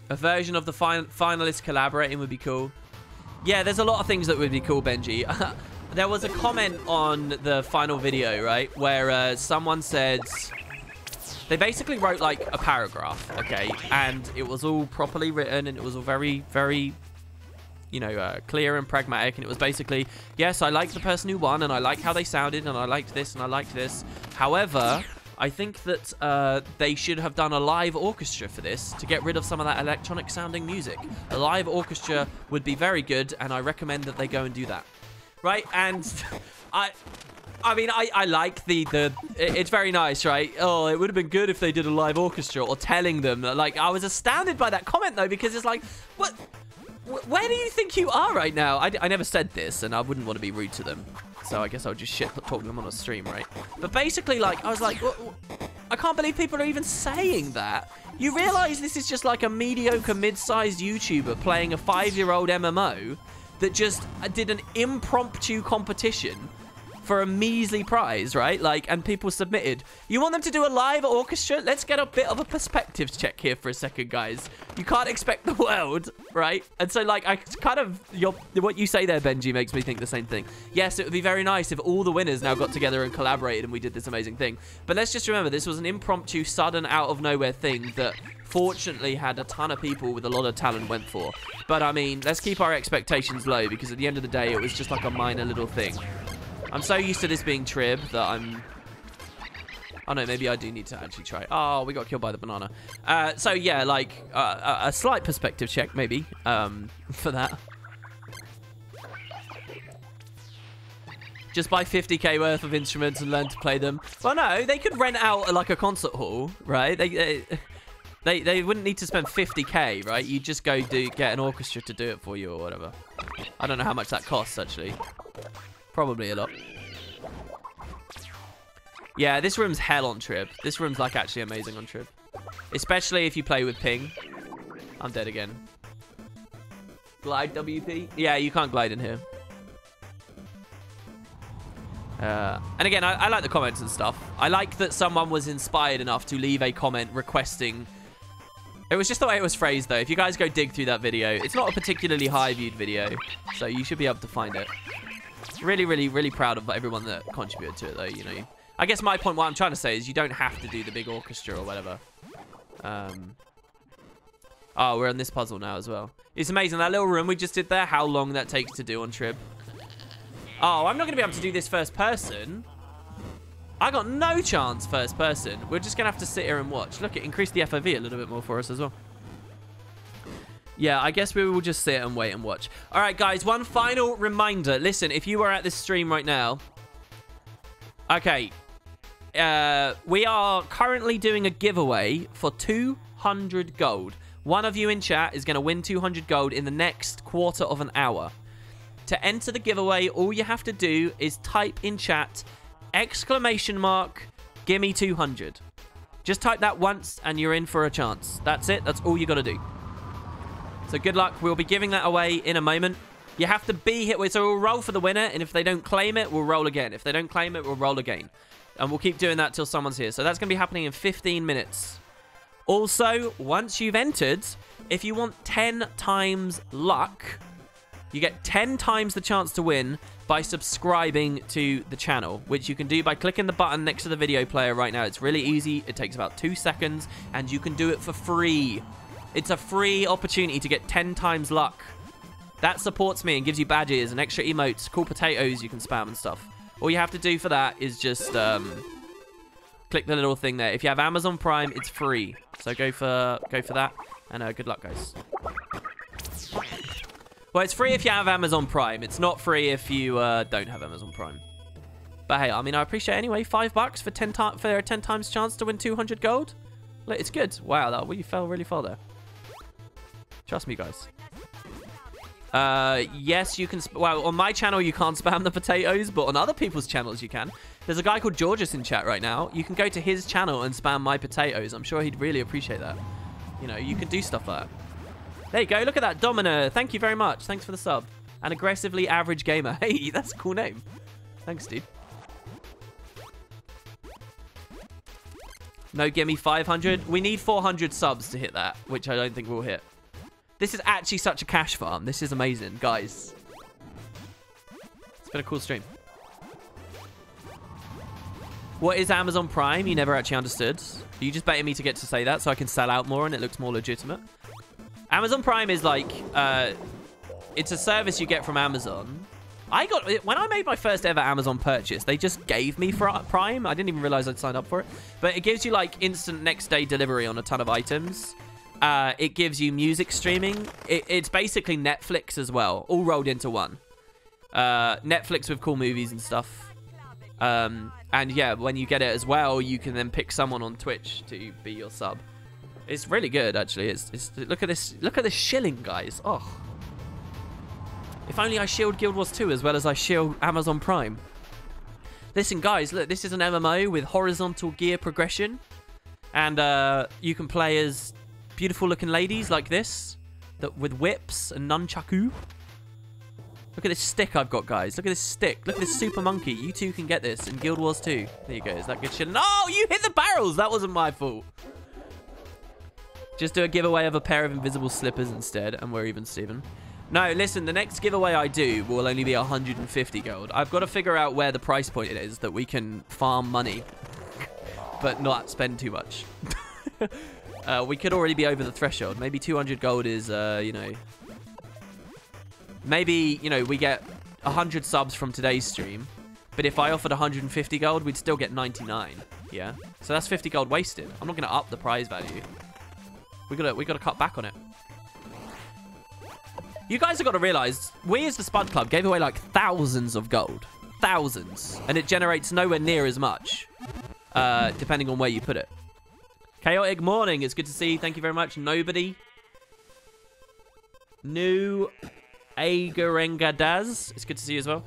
A version of the finalists collaborating would be cool. Yeah, there's a lot of things that would be cool, Benji. There was a comment on the final video, right, where someone said... They basically wrote, like, a paragraph, okay? And it was all properly written, and it was all very, very, you know, clear and pragmatic. And it was basically, yes, I like the person who won, and I like how they sounded, and I liked this, and I liked this. However, I think that they should have done a live orchestra for this to get rid of some of that electronic sounding music. A live orchestra would be very good, and I recommend that they go and do that. Right? And I mean, I like it's very nice, right? Oh, it would have been good if they did a live orchestra, or telling them. Like, I was astounded by that comment, though, because it's like, what? Where do you think you are right now? I never said this, and I wouldn't want to be rude to them. So I guess I would just shit talking them on a stream, right? But basically, like, I was like, I can't believe people are even saying that. You realize this is just like a mediocre mid-sized YouTuber playing a 5-year-old MMO that just did an impromptu competition for a measly prize, right? Like, and people submitted. You want them to do a live orchestra? Let's get a bit of a perspective check here for a second, guys. You can't expect the world, right? And so, like, I kind of, what you say there, Benji, makes me think the same thing. Yes, it would be very nice if all the winners now got together and collaborated and we did this amazing thing. But let's just remember, this was an impromptu, sudden, out-of-nowhere thing that fortunately had a ton of people with a lot of talent went for. But, I mean, let's keep our expectations low, because at the end of the day, it was just like a minor little thing. I'm so used to this being Trib that I'm... Oh, no, maybe I do need to actually try. Oh, we got killed by the banana. So, yeah, like, a slight perspective check, maybe, for that. Just buy 50k worth of instruments and learn to play them. Well, no, they could rent out, like, a concert hall, right? They wouldn't need to spend 50k, right? You just go get an orchestra to do it for you or whatever. I don't know how much that costs, actually. Probably a lot. Yeah, this room's hell on Trib. This room's, like, actually amazing on Trib. Especially if you play with ping. I'm dead again. Glide WP? Yeah, you can't glide in here. And again, I like the comments and stuff. I like that someone was inspired enough to leave a comment requesting... It was just the way it was phrased, though. If you guys go dig through that video, it's not a particularly high-viewed video, so you should be able to find it. Really, really, really proud of everyone that contributed to it, though, you know. I guess my point, what I'm trying to say is you don't have to do the big orchestra or whatever. Oh, we're on this puzzle now as well. It's amazing. That little room we just did there, how long that takes to do on Trib. Oh, I'm not going to be able to do this first person. I got no chance first person. We're just going to have to sit here and watch. Look, it increased the FOV a little bit more for us as well. Yeah, I guess we will just sit and wait and watch. All right, guys, one final reminder. Listen, if you are at this stream right now... Okay. We are currently doing a giveaway for 200 gold. One of you in chat is going to win 200 gold in the next quarter of an hour. To enter the giveaway, all you have to do is type in chat, ! Gimme 200. Just type that once and you're in for a chance. That's it. That's all you got to do. So good luck. We'll be giving that away in a moment. You have to be hit with, so we'll roll for the winner, and if they don't claim it, we'll roll again. If they don't claim it, we'll roll again. And we'll keep doing that till someone's here. So that's going to be happening in 15 minutes. Also, once you've entered, if you want 10 times luck, you get 10 times the chance to win by subscribing to the channel, which you can do by clicking the button next to the video player right now. It's really easy. It takes about 2 seconds, and you can do it for free. It's a free opportunity to get 10 times luck. That supports me and gives you badges and extra emotes, cool potatoes you can spam and stuff. All you have to do for that is just click the little thing there. If you have Amazon Prime, it's free. So go for that, and good luck, guys. Well, it's free if you have Amazon Prime. It's not free if you don't have Amazon Prime. But hey, I mean, I appreciate it anyway. $5 for a 10 times chance to win 200 gold. Look, it's good. Wow, we fell really far there. Trust me, guys. Yes, you can... Well, on my channel, you can't spam the potatoes, but on other people's channels, you can. There's a guy called Georges in chat right now. You can go to his channel and spam my potatoes. I'm sure he'd really appreciate that. You know, you can do stuff like that. There you go. Look at that. Domino. Thank you very much. Thanks for the sub. An aggressively average gamer. Hey, that's a cool name. Thanks, dude. No, gimme 500. We need 400 subs to hit that, which I don't think we'll hit. This is actually such a cash farm. This is amazing, guys. It's been a cool stream. What is Amazon Prime? You never actually understood. Are you just betting me to get to say that so I can sell out more and it looks more legitimate? Amazon Prime is like, it's a service you get from Amazon. When I made my first ever Amazon purchase, they just gave me Prime. I didn't even realize I'd signed up for it. But it gives you like instant next day delivery on a ton of items. It gives you music streaming. It's basically Netflix as well, all rolled into one. Netflix with cool movies and stuff. And yeah, when you get it as well, you can then pick someone on Twitch to be your sub. It's really good, actually. Look at this shilling, guys. Oh. If only I shield Guild Wars 2 as well as I shield Amazon Prime. Listen, guys, look, this is an MMO with horizontal gear progression. And you can play as beautiful-looking ladies like this, with whips and nunchaku. Look at this stick I've got, guys. Look at this stick. Look at this super monkey. You two can get this in Guild Wars 2. There you go. Is that good shit? No, you hit the barrels. That wasn't my fault. Just do a giveaway of a pair of invisible slippers instead, and we're even, Steven. No, listen, the next giveaway I do will only be 150 gold. I've got to figure out where the price point it is that we can farm money, but not spend too much. We could already be over the threshold. Maybe 200 gold is, you know... Maybe, you know, we get 100 subs from today's stream, but if I offered 150 gold, we'd still get 99, yeah? So that's 50 gold wasted. I'm not going to up the prize value. We gotta cut back on it. You guys have got to realize, we as the Spud Club gave away like thousands of gold. Thousands. And it generates nowhere near as much, depending on where you put it. Chaotic Morning, it's good to see you. Thank you very much. Nobody. New Agarengadaz, it's good to see you as well.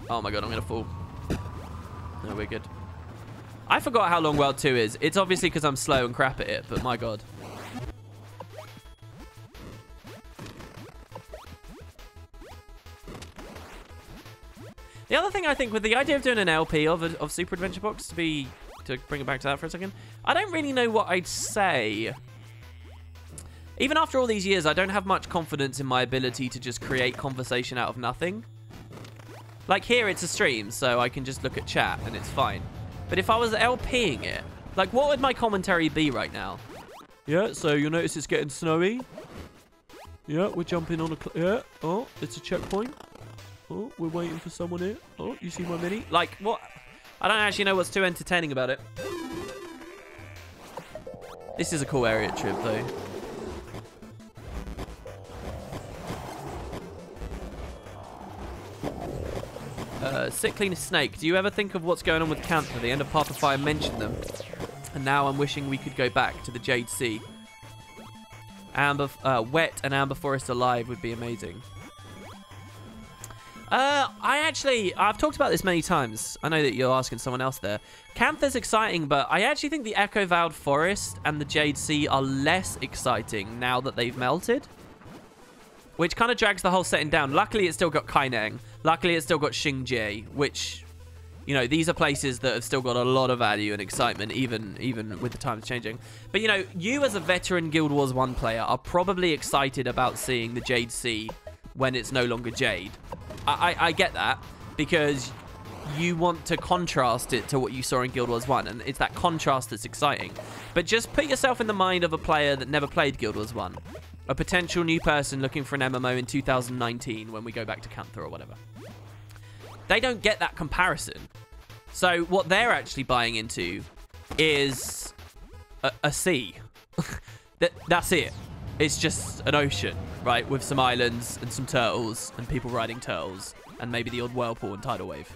Oh my god, I'm going to fall. No, we're good. I forgot how long World 2 is. It's obviously because I'm slow and crap at it, but my god. The other thing I think with the idea of doing an LP of Super Adventure Box, to bring it back to that for a second, I don't really know what I'd say. Even after all these years, I don't have much confidence in my ability to just create conversation out of nothing. Like here, it's a stream, so I can just look at chat and it's fine. But if I was LPing it, like what would my commentary be right now? Yeah, so you'll notice it's getting snowy. Yeah, we're jumping on a... yeah, oh, it's a checkpoint. Oh, we're waiting for someone here. Oh, you see my mini? Like, what? I don't actually know what's too entertaining about it. This is a cool area trip, though. Sit Clean Snake. Do you ever think of what's going on with Cantha? The end of Path of Fire mentioned them. And now I'm wishing we could go back to the Jade Sea. Wet and Amber Forest alive would be amazing. I've talked about this many times. I know that you're asking someone else there. Cantha's exciting, but I actually think the Echo Vowed Forest and the Jade Sea are less exciting now that they've melted. Which kind of drags the whole setting down. Luckily, it's still got Kaineng. Luckily, it's still got Xingjie, which, you know, these are places that have still got a lot of value and excitement, even with the times changing. But, you know, you as a veteran Guild Wars 1 player are probably excited about seeing the Jade Sea when it's no longer Jade. I get that, because you want to contrast it to what you saw in Guild Wars 1, and it's that contrast that's exciting. But just put yourself in the mind of a player that never played Guild Wars 1. A potential new person looking for an MMO in 2019 when we go back to Cantha or whatever. They don't get that comparison. So what they're actually buying into is a sea. That's it. It's just an ocean, right? With some islands and some turtles and people riding turtles and maybe the odd whirlpool and tidal wave.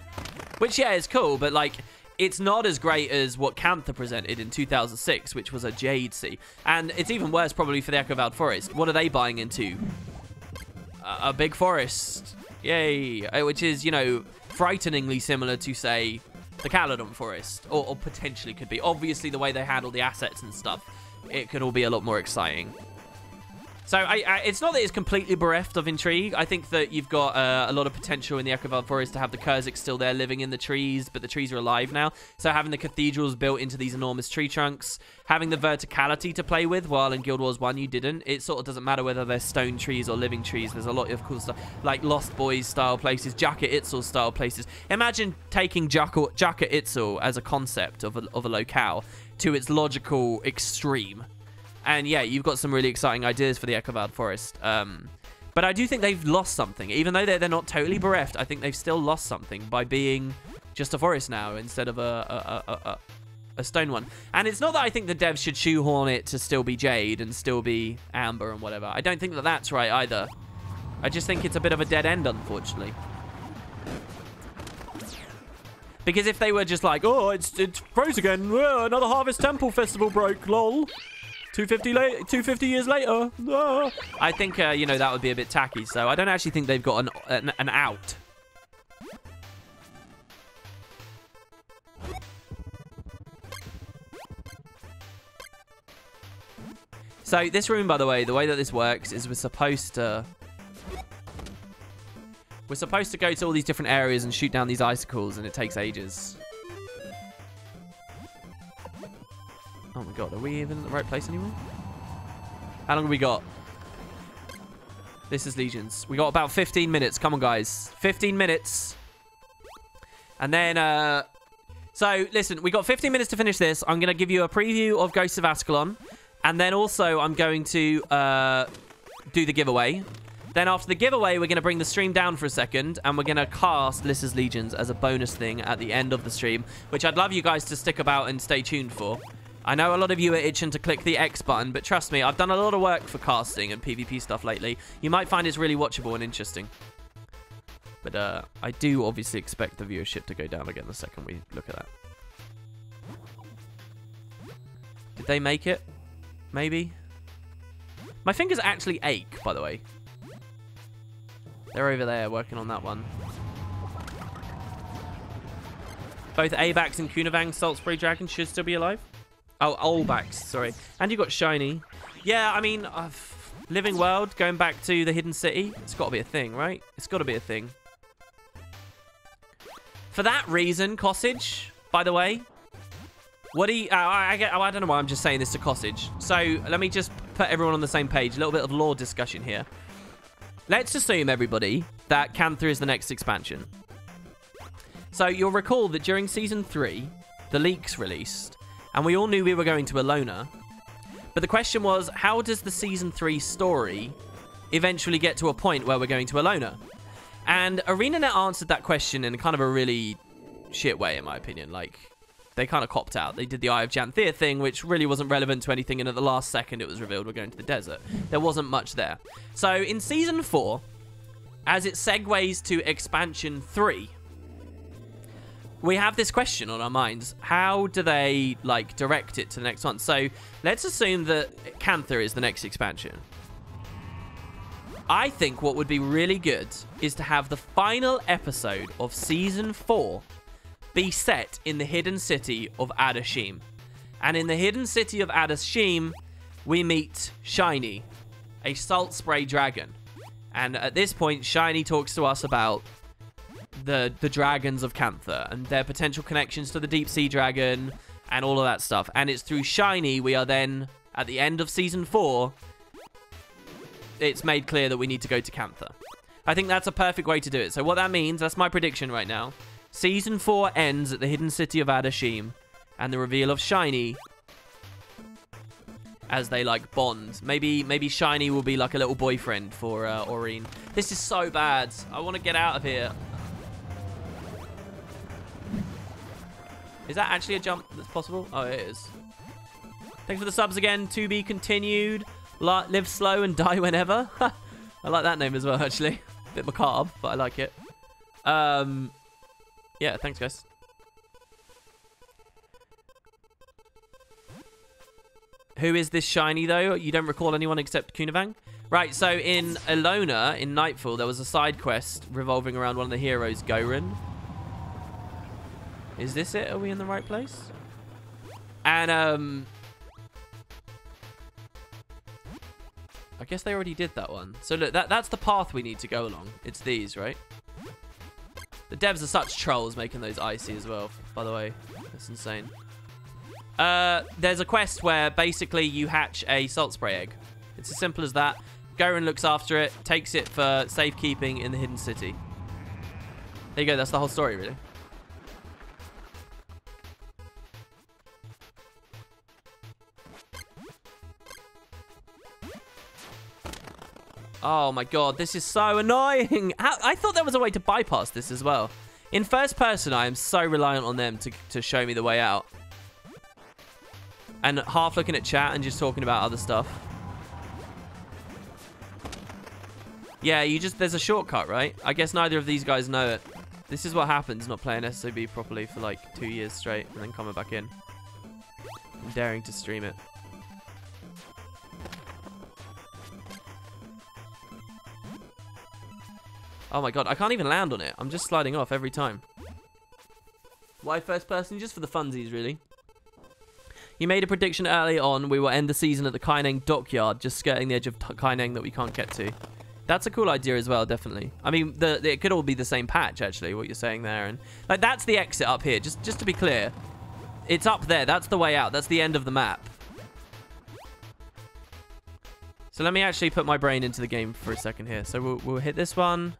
Which, yeah, is cool, but like... it's not as great as what Cantha presented in 2006, which was a Jade Sea. And it's even worse probably for the Echo Vowed Forest. What are they buying into? A big forest. Yay. Which is, you know, frighteningly similar to, say, the Caledon Forest. Or potentially could be. Obviously, the way they handle the assets and stuff, it could all be a lot more exciting. So it's not that it's completely bereft of intrigue. I think that you've got a lot of potential in the Echovale Forest to have the Kurzik still there living in the trees, but the trees are alive now. So having the cathedrals built into these enormous tree trunks, having the verticality to play with, while in Guild Wars 1 you didn't. It sort of doesn't matter whether they're stone trees or living trees. There's a lot of cool stuff, like Lost Boys style places, Jaka Itzel style places. Imagine taking Jaka Itzel as a concept of a locale to its logical extreme. And yeah, you've got some really exciting ideas for the Echovale Forest. But I do think they've lost something. Even though they're not totally bereft, I think they've still lost something by being just a forest now instead of a stone one. And it's not that I think the devs should shoehorn it to still be Jade and still be Amber and whatever. I don't think that that's right either. I just think it's a bit of a dead end, unfortunately. Because if they were just like, oh, it's froze again. Oh, another Harvest Temple Festival broke, lol. 250 years later. Ah. I think, you know, that would be a bit tacky. So I don't actually think they've got an out. So this room, by the way that this works is we're supposed to go to all these different areas and shoot down these icicles, and it takes ages. Oh my god, are we even in the right place anymore? How long have we got? This is Legions. We got about 15 minutes. Come on, guys. 15 minutes. And then, so, listen, we got 15 minutes to finish this. I'm going to give you a preview of Ghosts of Ascalon. And then also, I'm going to do the giveaway. Then after the giveaway, we're going to bring the stream down for a second. And we're going to cast Lyssa's Legions as a bonus thing at the end of the stream. Which I'd love you guys to stick about and stay tuned for. I know a lot of you are itching to click the X button, but trust me, I've done a lot of work for casting and PvP stuff lately. You might find it's really watchable and interesting. But I do obviously expect the viewership to go down again the second we look at that. Did they make it? Maybe? My fingers actually ache, by the way. They're over there working on that one. Both Abax and Kunavang Salt Spray Dragon should still be alive. Oh, Olbax, sorry. And you got Shiny. Yeah, I mean, Living World, going back to the Hidden City. It's got to be a thing, right? It's got to be a thing. For that reason, Cossage, by the way, what do you... I don't know why I'm just saying this to Cossage. So, let me just put everyone on the same page. A little bit of lore discussion here. Let's assume, everybody, that Cantha is the next expansion. So, you'll recall that during Season 3, the leaks released... And we all knew we were going to Alona. But the question was, how does the Season 3 story eventually get to a point where we're going to Alona? And ArenaNet answered that question in kind of a really shit way, in my opinion. Like, they kind of copped out. They did the Eye of Janthea thing, which really wasn't relevant to anything. And at the last second, it was revealed we're going to the desert. There wasn't much there. So, in Season 4, as it segues to Expansion 3... we have this question on our minds. How do they, like, direct it to the next one? So, let's assume that Cantha is the next expansion. I think what would be really good is to have the final episode of Season 4 be set in the hidden city of Adashim. And in the hidden city of Adashim, we meet Shiny, a salt spray dragon. And at this point, Shiny talks to us about the dragons of Cantha and their potential connections to the deep sea dragon and all of that stuff. And it's through Shiny we are then, at the end of Season 4, it's made clear that we need to go to Cantha. I think that's a perfect way to do it. So what that means, that's my prediction right now. Season 4 ends at the hidden city of Adashim and the reveal of Shiny as they, like, bond. Maybe Shiny will be like a little boyfriend for Aurene. This is so bad. I want to get out of here. Is that actually a jump that's possible? Oh, it is. Thanks for the subs again. To be continued. Live slow and die whenever. I like that name as well, actually. Bit macabre, but I like it. Yeah, thanks, guys. Who is this Shiny, though? You don't recall anyone except Kunavang? Right, so in Alona, in Nightfall, there was a side quest revolving around one of the heroes, Gorin. Is this it? Are we in the right place? And, I guess they already did that one. So look, that's the path we need to go along. It's these, right? The devs are such trolls making those icy as well, by the way. That's insane. There's a quest where basically you hatch a salt spray egg. It's as simple as that. Garen looks after it, takes it for safekeeping in the hidden city. There you go, that's the whole story, really. Oh my god, this is so annoying. I thought there was a way to bypass this as well. In first person, I am so reliant on them to show me the way out. And half looking at chat and just talking about other stuff. Yeah, there's a shortcut, right? I guess neither of these guys know it. This is what happens not playing SOB properly for like 2 years straight and then coming back in. I'm daring to stream it. Oh my god, I can't even land on it. I'm just sliding off every time. Why first person? Just for the funsies, really. You made a prediction early on. We will end the season at the Kaineng dockyard, just skirting the edge of Kaineng that we can't get to. That's a cool idea as well, definitely. I mean, it could all be the same patch, actually, what you're saying there. And like, that's the exit up here. Just to be clear, it's up there. That's the way out. That's the end of the map. So let me actually put my brain into the game for a second here. So we'll hit this one.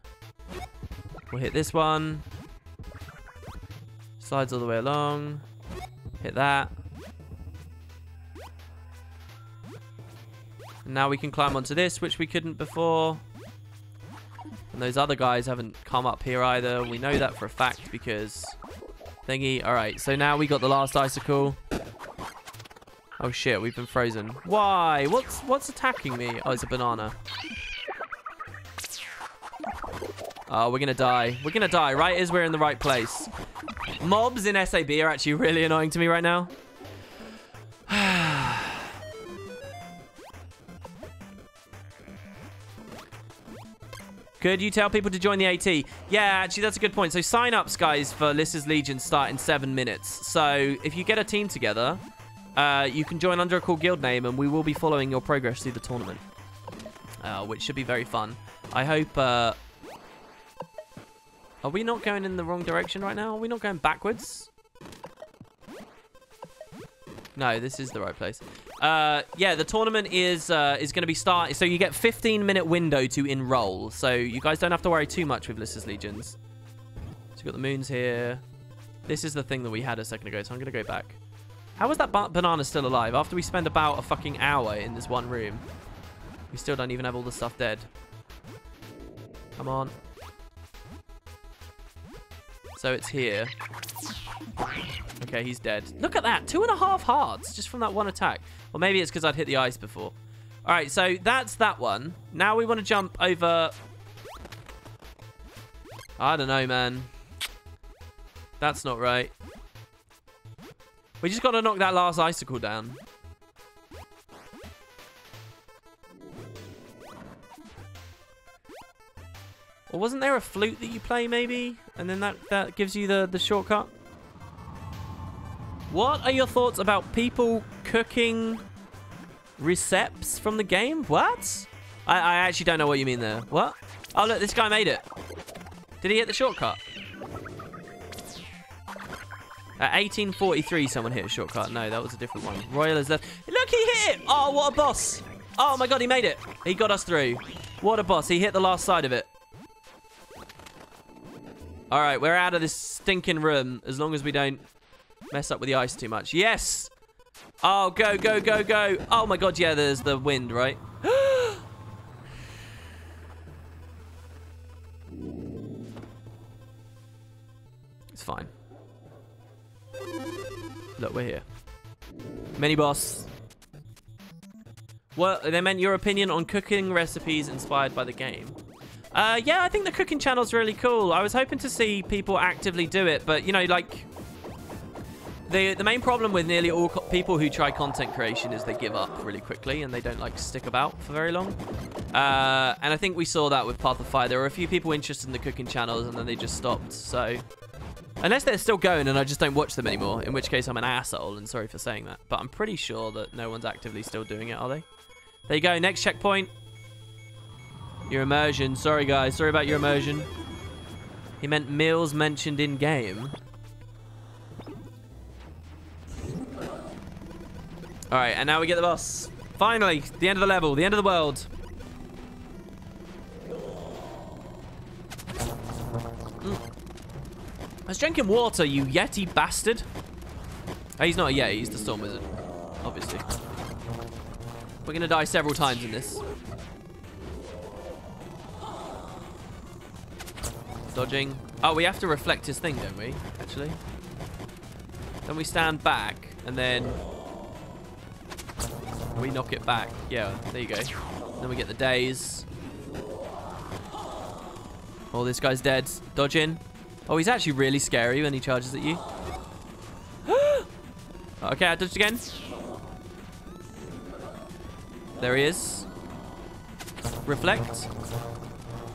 We'll hit this one. Slides all the way along. Hit that. And now we can climb onto this, which we couldn't before. And those other guys haven't come up here either. We know that for a fact because thingy. Alright, so now we got the last icicle. Oh shit, we've been frozen. Why? What's attacking me? Oh, it's a banana. Oh, we're gonna die. We're gonna die right as we're in the right place. Mobs in SAB are actually really annoying to me right now. Could you tell people to join the AT? Yeah, actually, that's a good point. So sign-ups, guys, for Lissa's Legion start in 7 minutes. So if you get a team together, you can join under a cool guild name, and we will be following your progress through the tournament, which should be very fun. I hope... Are we not going in the wrong direction right now? Are we not going backwards? No, this is the right place. Yeah, the tournament is going to be starting. So you get 15-minute window to enroll. So you guys don't have to worry too much with Lissa's Legions. So you've got the moons here. This is the thing that we had a second ago, so I'm going to go back. How is that banana still alive? After we spend about a fucking hour in this one room. We still don't even have all the stuff dead. Come on. So it's here. Okay, he's dead. Look at that. 2.5 hearts just from that one attack. Or maybe it's because I'd hit the ice before. All right, so that's that one. Now we want to jump over... I don't know, man. That's not right. We just got to knock that last icicle down. Or wasn't there a flute that you play, maybe? And then that gives you the shortcut? What are your thoughts about people cooking recepts from the game? What? I actually don't know what you mean there. What? Oh, look, this guy made it. Did he hit the shortcut? At 1843, someone hit a shortcut. No, that was a different one. Royal is left. Look, he hit it! Oh, what a boss. Oh, my God, he made it. He got us through. What a boss. He hit the last side of it. All right, we're out of this stinking room as long as we don't mess up with the ice too much. Yes! Oh, go, go, go, go. Oh, my God, yeah, there's the wind, right? It's fine. Look, we're here. Mini boss. Well, they meant your opinion on cooking recipes inspired by the game. Yeah, I think the cooking channel's really cool. I was hoping to see people actively do it, but, you know, like... The main problem with nearly all people who try content creation is they give up really quickly and they don't, like, stick about for very long. And I think we saw that with Path of Fire. There were a few people interested in the cooking channels and then they just stopped, so... Unless they're still going and I just don't watch them anymore, in which case I'm an asshole, and sorry for saying that. But I'm pretty sure that no one's actively still doing it, are they? There you go, next checkpoint. Your immersion. Sorry, guys. Sorry about your immersion. He meant meals mentioned in-game. Alright, and now we get the boss. Finally, the end of the level, the end of the world. I was drinking water, you Yeti bastard. Oh, he's not a Yeti, he's the Storm Wizard. Obviously. We're gonna die several times in this. Dodging. Oh, we have to reflect his thing, don't we? Actually. Then we stand back, and then we knock it back. Yeah, there you go. Then we get the daze. Oh, this guy's dead. Dodging. Oh, he's actually really scary when he charges at you. Okay, I dodged again. There he is. Reflect.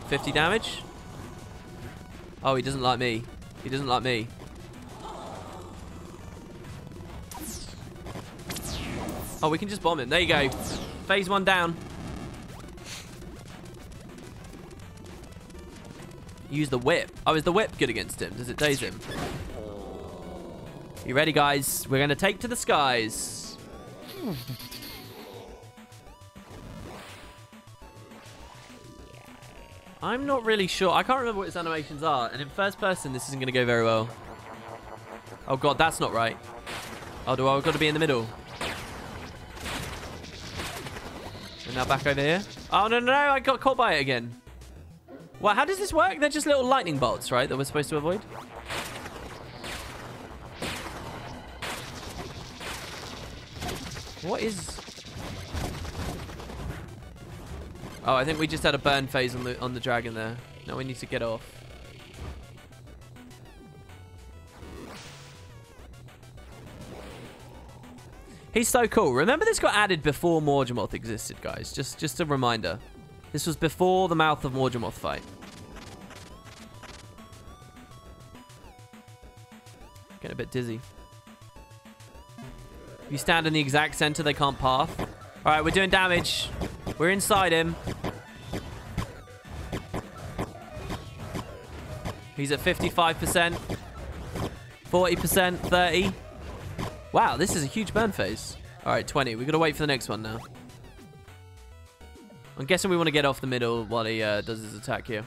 50 damage. Oh, he doesn't like me. He doesn't like me. Oh, we can just bomb him. There you go. Phase 1 down. Use the whip. Oh, is the whip good against him? Does it daze him? You ready, guys? We're going to take to the skies. I'm not really sure. I can't remember what his animations are. And in first person, this isn't going to go very well. Oh, God, that's not right. Oh, do I got to be in the middle? And now back over here. Oh, no, no, no. I got caught by it again. Well, how does this work? They're just little lightning bolts, right? That we're supposed to avoid? What is... Oh, I think we just had a burn phase on the dragon there. Now we need to get off. He's so cool. Remember this got added before Morgemoth existed, guys. Just a reminder. This was before the Mouth of Morgemoth fight. Getting a bit dizzy. If you stand in the exact center, they can't path. All right, we're doing damage. We're inside him. He's at 55%. 40%, 30. Wow, this is a huge burn phase. All right, 20. We've got to wait for the next one now. I'm guessing we want to get off the middle while he does his attack here.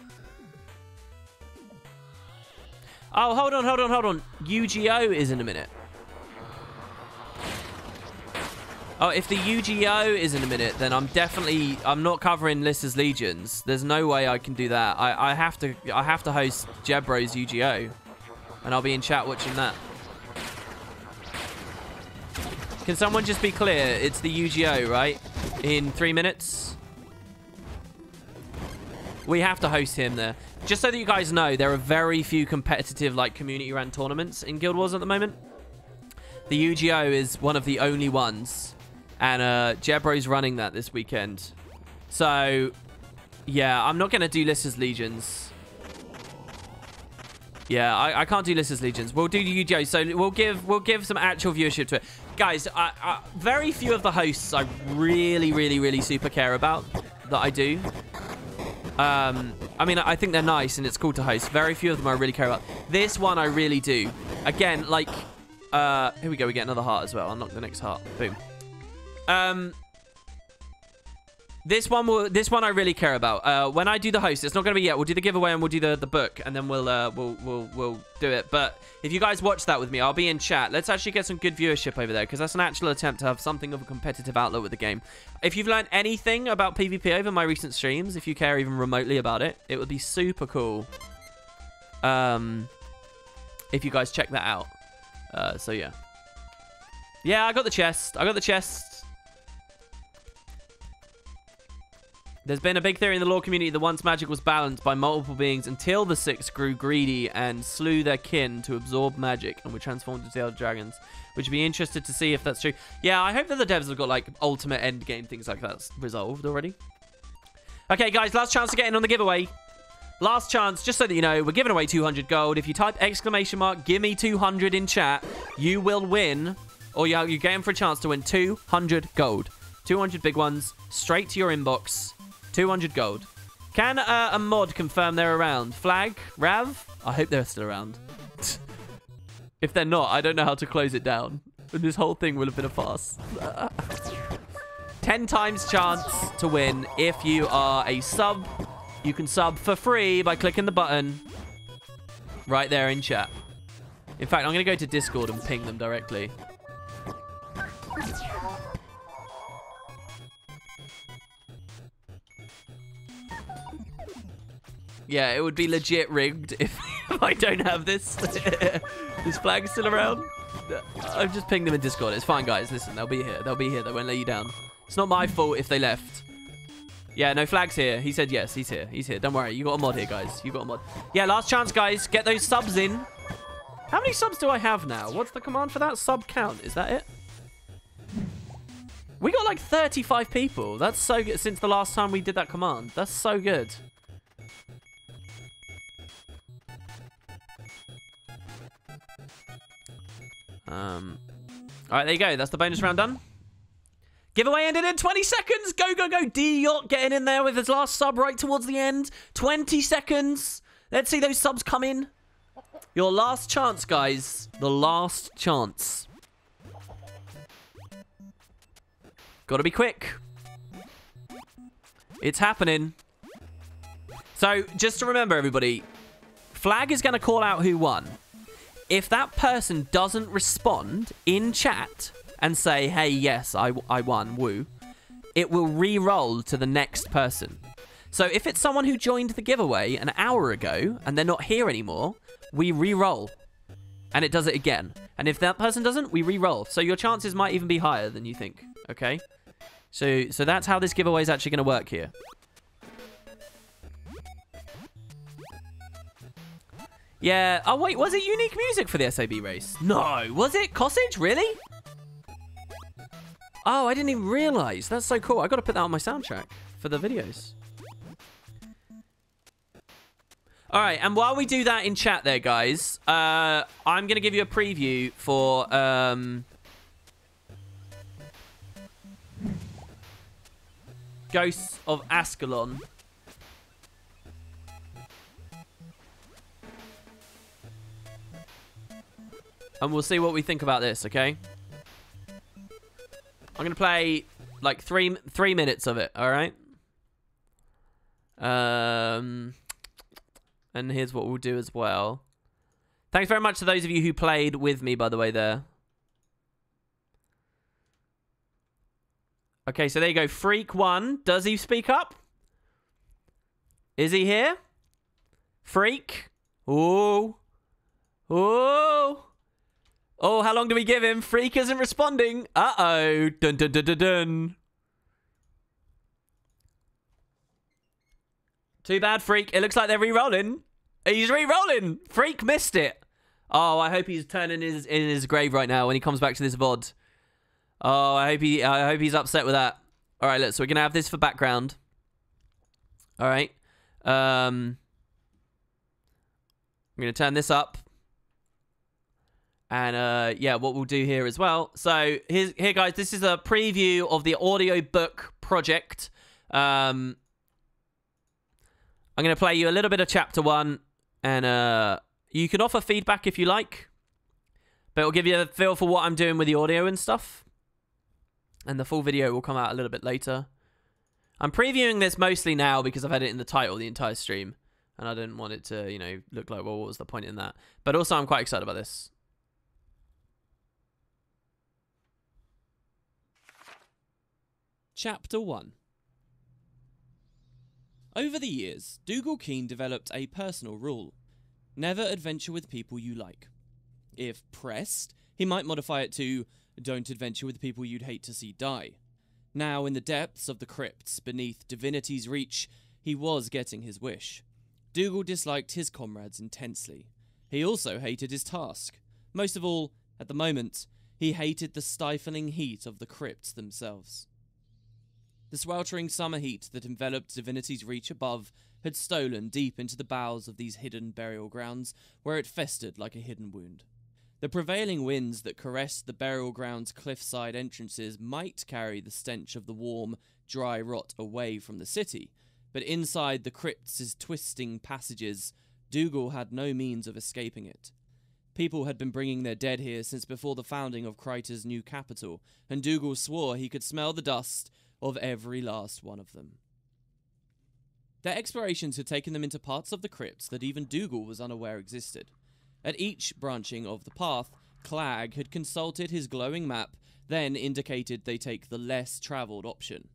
Oh, hold on, hold on, hold on. UGO is in a minute. Oh, if the UGO is in a minute, then I'm not covering Lissa's Legions. There's no way I can do that. I have to host Jebro's UGO, and I'll be in chat watching that. Can someone just be clear? It's the UGO, right? In 3 minutes. We have to host him there. Just so that you guys know, there are very few competitive, like, community-run tournaments in Guild Wars at the moment. The UGO is one of the only ones. And Jebro's running that this weekend. So, yeah, I'm not going to do Lissa's Legions. Yeah, I can't do Lissa's Legions. We'll do UGO. So we'll give some actual viewership to it. Guys, very few of the hosts I really super care about that I do. I mean, I think they're nice and it's cool to host. Very few of them I really care about. This one I really do. Again, like, here we go. We get another heart as well. Unlock the next heart. Boom. This one I really care about. When I do the host, it's not going to be yet. We'll do the giveaway and we'll do the book, and then we'll do it. But if you guys watch that with me, I'll be in chat. Let's actually get some good viewership over there, because that's an actual attempt to have something of a competitive outlet with the game. If you've learned anything about PvP over my recent streams, if you care even remotely about it, it would be super cool. If you guys check that out. So yeah. Yeah, I got the chest. I got the chest. There's been a big theory in the lore community that once magic was balanced by multiple beings until the six grew greedy and slew their kin to absorb magic and were transformed into other dragons. Would you be interested to see if that's true? Yeah, I hope that the devs have got, like, ultimate end game things like that resolved already. Okay, guys, last chance to get in on the giveaway. Last chance, just so that you know, we're giving away 200 gold. If you type ! Give me 200 in chat, you will win, or you're getting for a chance to win 200 gold. 200 big ones, straight to your inbox. 200 gold. Can a mod confirm they're around? Flag? Rav? I hope they're still around. If they're not, I don't know how to close it down. This whole thing will have been a farce. 10 times chance to win if you are a sub. You can sub for free by clicking the button right there in chat. In fact, I'm going to go to Discord and ping them directly. Yeah, it would be legit rigged if I don't have this. This flag is still around. I've just pinged them in Discord. It's fine, guys. Listen, they'll be here. They'll be here. They won't let you down. It's not my fault if they left. Yeah, no, Flag's here. He said yes. He's here. He's here. Don't worry. You got a mod here, guys. You got a mod. Yeah, last chance, guys. Get those subs in. How many subs do I have now? What's the command for that? Sub count. Is that it? We got like 35 people. That's so good since the last time we did that command. That's so good. All right, there you go. That's the bonus round done. Giveaway ended in 20 seconds. Go, go, go. D-Yacht getting in there with his last sub right towards the end. 20 seconds. Let's see those subs come in. Your last chance, guys. The last chance. Gotta be quick. It's happening. So, just to remember, everybody, Flag is going to call out who won. If that person doesn't respond in chat and say, hey, yes, I won, woo, it will re-roll to the next person. So if it's someone who joined the giveaway an hour ago and they're not here anymore, we re-roll. And it does it again. And if that person doesn't, we re-roll. So your chances might even be higher than you think, okay? So that's how this giveaway is actually going to work here. Yeah. Oh, wait. Was it unique music for the SAB race? No. Was it? Cossage? Really? Oh, I didn't even realize. That's so cool. I got to put that on my soundtrack for the videos. All right. And while we do that in chat there, guys, I'm going to give you a preview for... Ghosts of Ascalon. And we'll see what we think about this, okay? I'm going to play like three minutes of it, all right? And here's what we'll do as well. Thanks very much to those of you who played with me, by the way, there. Okay, so there you go. Freak 1. Does he speak up? Is he here? Freak. Ooh. Ooh. Oh, how long do we give him? Freak isn't responding. Uh-oh. Dun, dun, dun, dun, dun. Too bad, Freak. It looks like they're re-rolling. He's re-rolling. Freak missed it. Oh, I hope he's turning in his grave right now when he comes back to this VOD. Oh, I hope he's upset with that. All right, so we're going to have this for background. All right. I'm going to turn this up. And, yeah, what we'll do here as well. So, here, guys, this is a preview of the audiobook project. I'm going to play you a little bit of Chapter 1. And you can offer feedback if you like. But it'll give you a feel for what I'm doing with the audio and stuff. And the full video will come out a little bit later. I'm previewing this mostly now because I've had it in the title the entire stream. And I didn't want it to, you know, look like, well, what was the point in that? But also, I'm quite excited about this. Chapter 1. Over the years, Dougal Keane developed a personal rule. Never adventure with people you like. If pressed, he might modify it to, don't adventure with people you'd hate to see die. Now, in the depths of the crypts beneath Divinity's reach, he was getting his wish. Dougal disliked his comrades intensely. He also hated his task. Most of all, at the moment, he hated the stifling heat of the crypts themselves. The sweltering summer heat that enveloped Divinity's reach above had stolen deep into the bowels of these hidden burial grounds, where it festered like a hidden wound. The prevailing winds that caressed the burial ground's cliffside entrances might carry the stench of the warm, dry rot away from the city, But inside the crypt's twisting passages, Dougal had no means of escaping it. People had been bringing their dead here since before the founding of Kryta's new capital, and Dougal swore he could smell the dust of every last one of them. Their explorations had taken them into parts of the crypts that even Dougal was unaware existed. At each branching of the path, Clag had consulted his glowing map, then indicated they take the less travelled option.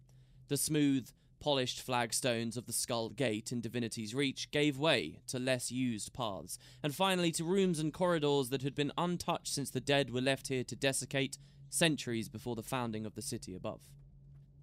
The smooth, polished flagstones of the Skull Gate in Divinity's Reach gave way to less used paths, and finally to rooms and corridors that had been untouched since the dead were left here to desiccate centuries before the founding of the city above.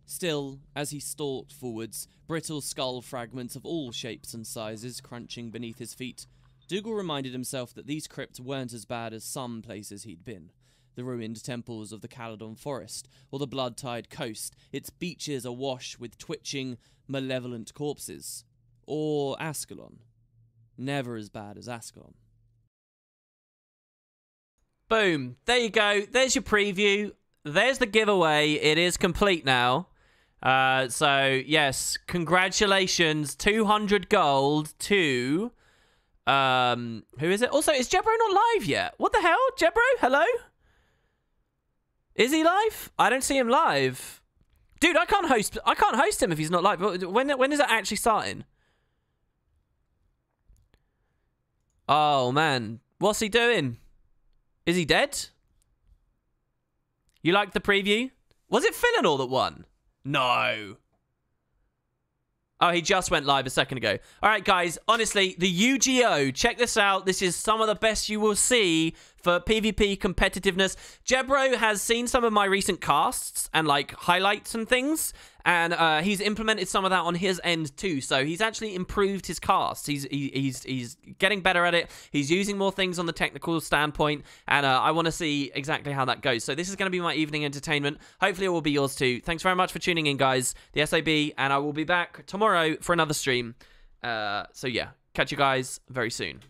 Still, as he stalked forwards, brittle skull fragments of all shapes and sizes crunching beneath his feet, Dougal reminded himself that these crypts weren't as bad as some places he'd been. The ruined temples of the Caledon Forest, or the blood-tide coast, its beaches awash with twitching, malevolent corpses. Or Ascalon. Never as bad as Ascalon. Boom. There you go. There's your preview. There's the giveaway. It is complete now. So, yes, congratulations. 200 gold to... who is it? Also, is Jebro not live yet? What the hell? Jebro? Hello? Is he live? I don't see him live. Dude, I can't host him if he's not live. When is it actually starting? Oh, man. What's he doing? Is he dead? You liked the preview? Was it Philonor that won? No. Oh, he just went live a second ago. All right, guys. Honestly, the UGO. Check this out. This is some of the best you will see for PvP competitiveness. Jebro has seen some of my recent casts and, like, highlights and things. And he's implemented some of that on his end, too. So he's actually improved his cast. He's getting better at it. He's using more things on the technical standpoint. And I want to see exactly how that goes. So this is going to be my evening entertainment. Hopefully it will be yours, too. Thanks very much for tuning in, guys. The SAB. And I will be back tomorrow for another stream. So, yeah. Catch you guys very soon.